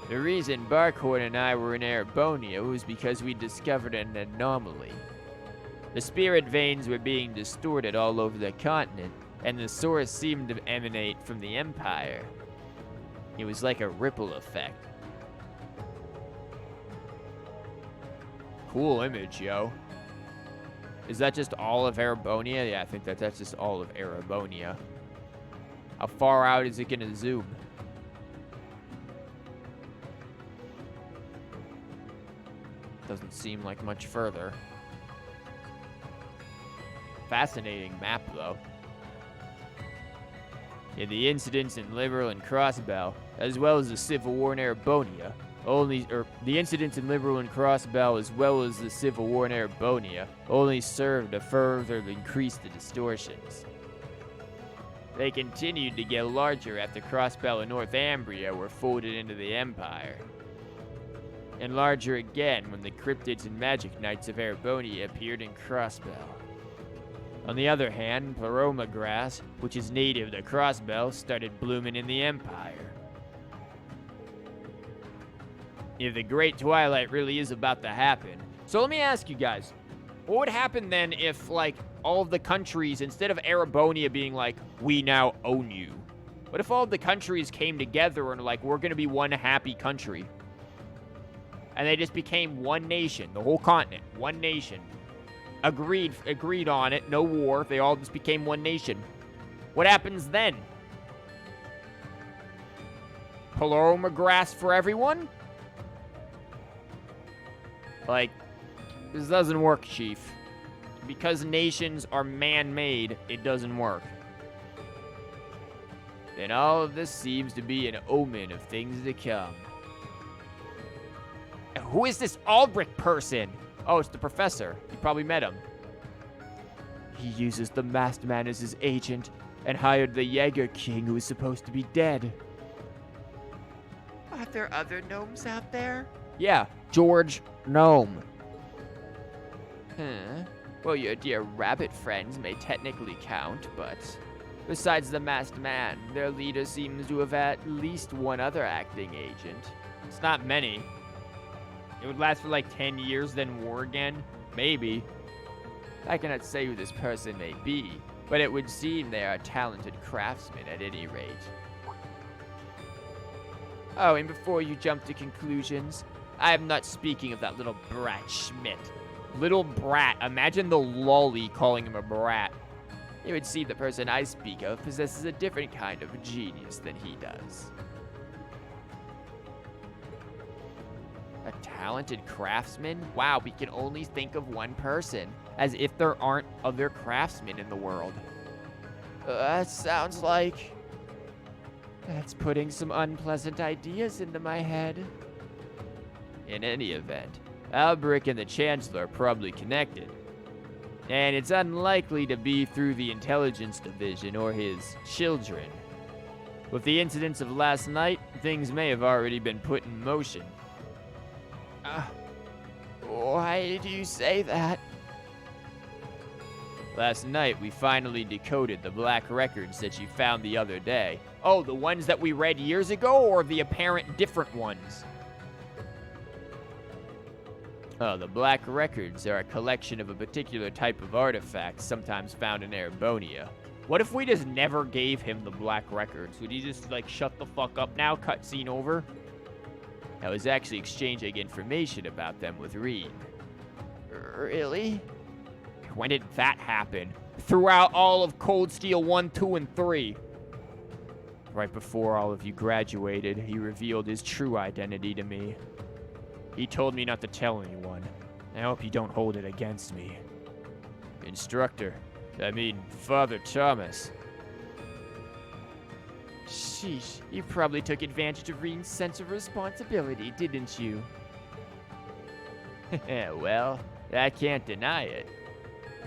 The reason Barkhorn and I were in Erebonia was because we discovered an anomaly. The spirit veins were being distorted all over the continent, and the source seemed to emanate from the Empire. It was like a ripple effect. Cool image, yo. Is that just all of Erebonia? Yeah, I think that's just all of Erebonia. How far out is it gonna zoom? Doesn't seem like much further. Fascinating map, though. In the incidents in Liberal and Crossbell, as well as the Civil War in Erebonia, the incidents in Liberal and Crossbell, as well as the Civil War in Erebonia, only served to further increase the distortions. They continued to get larger after Crossbell and Northumbria were folded into the Empire. And larger again when the cryptids and magic knights of Erebonia appeared in Crossbell. On the other hand, Pleroma grass, which is native to Crossbell, started blooming in the Empire. If the Great Twilight really is about to happen. So let me ask you guys, what would happen then if, like, all of the countries, instead of Erebonia being like, we now own you, what if all of the countries came together and like, we're gonna be one happy country? And they just became one nation, the whole continent, one nation. Agreed on it, no war, they all just became one nation. What happens then? Paloma grass for everyone? Like, this doesn't work, Chief. Because nations are man-made, it doesn't work. Then all of this seems to be an omen of things to come. Who is this Aldrich person? Oh, it's the professor. You probably met him. He uses the masked man as his agent and hired the Jaeger King who is supposed to be dead. Are there other gnomes out there? Yeah, George Gnome. Well, your dear rabbit friends may technically count, but besides the masked man, their leader seems to have at least one other acting agent. It's not many. It would last for like 10 years, then war again? Maybe. I cannot say who this person may be, but it would seem they are talented craftsmen at any rate. Oh, and before you jump to conclusions, I am not speaking of that little brat Schmidt. Little brat. Imagine the lolly calling him a brat. It would seem the person I speak of possesses a different kind of genius than he does. A talented craftsman? Wow, we can only think of one person. As if there aren't other craftsmen in the world. That sounds like... That's putting some unpleasant ideas into my head. In any event, Albrick and the Chancellor are probably connected. And it's unlikely to be through the Intelligence Division or his children. With the incidents of last night, things may have already been put in motion. Why do you say that? Last night, we finally decoded the black records that you found the other day. Oh, the ones that we read years ago, or the apparent different ones? Oh, the black records are a collection of a particular type of artifacts sometimes found in Erebonia. What if we just never gave him the black records? Would he just, like, shut the fuck up now? Cutscene over? I was actually exchanging information about them with Reed. Really? When did that happen? Throughout all of Cold Steel 1, 2, and 3. Right before all of you graduated, he revealed his true identity to me. He told me not to tell anyone. I hope you don't hold it against me. Instructor. I mean, Father Thomas. Sheesh, you probably took advantage of Reed's sense of responsibility, didn't you? Well, I can't deny it.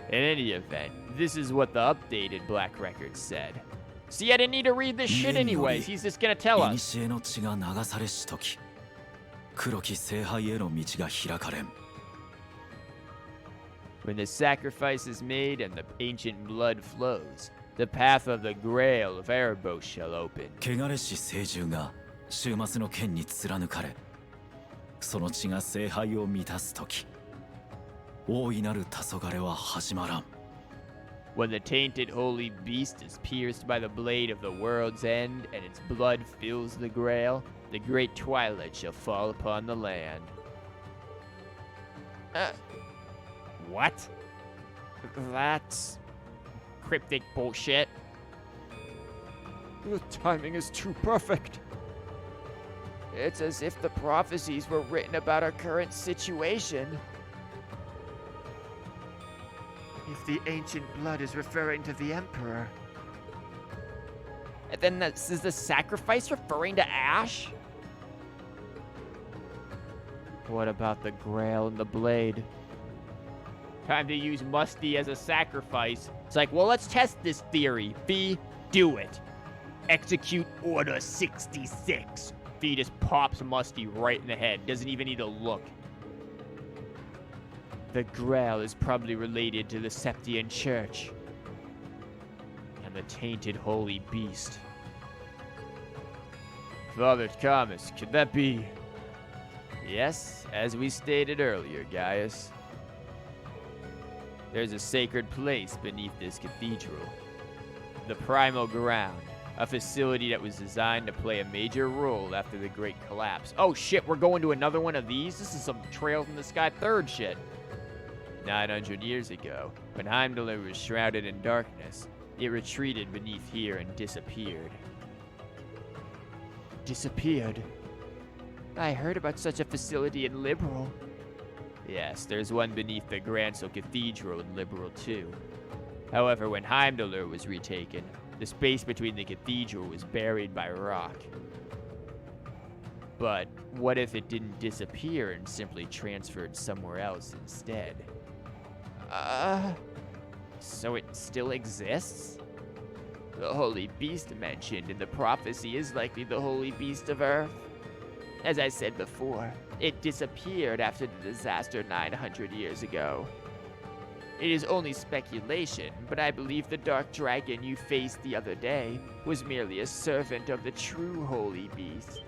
In any event, this is what the updated Black Record said. See, I didn't need to read this shit anyways. He's just gonna tell us. 古の血が流されし時、黒き聖杯への道が開かれん。 When the sacrifice is made and the ancient blood flows, the path of the Grail of Erebos shall open. 汚れし聖獣が終末の剣に貫かれ、その血が聖杯を満たす時、大いなる黄昏は始まらん。 When the tainted holy beast is pierced by the blade of the world's end and its blood fills the Grail, the great twilight shall fall upon the land. What? That's... Cryptic bullshit. The timing is too perfect. It's as if the prophecies were written about our current situation. If the ancient blood is referring to the Emperor, And then this is the sacrifice referring to Ash? What about the Grail and the blade? Time to use Musty as a sacrifice. It's like, well, let's test this theory. Fee, do it. Execute Order 66. Fee just pops Musty right in the head. Doesn't even need to look. The Grail is probably related to the Septian Church. And the tainted holy beast. Father Thomas, could that be? Yes, as we stated earlier, Gaius. There's a sacred place beneath this cathedral. The Primal Ground, a facility that was designed to play a major role after the Great Collapse. Oh shit, we're going to another one of these? This is some Trails in the Sky 3rd shit. 900 years ago, when Heimdallr was shrouded in darkness, it retreated beneath here and disappeared. disappeared. I heard about such a facility in Liberal. Yes, there's one beneath the Gransel Cathedral in Liberal too. However, when Heimdallr was retaken, the space between the cathedral was buried by rock. But what if it didn't disappear and simply transferred somewhere else instead? So it still exists? The Holy Beast mentioned in the prophecy is likely the Holy Beast of Earth. As I said before, it disappeared after the disaster 900 years ago. It is only speculation, but I believe the dark dragon you faced the other day was merely a servant of the true Holy Beast.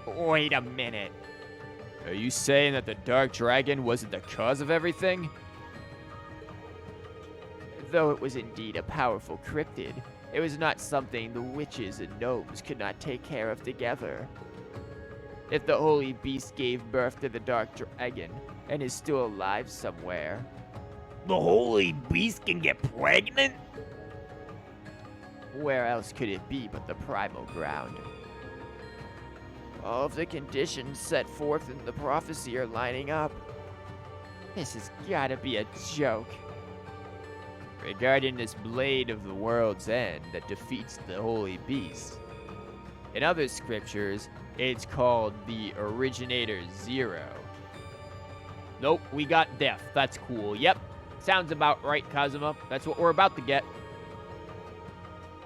Wait a minute. Are you saying that the dark dragon wasn't the cause of everything? Though it was indeed a powerful cryptid, it was not something the witches and gnomes could not take care of together. If the Holy Beast gave birth to the dark dragon and is still alive somewhere, The Holy Beast can get pregnant? where else could it be but the Primal Ground? All of the conditions set forth in the prophecy are lining up. This has gotta be a joke. regarding this blade of the world's end that defeats the Holy Beast. In other scriptures, it's called the Originator Zero. Nope, we got death. That's cool. Yep, sounds about right, Kazuma. That's what we're about to get.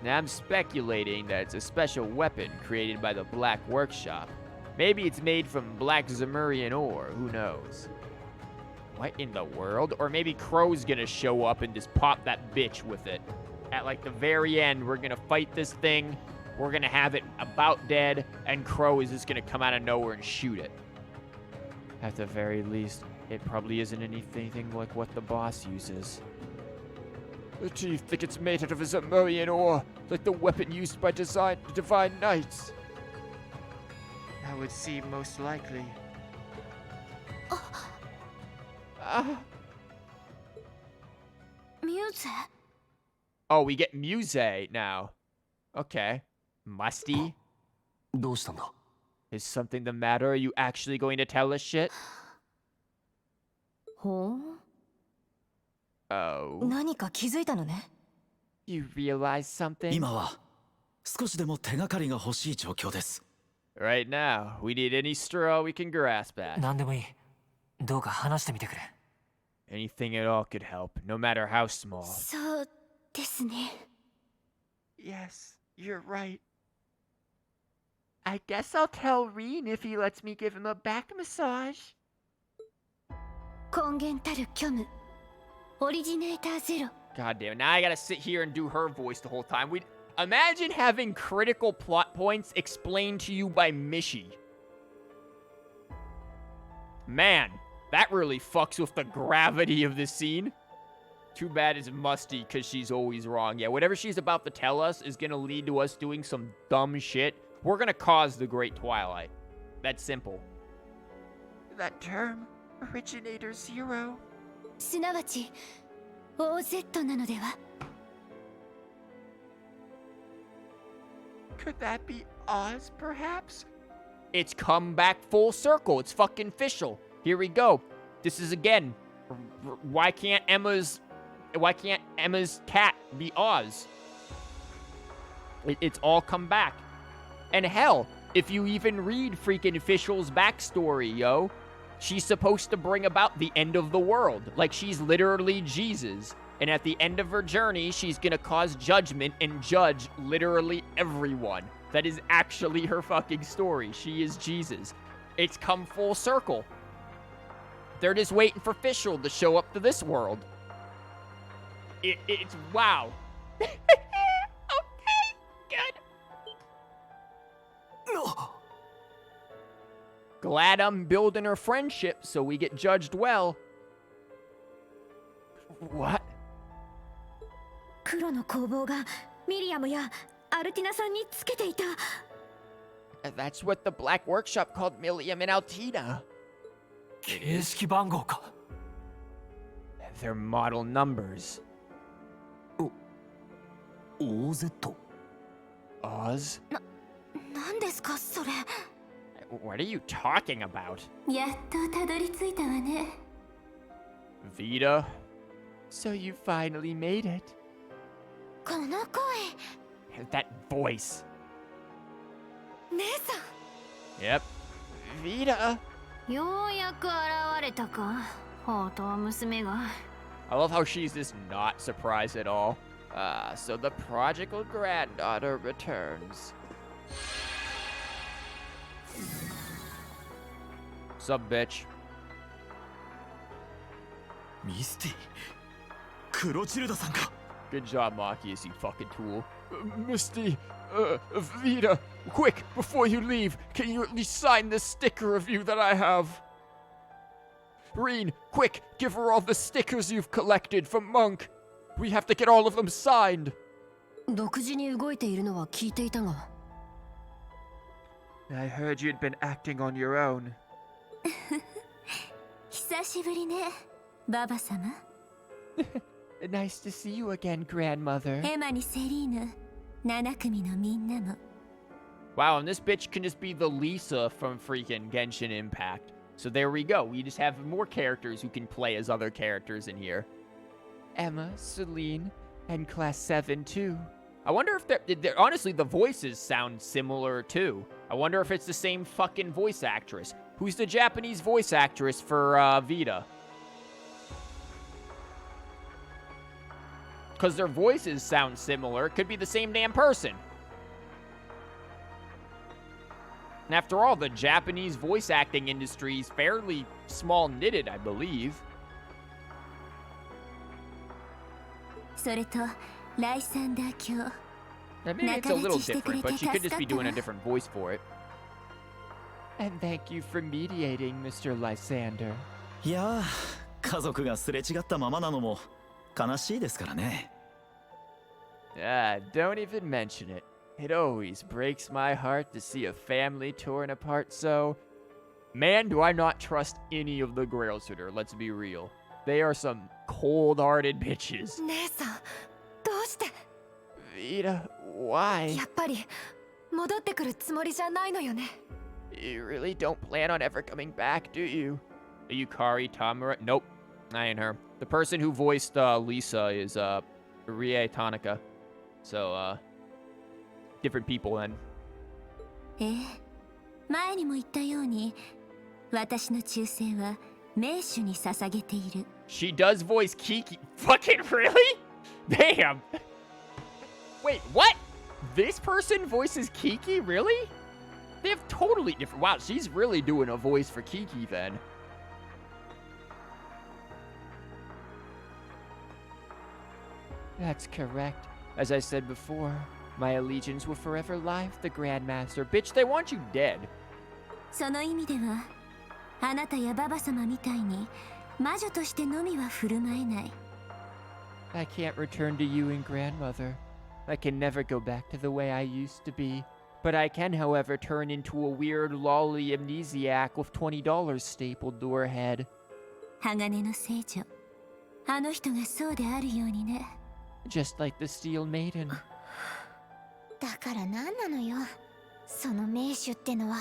Now I'm speculating that it's a special weapon created by the Black Workshop. Maybe it's made from black Zemurian ore, who knows? What in the world? Or maybe Crow's gonna show up and just pop that bitch with it. At like the very end, we're gonna fight this thing, we're gonna have it about dead, and Crow is just gonna come out of nowhere and shoot it. At the very least, it probably isn't anything like what the boss uses. Do you think it's made out of a Zemurian ore, like the weapon used by Divine Knights? That would seem most likely. Muse? Oh, we get Muse now. Okay. Musty? どうしたんだ Is something the matter? Are you actually going to tell us shit? ほう Oh. 何か気づいたのね You realize something? 今は少しでも手がかりが欲しい状況です。 Right now, we need any straw we can grasp at. 何でもいいどうか話してみてくれ Anything at all could help, no matter how small. そうですね。 Yes, you're right. I guess I'll tell Reen if he lets me give him a back massage. 根源たる虚無。オリジネーターゼロ。 God damn, now I gotta sit here and do her voice the whole time. We imagine having critical plot points explained to you by Mishi. Man, that really fucks with the gravity of this scene. Too bad it's Musty, because she's always wrong. Yeah, whatever she's about to tell us is gonna lead to us doing some dumb shit. We're gonna cause the Great Twilight. That's simple. That term, Originator Zero. すなわち OZ なのでは Could that be Oz, perhaps? It's come back full circle. It's fucking official. Here we go. This is again. Why can't Emma's cat be Oz? It's all come back. And hell, if you even read freaking Official's backstory, yo, she's supposed to bring about the end of the world. Like, she's literally Jesus. And at the end of her journey, she's gonna cause judgment and judge literally everyone. That is actually her fucking story. She is Jesus. It's come full circle. They're just waiting for Official to show up to this world. It's wow. Okay, good. Glad I'm building her friendship so we get judged well. What? 黒の工房がミリアムやアルティナさんにつけていた That's what the Black Workshop called Milliam and Altina. 形式番号か They're model numbers. OZ Oz? 何ですかそれ What are you talking about? やっとたどり着いたわね Vita? So you finally made it. この声 That voice. 姉さん Yep. Vita! ようやく現れたか宝刀娘が I love how she's just not surprised at all. Ah, so the prodigal granddaughter returns. Sup, bitch? ミスティクロチルダさんか Good job, Marcus, you fucking tool. Misty, Vita, quick, before you leave, can you at least sign this sticker of you that I have? Reen, quick, give her all the stickers you've collected from Monk. We have to get all of them signed. 独自に動いているのは聞いていたが I heard you'd been acting on your own. 久しぶりねババ様 Nice to see you again, grandmother. エマにセリーヌ7組のみんなも Wow, and this bitch can just be the Lisa from freaking Genshin Impact. So there we go. We just have more characters who can play as other characters in here. Emma, Celine, and Class 7 too. I wonder if they're honestly, the voices sound similar too. I wonder if it's the same fucking voice actress. Who's the Japanese voice actress for Vita? Because their voices sound similar. It could be the same damn person. And after all, the Japanese voice acting industry is fairly small-knitted, I believe. それとライサンダー卿 And maybe it's a little different, but she could just be doing a different voice for it. And thank you for mediating, Mr. Lysander. いやー家族がすれ違ったままなのも悲しいですからね Ah, don't even mention it. It always breaks my heart to see a family torn apart so. Man, do I not trust any of the Grailsuiter, let's be real. They are some cold-hearted bitches. 姉さんどうして Vita, why? やっぱり戻ってくるつもりじゃないのよね You really don't plan on ever coming back, do you? Yukari Tamura? Nope, I ain't her. The person who voiced Lisa is Rie Tanaka. So, different people then. ええ、前にも言ったように、私の忠誠は名手に捧げている。She does voice Kiki. Fucking really? Damn. Wait, what? This person voices Kiki? Really? They have totally different. Wow, she's really doing a voice for Kiki then. That's correct. As I said before, my allegiance will forever lie with the Grandmaster. Bitch, they want you dead. その意味では、あなたやババ様みたいに魔女としてのみは振る舞えない。I can't return to you and grandmother. I can never go back to the way I used to be. But I can, however, turn into a weird lolly amnesiac with $20 stapled to her head. 鋼の聖女、あの人がそうであるようにね。Just like the Steel Maiden. だから何なのよ、その名手ってのは。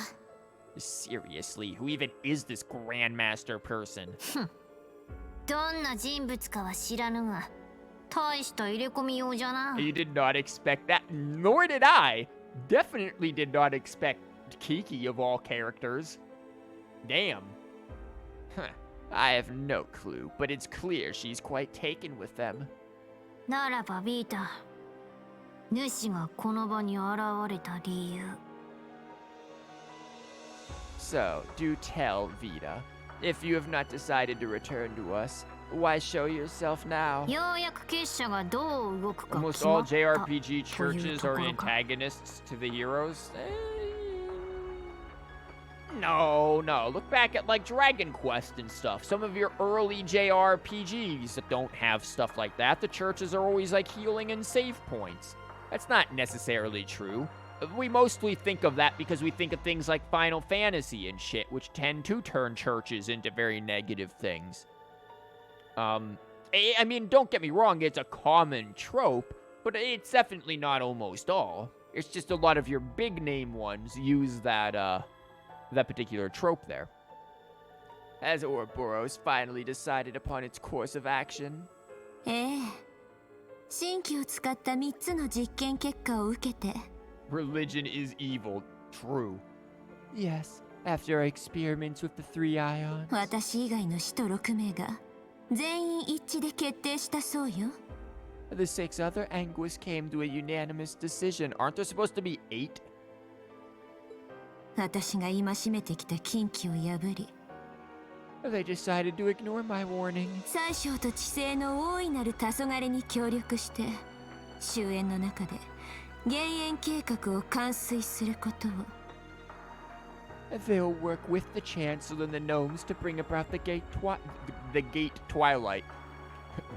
Seriously, who even is this Grandmaster person? どんな人物かは知らぬが、大した入れ込みようじゃな。You did not expect that, nor did I. Definitely did not expect Kiki of all characters. Damn. Huh. I have no clue, but it's clear she's quite taken with them. ならばビータ、主がこの場に現れた理由。So, do tell, Vita. If you have not decided to return to us, why show yourself now? ようやく結社がどう動くか Almost 決ま all った JRPG churches are antagonists to the heroes. No. Look back at like Dragon Quest and stuff. Some of your early JRPGs that don't have stuff like that. The churches are always like healing and save points. That's not necessarily true. We mostly think of that because we think of things like Final Fantasy and shit, which tend to turn churches into very negative things. I mean, don't get me wrong, it's a common trope, but it's definitely not almost all. It's just a lot of your big name ones use that particular trope there. Has Ouroboros finally decided upon its course of action? ええ、新規を使った3つの実験結果を受けて。Religion is evil. True. Yes, after our experiments with the 3 ions. 私以外の使徒6名が全員一致で決定したそうよ。The 6 other Anguis came to a unanimous decision. Aren't there supposed to be 8? 私が戒めてきた禁忌を破り、 They decided to ignore my warning. 宰相と知性の大いなる黄昏に協力して終焉の中で減塩計画を完遂することを。 They'll work with the Chancellor and the gnomes to bring about the Gate Twilight.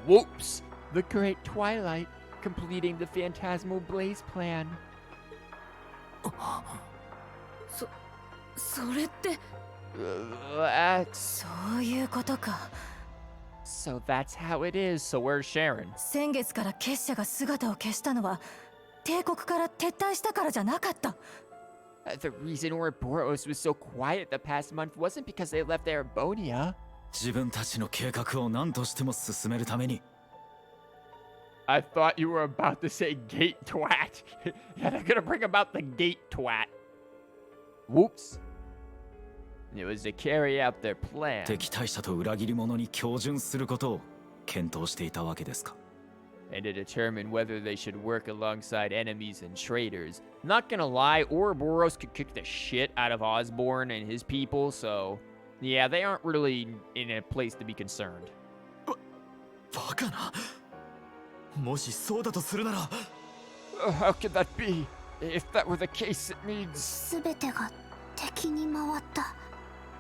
Whoops! The Great Twilight, completing the Phantasmal Blaze plan. それって That's... そういうことか So that's how it is. So where's Sharon? 先月から結社が姿を消したのは帝国から撤退したからじゃなかった The reason Ouroboros was so quiet the past month wasn't because they left Erebonia. 自分たちの計画を何としても進めるために I thought you were about to say gate twat. Yeah, they're gonna bring about the gate twat. Whoops. It was to carry out their plan. 敵対者と裏切り者に標準することを検討していたわけですか And to determine whether they should work alongside enemies and traitors. Not gonna lie, Ouroboros could kick the shit out of Osborne and his people, so... Yeah, they aren't really in a place to be concerned. バカなもしそうだとするなら How could that be? If that were the case, it means... すべてが敵に回った。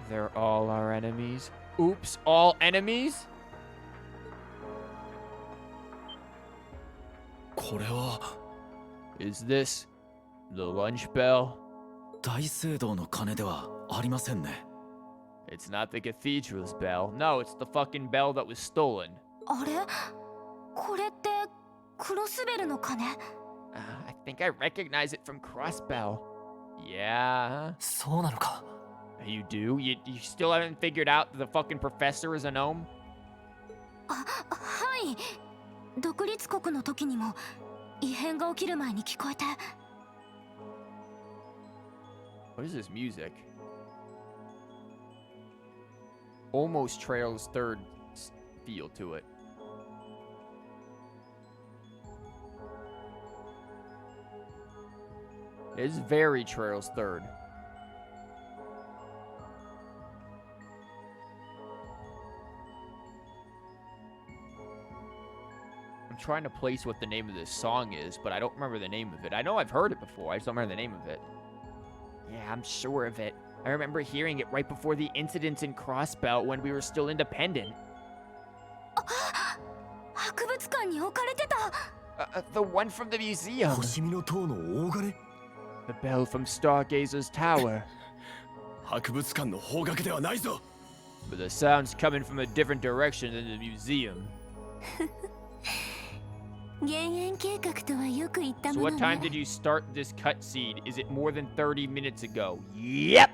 They're all our enemies. Oops, all enemies? これは Is this The lunch bell? 大聖堂の鐘ではありませんね。 It's not the cathedral's bell. No, it's the fucking bell that was stolen. あれこれってクロスベルの鐘？ I think I recognize it from Crossbell. Yeah? そうなのか。 You do? You still haven't figured out that the fucking professor is a gnome? はい。独立国の時にも異変が起きる前に聞こえて。 What is this music? Almost Trail's third feel to it. It's very Trail's third. I'm trying to place what the name of this song is, but I don't remember the name of it. I know I've heard it before, I just don't remember the name of it. Yeah, I'm sure of it. I remember hearing it right before the incidents in Crossbelt when we were still independent. 博物館に置かれてた。The one from the museum. 星見の塔の大金？ The bell from Stargazer's tower. 博物館の方角ではないぞ。 But the sound's coming from a different direction than the museum. 減塩計画とはよく言ったも So の what time ね。 did you start this cutscene? Is it more than 30 minutes ago? Yep!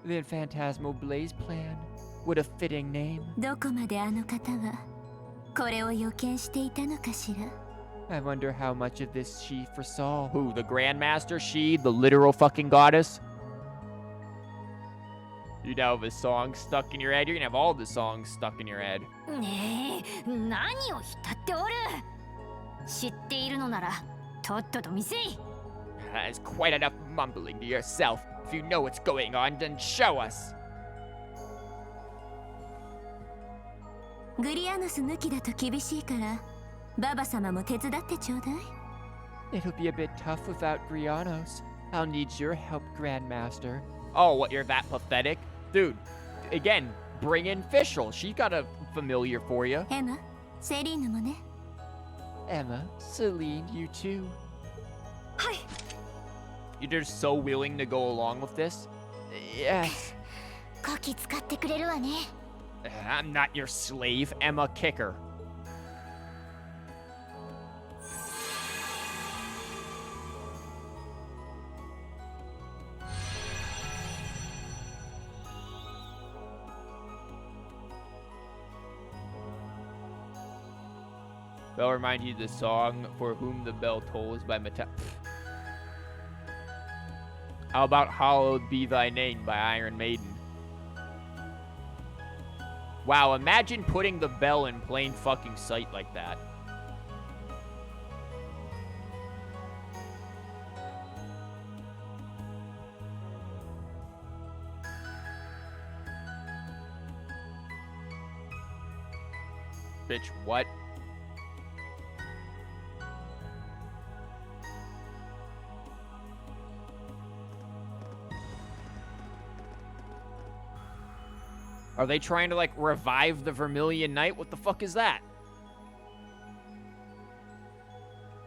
The Phantasmal Blaze Plan. What a fitting name. どこまであの方はこれを予見していたのかしら。 I wonder how much of this she foresaw. Who, the Grandmaster? She, the literal fucking goddess? You now have a song stuck in your head. You're gonna have all the songs stuck in your head. ねえ、何を浸っておる。知っているのならとっとと見せい。 That's quite enough mumbling to yourself. If you know what's going on, then show us. グリアノス抜きだと厳しいからババ様も手伝ってちょうだい。 It'll be a bit tough without Grianos. I'll need your help, Grandmaster. Oh, what, you're that pathetic? Dude, again, bring in Fischl. She got a familiar for you. エマ、セリーヌもね。 Emma, Celine, you too. はい。 You're just so willing to go along with this? Yes. こき使ってくれるわね。 I'm not your slave, Emma Kicker. Bell remind you the song For Whom the Bell Tolls by Meta. How about Hallowed Be Thy Name by Iron Maiden? Wow, imagine putting the bell in plain fucking sight like that. Bitch, what? Are they trying to, like, revive the Vermilion Knight? What the fuck is that?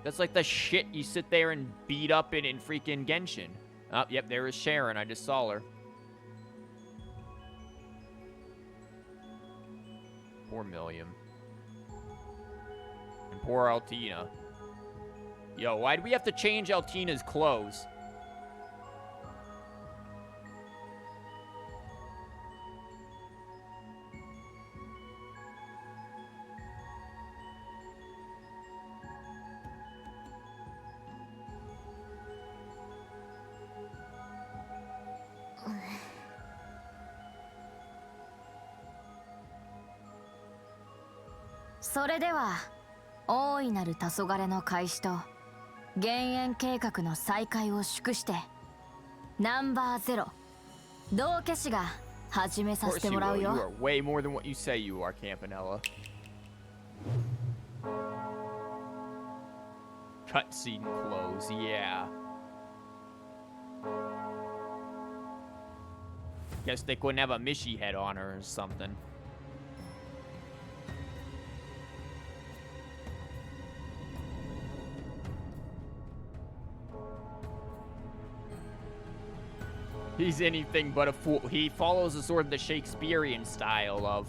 That's like the shit you sit there and beat up in freaking Genshin. Oh, yep, there is Sharon. I just saw her. Poor Milliam. And poor Altina. Yo, why do we have to change Altina's clothes? "それでは大いなる黄昏の開始と減塩計画の再開を祝してナンバー0道化師が始め Of させ course て you もら will. う You よ。 are way more than what you say you are, Campanella. Cutscene close, yeah. Guess they couldn't have a Mishi head on her or something. He's anything but a fool. He follows a sort of the Shakespearean style of,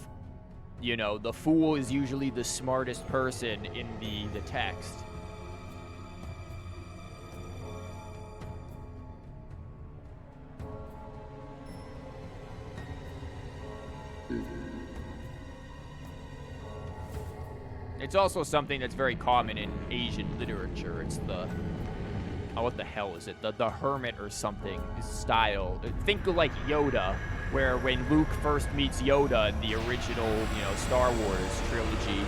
you know, the fool is usually the smartest person in the text. It's also something that's very common in Asian literature. It's the, oh, what the hell is it? The hermit or something style. Think of like Yoda, where when Luke first meets Yoda in the original, you know, Star Wars trilogy,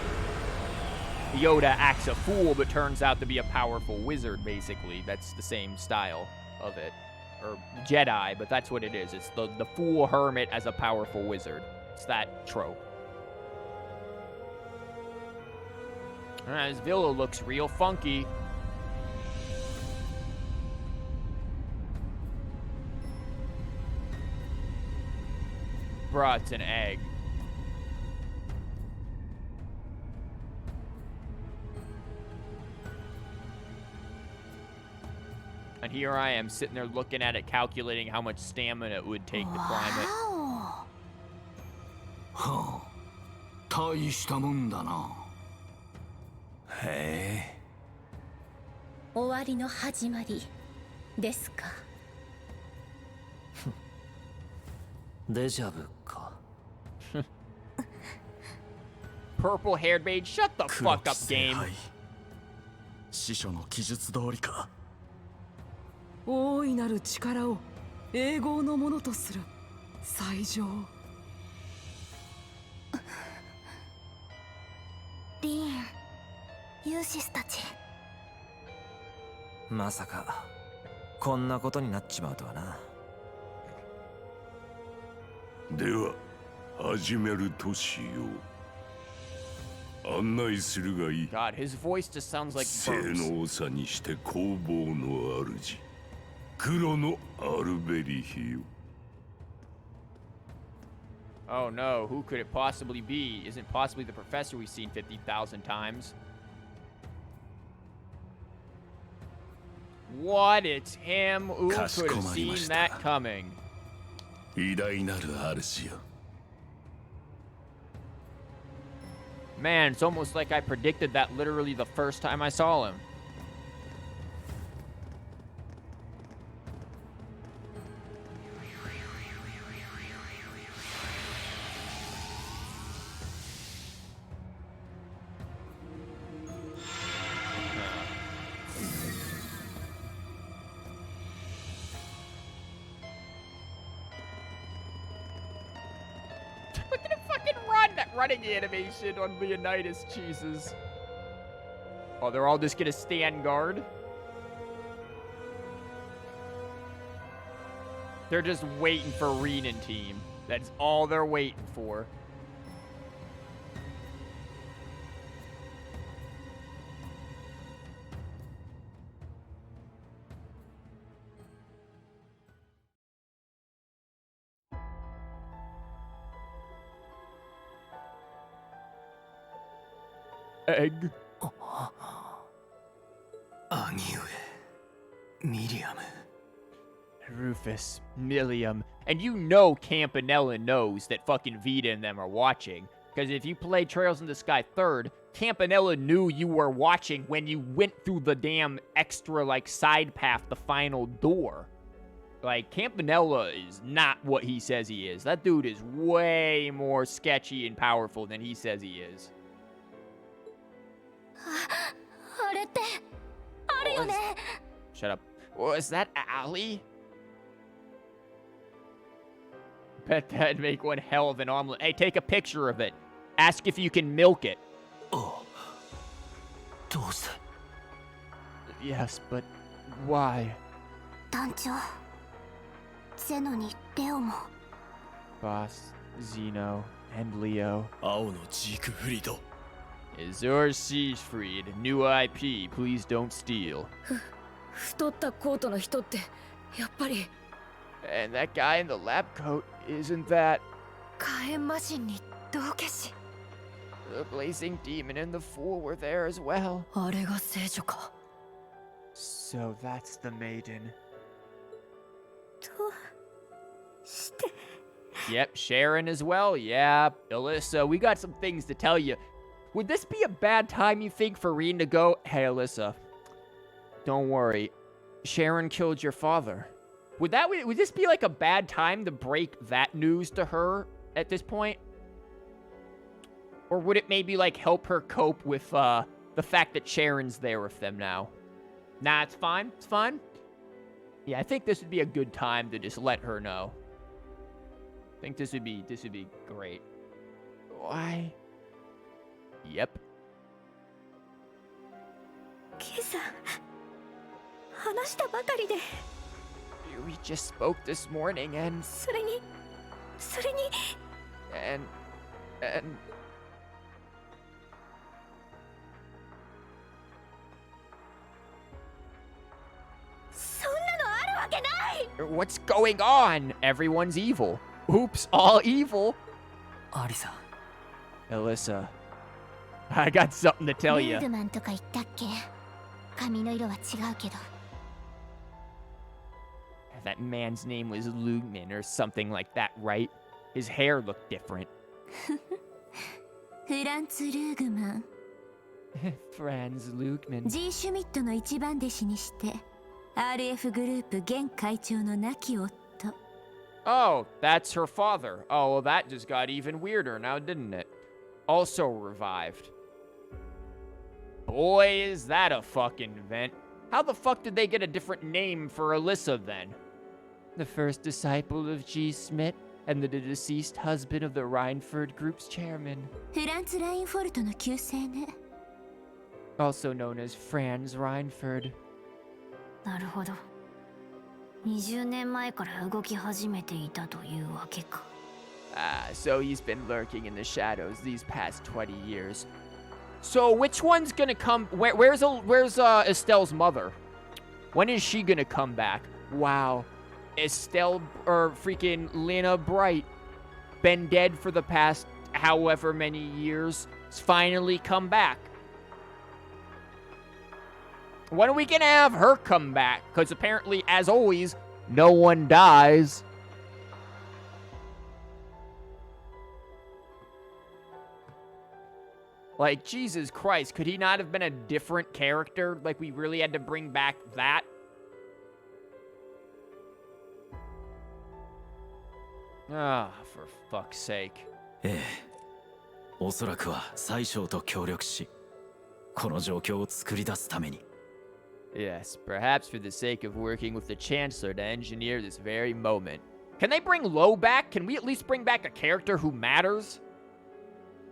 Yoda acts a fool but turns out to be a powerful wizard, basically. That's the same style of it. Or Jedi, but that's what it is. It's the fool hermit as a powerful wizard. It's that trope. This villa looks real funky. Bruh, it's an egg. And here I am sitting there looking at it, calculating how much stamina it would take to climb it. Wow. はあ、大したもんだな。へえ。終わりの始まりですか。デジャブか。Purple-haired maid, shut the fuck up, game. 師匠の記述通りか。大いなる力を永劫のものとする最上。リーン、ユーシスたち。まさかこんなことになっちまうとはな。では始めるとしよう。案内するがいい。 God, his voice just sounds like 性 birds. の長にして工房の主、黒のアルベリヒよ。 Oh no, who could it possibly be? Isn't possibly the professor we've seen 50,000 times? What? It's him? Who could have seen that coming? 偉大なる主よ。 Man, it's almost like I predicted that literally the first time I saw him. Look at him fucking run! That running animation on Leonidas, Jesus. Oh, they're all just gonna stand guard? They're just waiting for Renan team. That's all they're waiting for. Egg. 兄上、ミリアム。 Rufus, Milliam, and you know Campanella knows that fucking Vita and them are watching. Because if you played Trails in the Sky 3rd, Campanella knew you were watching when you went through the damn extra, like, side path, the final door. Like, Campanella is not what he says he is. That dude is way more sketchy and powerful than he says he is. あれってあるよね。 Shut up. Was that Allie? Bet that'd make one hell of an omelet. Hey, take a picture of it. Ask if you can milk it. あ、どうして？ Yes, but why? 団長、ゼノにレオも。 Boss, Zeno, and Leo. 青のジークフリード。 Azor Siegfried, new IP, please don't steal. 太ったコートの人ってやっぱり And that guy in the lab coat, isn't that 火炎魔人に道化師。 the blazing demon and the fool were there as well? あれが聖女か。 So that's the maiden. と Yep, Sharon as well. Yeah, Alyssa, we got some things to tell you. Would this be a bad time, you think, for Reen to go, hey, Alyssa, don't worry, Sharon killed your father? Would this be like a bad time to break that news to her at this point? Or would it maybe like help her cope with the fact that Sharon's there with them now? Nah, it's fine. It's fine. Yeah, I think this would be a good time to just let her know. I think this would be great. Why? Yep. 今朝話したばかりで We just spoke this morning and それに and そんなのあるわけない What's going on? Everyone's evil. Oops, all evil. アリサ Alyssa, I got something to tell ル you. ーグマンとか言ったっけ？髪の色は違うけど。 That man's name was Lugman or something like that, right? His hair looked different. フランツ・ルーグマン Franz Lugman. G シュミットの一番弟子にして RF グループ現会長の亡き夫 Oh, that's her father. Oh, well, that just got even weirder now, didn't it? Also revived. Boy, is that a fucking event. How the fuck did they get a different name for Alyssa then? The first disciple of G. Smith and the deceased husband of the Rhineford Group's chairman. フランツ・ラインフォルトの旧姓ね Also known as Franz Rhineford. なるほど。20年前から動き始めていたというわけか。Ah, so he's been lurking in the shadows these past 20 years. So which one's gonna come? Where's Estelle's mother? When is she gonna come back? Wow, Estelle or freaking Lena Bright, been dead for the past however many years, has finally come back. When are we gonna have her come back? Because apparently, as always, no one dies. Like, Jesus Christ, could he not have been a different character? Like, we really had to bring back that? Ah, for fuck's sake. ええ、おそらくは宰相と協力し、この状況を作り出すために。Yes, perhaps for the sake of working with the Chancellor to engineer this very moment. Can they bring Lo back? Can we at least bring back a character who matters?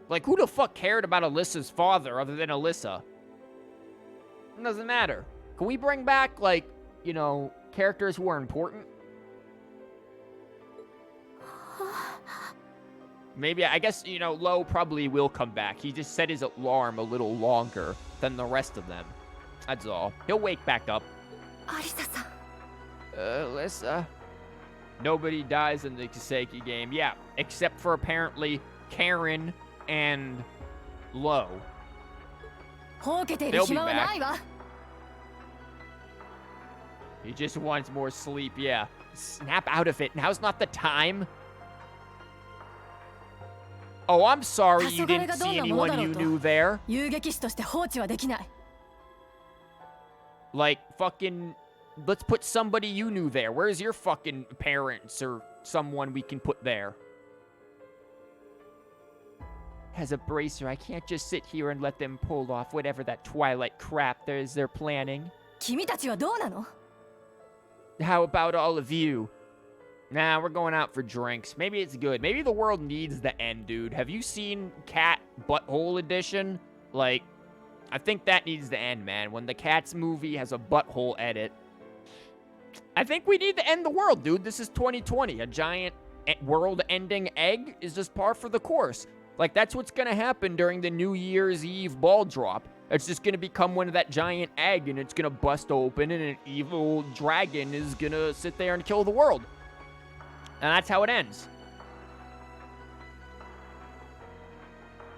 Like, who the fuck cared about Alyssa's father other than Alyssa? It doesn't matter. Can we bring back, like, you know, characters who are important? Maybe, I guess, you know, Lo probably will come back. He just set his alarm a little longer than the rest of them. That's all. He'll wake back up. アリサさん Alyssa. Nobody dies in the Kiseki game. Yeah, except for apparently Karen and Lo. ほうけている They'll be 暇は back. ないわ He just wants more sleep, yeah. Snap out of it. Now's not the time. Oh, I'm sorry you didn't see anyone you knew there. 遊撃士として放置はできない Like, fucking... Let's put somebody you knew there. Where's your fucking parents or someone we can put there? As a bracer, I can't just sit here and let them pull off whatever that Twilight crap they're planning. 君たちはどうなの How about all of you? Nah, we're going out for drinks. Maybe it's good. Maybe the world needs the end, dude. Have you seen Cat Butthole Edition? Like, I think that needs to end, man. When the Cats movie has a butthole edit. I think we need to end the world, dude. This is 2020. A giant world-ending egg is just par for the course. Like, that's what's gonna happen during the New Year's Eve ball drop. It's just gonna become one of that giant egg, and it's gonna bust open, and an evil dragon is gonna sit there and kill the world. And that's how it ends.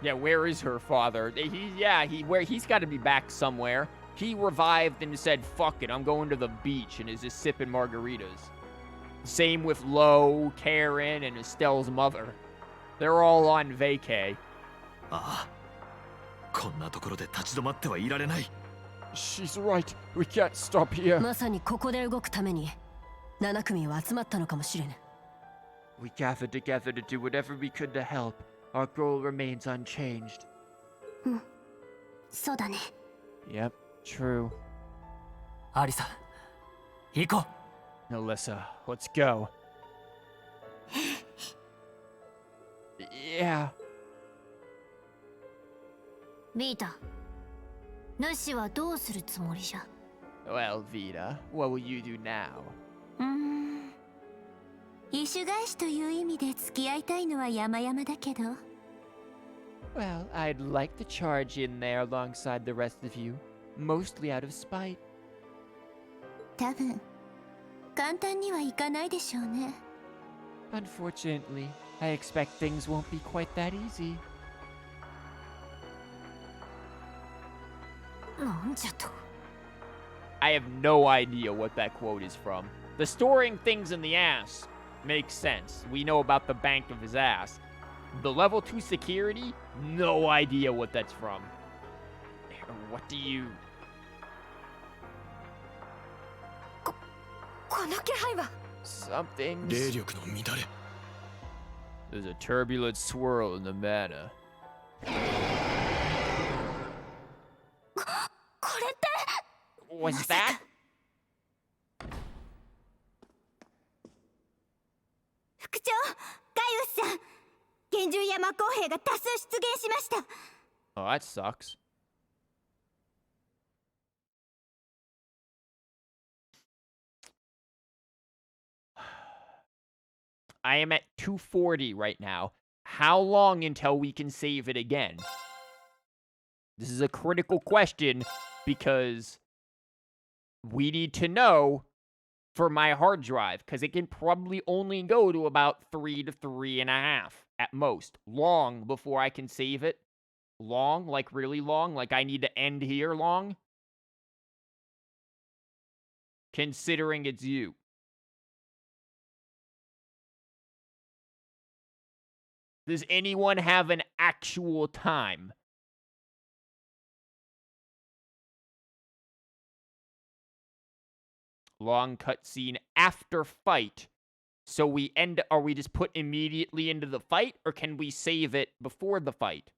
Yeah, where is her father? He's got to be back somewhere. He revived and said, "Fuck it, I'm going to the beach," and is just sipping margaritas. Same with Lo, Karen, and Estelle's mother. They're all on vacay. ああ、こんなところで立ち止まってはいられない。 She's right. We can't stop here. まさにここで動くために7組は集まったのかもしれぬ。 We gathered together to do whatever we could to help. Our goal remains unchanged. そうだね。 Yep, true. アリサ、行こう。 Alyssa, let's go. Yeah. ビータ、主はどうするつもりじゃ？ Well, Vita, what will you do now? 意趣返しという意味で付き合いたいのは山々だけど。 Well, I'd like to charge in there alongside the rest of you, mostly out of spite. 多分簡単にはいかないでしょうね。 Unfortunately, I expect things won't be quite that easy. なんじゃと。 I have no idea what that quote is from. The storing things in the ass makes sense. We know about the bank of his ass. The level 2 security? No idea what that's from. What do you... この気配は。 Something's... 霊力の乱れ。 There's a turbulent swirl in the mana. これって。 Was that? 副長、ガイウスさん、厳重や魔公兵が多数出現しました。 Oh, that sucks. I am at 240 right now. How long until we can save it again? This is a critical question because we need to know for my hard drive because it can probably only go to about 3 to 3.5 at most. Long before I can save it. Long, like really long, like I need to end here long. Considering it's you. Does anyone have an actual time? Long cutscene after fight. So we end, are we just put immediately into the fight, or can we save it before the fight?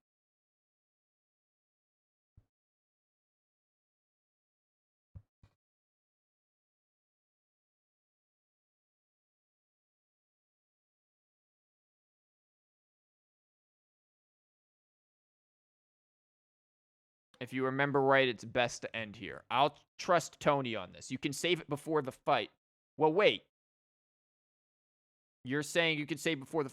If you remember right, it's best to end here. I'll trust Tony on this. You can save it before the fight. Well, wait. You're saying you can save before the...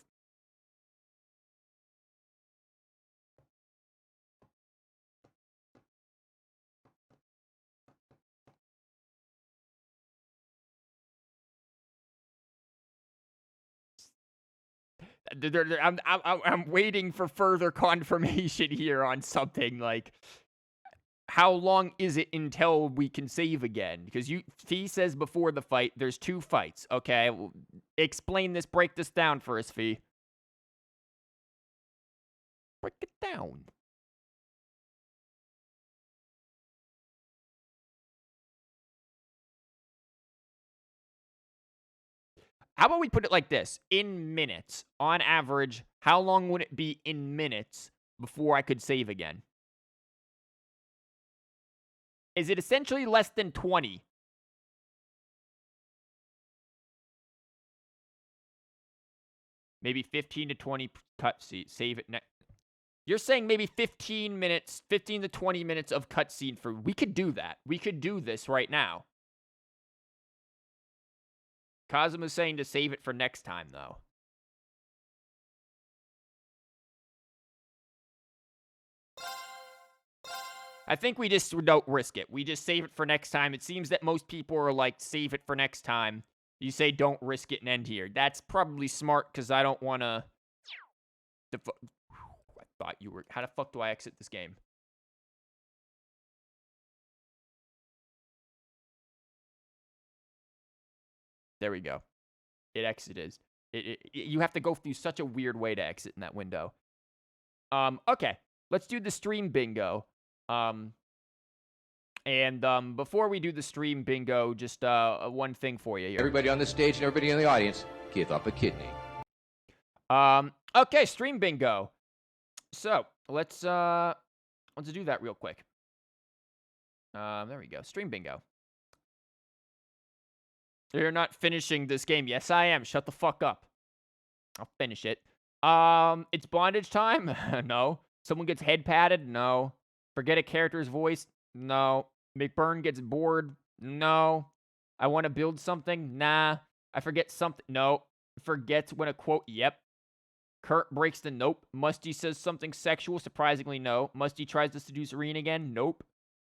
I'm waiting for further confirmation here on something like... How long is it until we can save again? Because Fee says before the fight, there's 2 fights. Okay, well, explain this, break this down for us, Fee. Break it down. How about we put it like this? In minutes. On average, how long would it be in minutes before I could save again? Is it essentially less than 20? Maybe 15 to 20 cutscene. Save it next. You're saying maybe 15 minutes, 15 to 20 minutes of cutscene for... We could do that. We could do this right now. Kazuma's saying to save it for next time, though. I think we just don't risk it. We just save it for next time. It seems that most people are like, save it for next time. You say don't risk it and end here. That's probably smart because I don't want to... I thought you were... How the fuck do I exit this game? There we go. exit is. You have to go through such a weird way to exit in that window. Okay, let's do the stream bingo. Before we do the stream bingo, just one thing for you here. Everybody on the stage and everybody in the audience, give up a kidney. Okay, stream bingo. So let's do that real quick. There we go. Stream bingo. You're not finishing this game. Yes, I am. Shut the fuck up. I'll finish it. It's bondage time? No. Someone gets head patted? No. Forget a character's voice? No. McBurn gets bored? No. I want to build something? Nah. I forget something? No. Forgets when a quote? Yep. Kurt breaks the nope. Musty says something sexual? Surprisingly, no. Musty tries to seduce Reen again? Nope.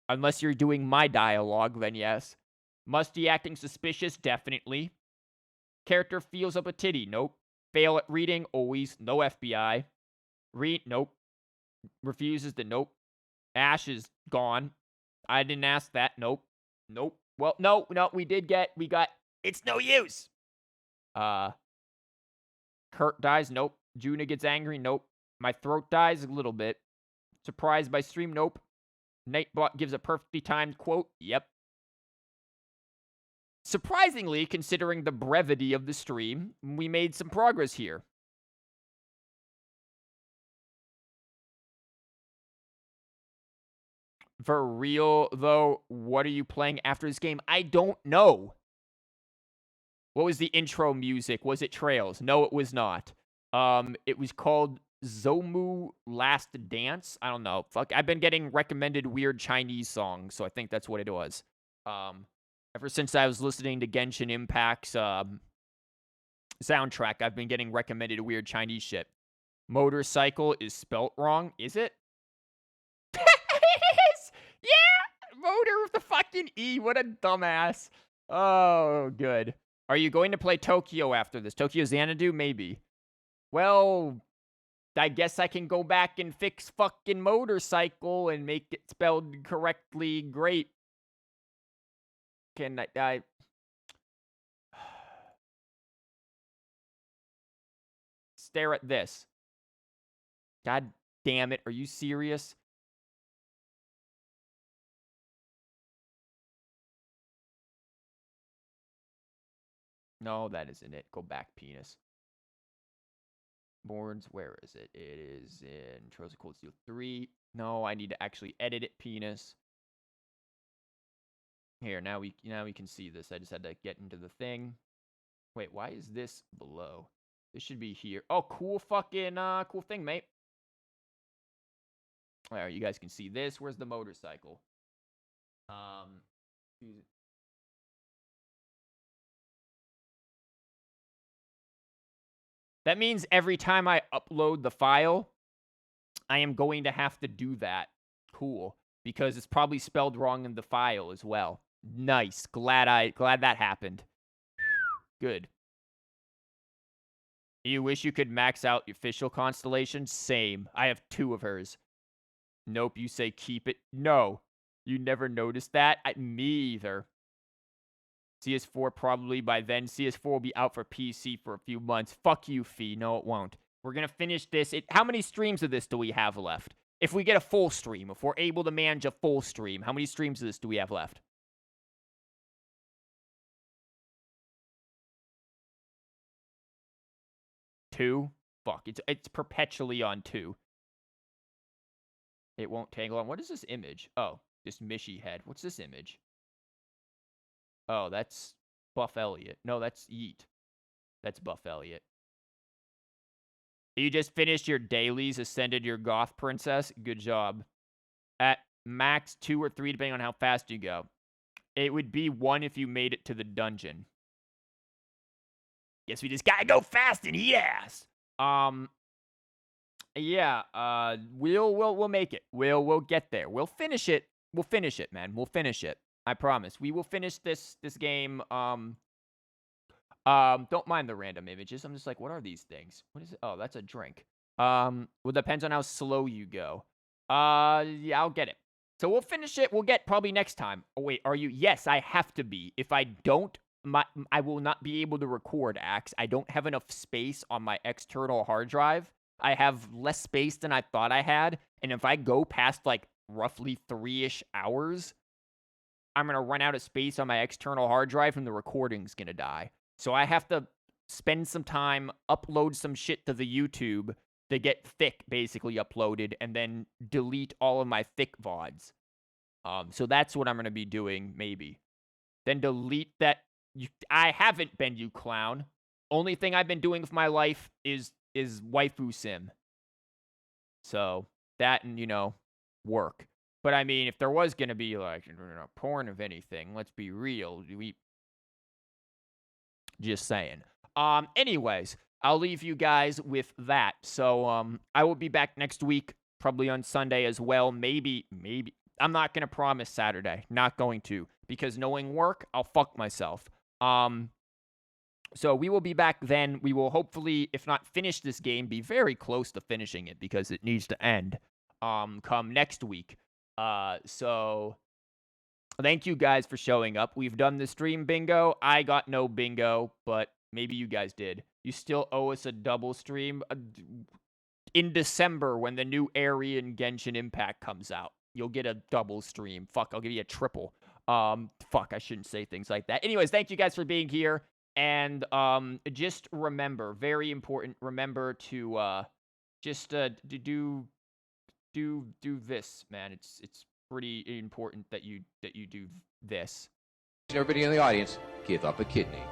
Unless you're doing my dialogue, then yes. Musty acting suspicious? Definitely. Character feels up a titty? Nope. Fail at reading? Always. No FBI. Read? Nope. Refuses to? Nope. Ash is gone. I didn't ask that. Nope. Nope. Well, no, we got, it's no use. Kurt dies? Nope. Juna gets angry? Nope. My throat dies? A little bit. Surprised by stream? Nope. Nightbot gives a perfectly timed quote? Yep. Surprisingly, considering the brevity of the stream, we made some progress here. For real, though, what are you playing after this game? I don't know. What was the intro music? Was it Trails? No, it was not. It was called Zomu Last Dance. I don't know. Fuck, I've been getting recommended weird Chinese songs, so I think that's what it was. Ever since I was listening to Genshin Impact's soundtrack, I've been getting recommended weird Chinese shit. Motorcycle is spelt wrong. Is it? It is! Yeah! Motor with the fucking E. What a dumbass. Oh, good. Are you going to play Tokyo after this? Tokyo Xanadu? Maybe. Well, I guess I can go back and fix fucking motorcycle and make it spelled correctly. Great. Can I stare at this? God damn it. Are you serious? No, that isn't it. Go back, penis. Boards, where is it? It is in Trojan Cold Steel 3. No, I need to actually edit it, penis. Here, now we can see this. I just had to get into the thing. Wait, why is this below? This should be here. Oh, cool fucking cool thing, mate. Alright, you guys can see this. Where's the motorcycle? That means every time I upload the file, I am going to have to do that. Cool. Because it's probably spelled wrong in the file as well. Nice. Glad that happened. Good. You wish you could max out your official constellation? Same. I have 2 of hers. Nope, you say keep it. No. You never noticed that? Me either. CS4 probably by then. CS4 will be out for PC for a few months. Fuck you, Fee. No, it won't. We're going to finish this. How many streams of this do we have left? If we get a full stream, if we're able to manage a full stream, how many streams of this do we have left? Two? Fuck, it's perpetually on 2. It won't tangle on. What is this image? Oh, this Mishy head. What's this image? Oh, that's Buff Elliot. No, that's Yeet. That's Buff Elliot. You just finished your dailies, ascended your goth princess. Good job. At max 2 or 3, depending on how fast you go. It would be 1 if you made it to the dungeon. Guess we just gotta go fast and eat ass. Yeah. We'll make it. We'll get there. We'll finish it. We'll finish it, man. We'll finish it. I promise. We will finish this game. Don't mind the random images. I'm just like, what are these things? What is it? Oh, that's a drink. Well, depends on how slow you go. Yeah, I'll get it. So we'll finish it. We'll get probably next time. Oh, wait, are you? Yes, I have to be. If I don't, I will not be able to record, Axe. I don't have enough space on my external hard drive. I have less space than I thought I had, and if I go past like roughly 3-ish hours, I'm gonna run out of space on my external hard drive, and the recording's gonna die. So I have to spend some time, upload some shit to the YouTube to get thick basically uploaded, and then delete all of my thick VODs. So that's what I'm gonna be doing, maybe. Then delete that. I haven't been, you clown. Only thing I've been doing with my life is waifu sim. So that and work. But I mean, if there was gonna be like porn of anything, let's be real. Just saying. Anyways, I'll leave you guys with that. So I will be back next week, probably on Sunday as well. Maybe. I'm not gonna promise Saturday. Not going to, because knowing work, I'll fuck myself. So we will be back then. We will hopefully, if not finish this game, be very close to finishing it because it needs to end. Come next week. So thank you guys for showing up. We've done the stream bingo. I got no bingo, but maybe you guys did. You still owe us a double stream in December when the new Aryan Genshin Impact comes out. You'll get a double stream. Fuck, I'll give you a triple. Fuck, I shouldn't say things like that. Anyways, thank you guys for being here. And just remember, very important, remember to just do this, man. It's pretty important that you do this. Everybody in the audience, give up a kidney.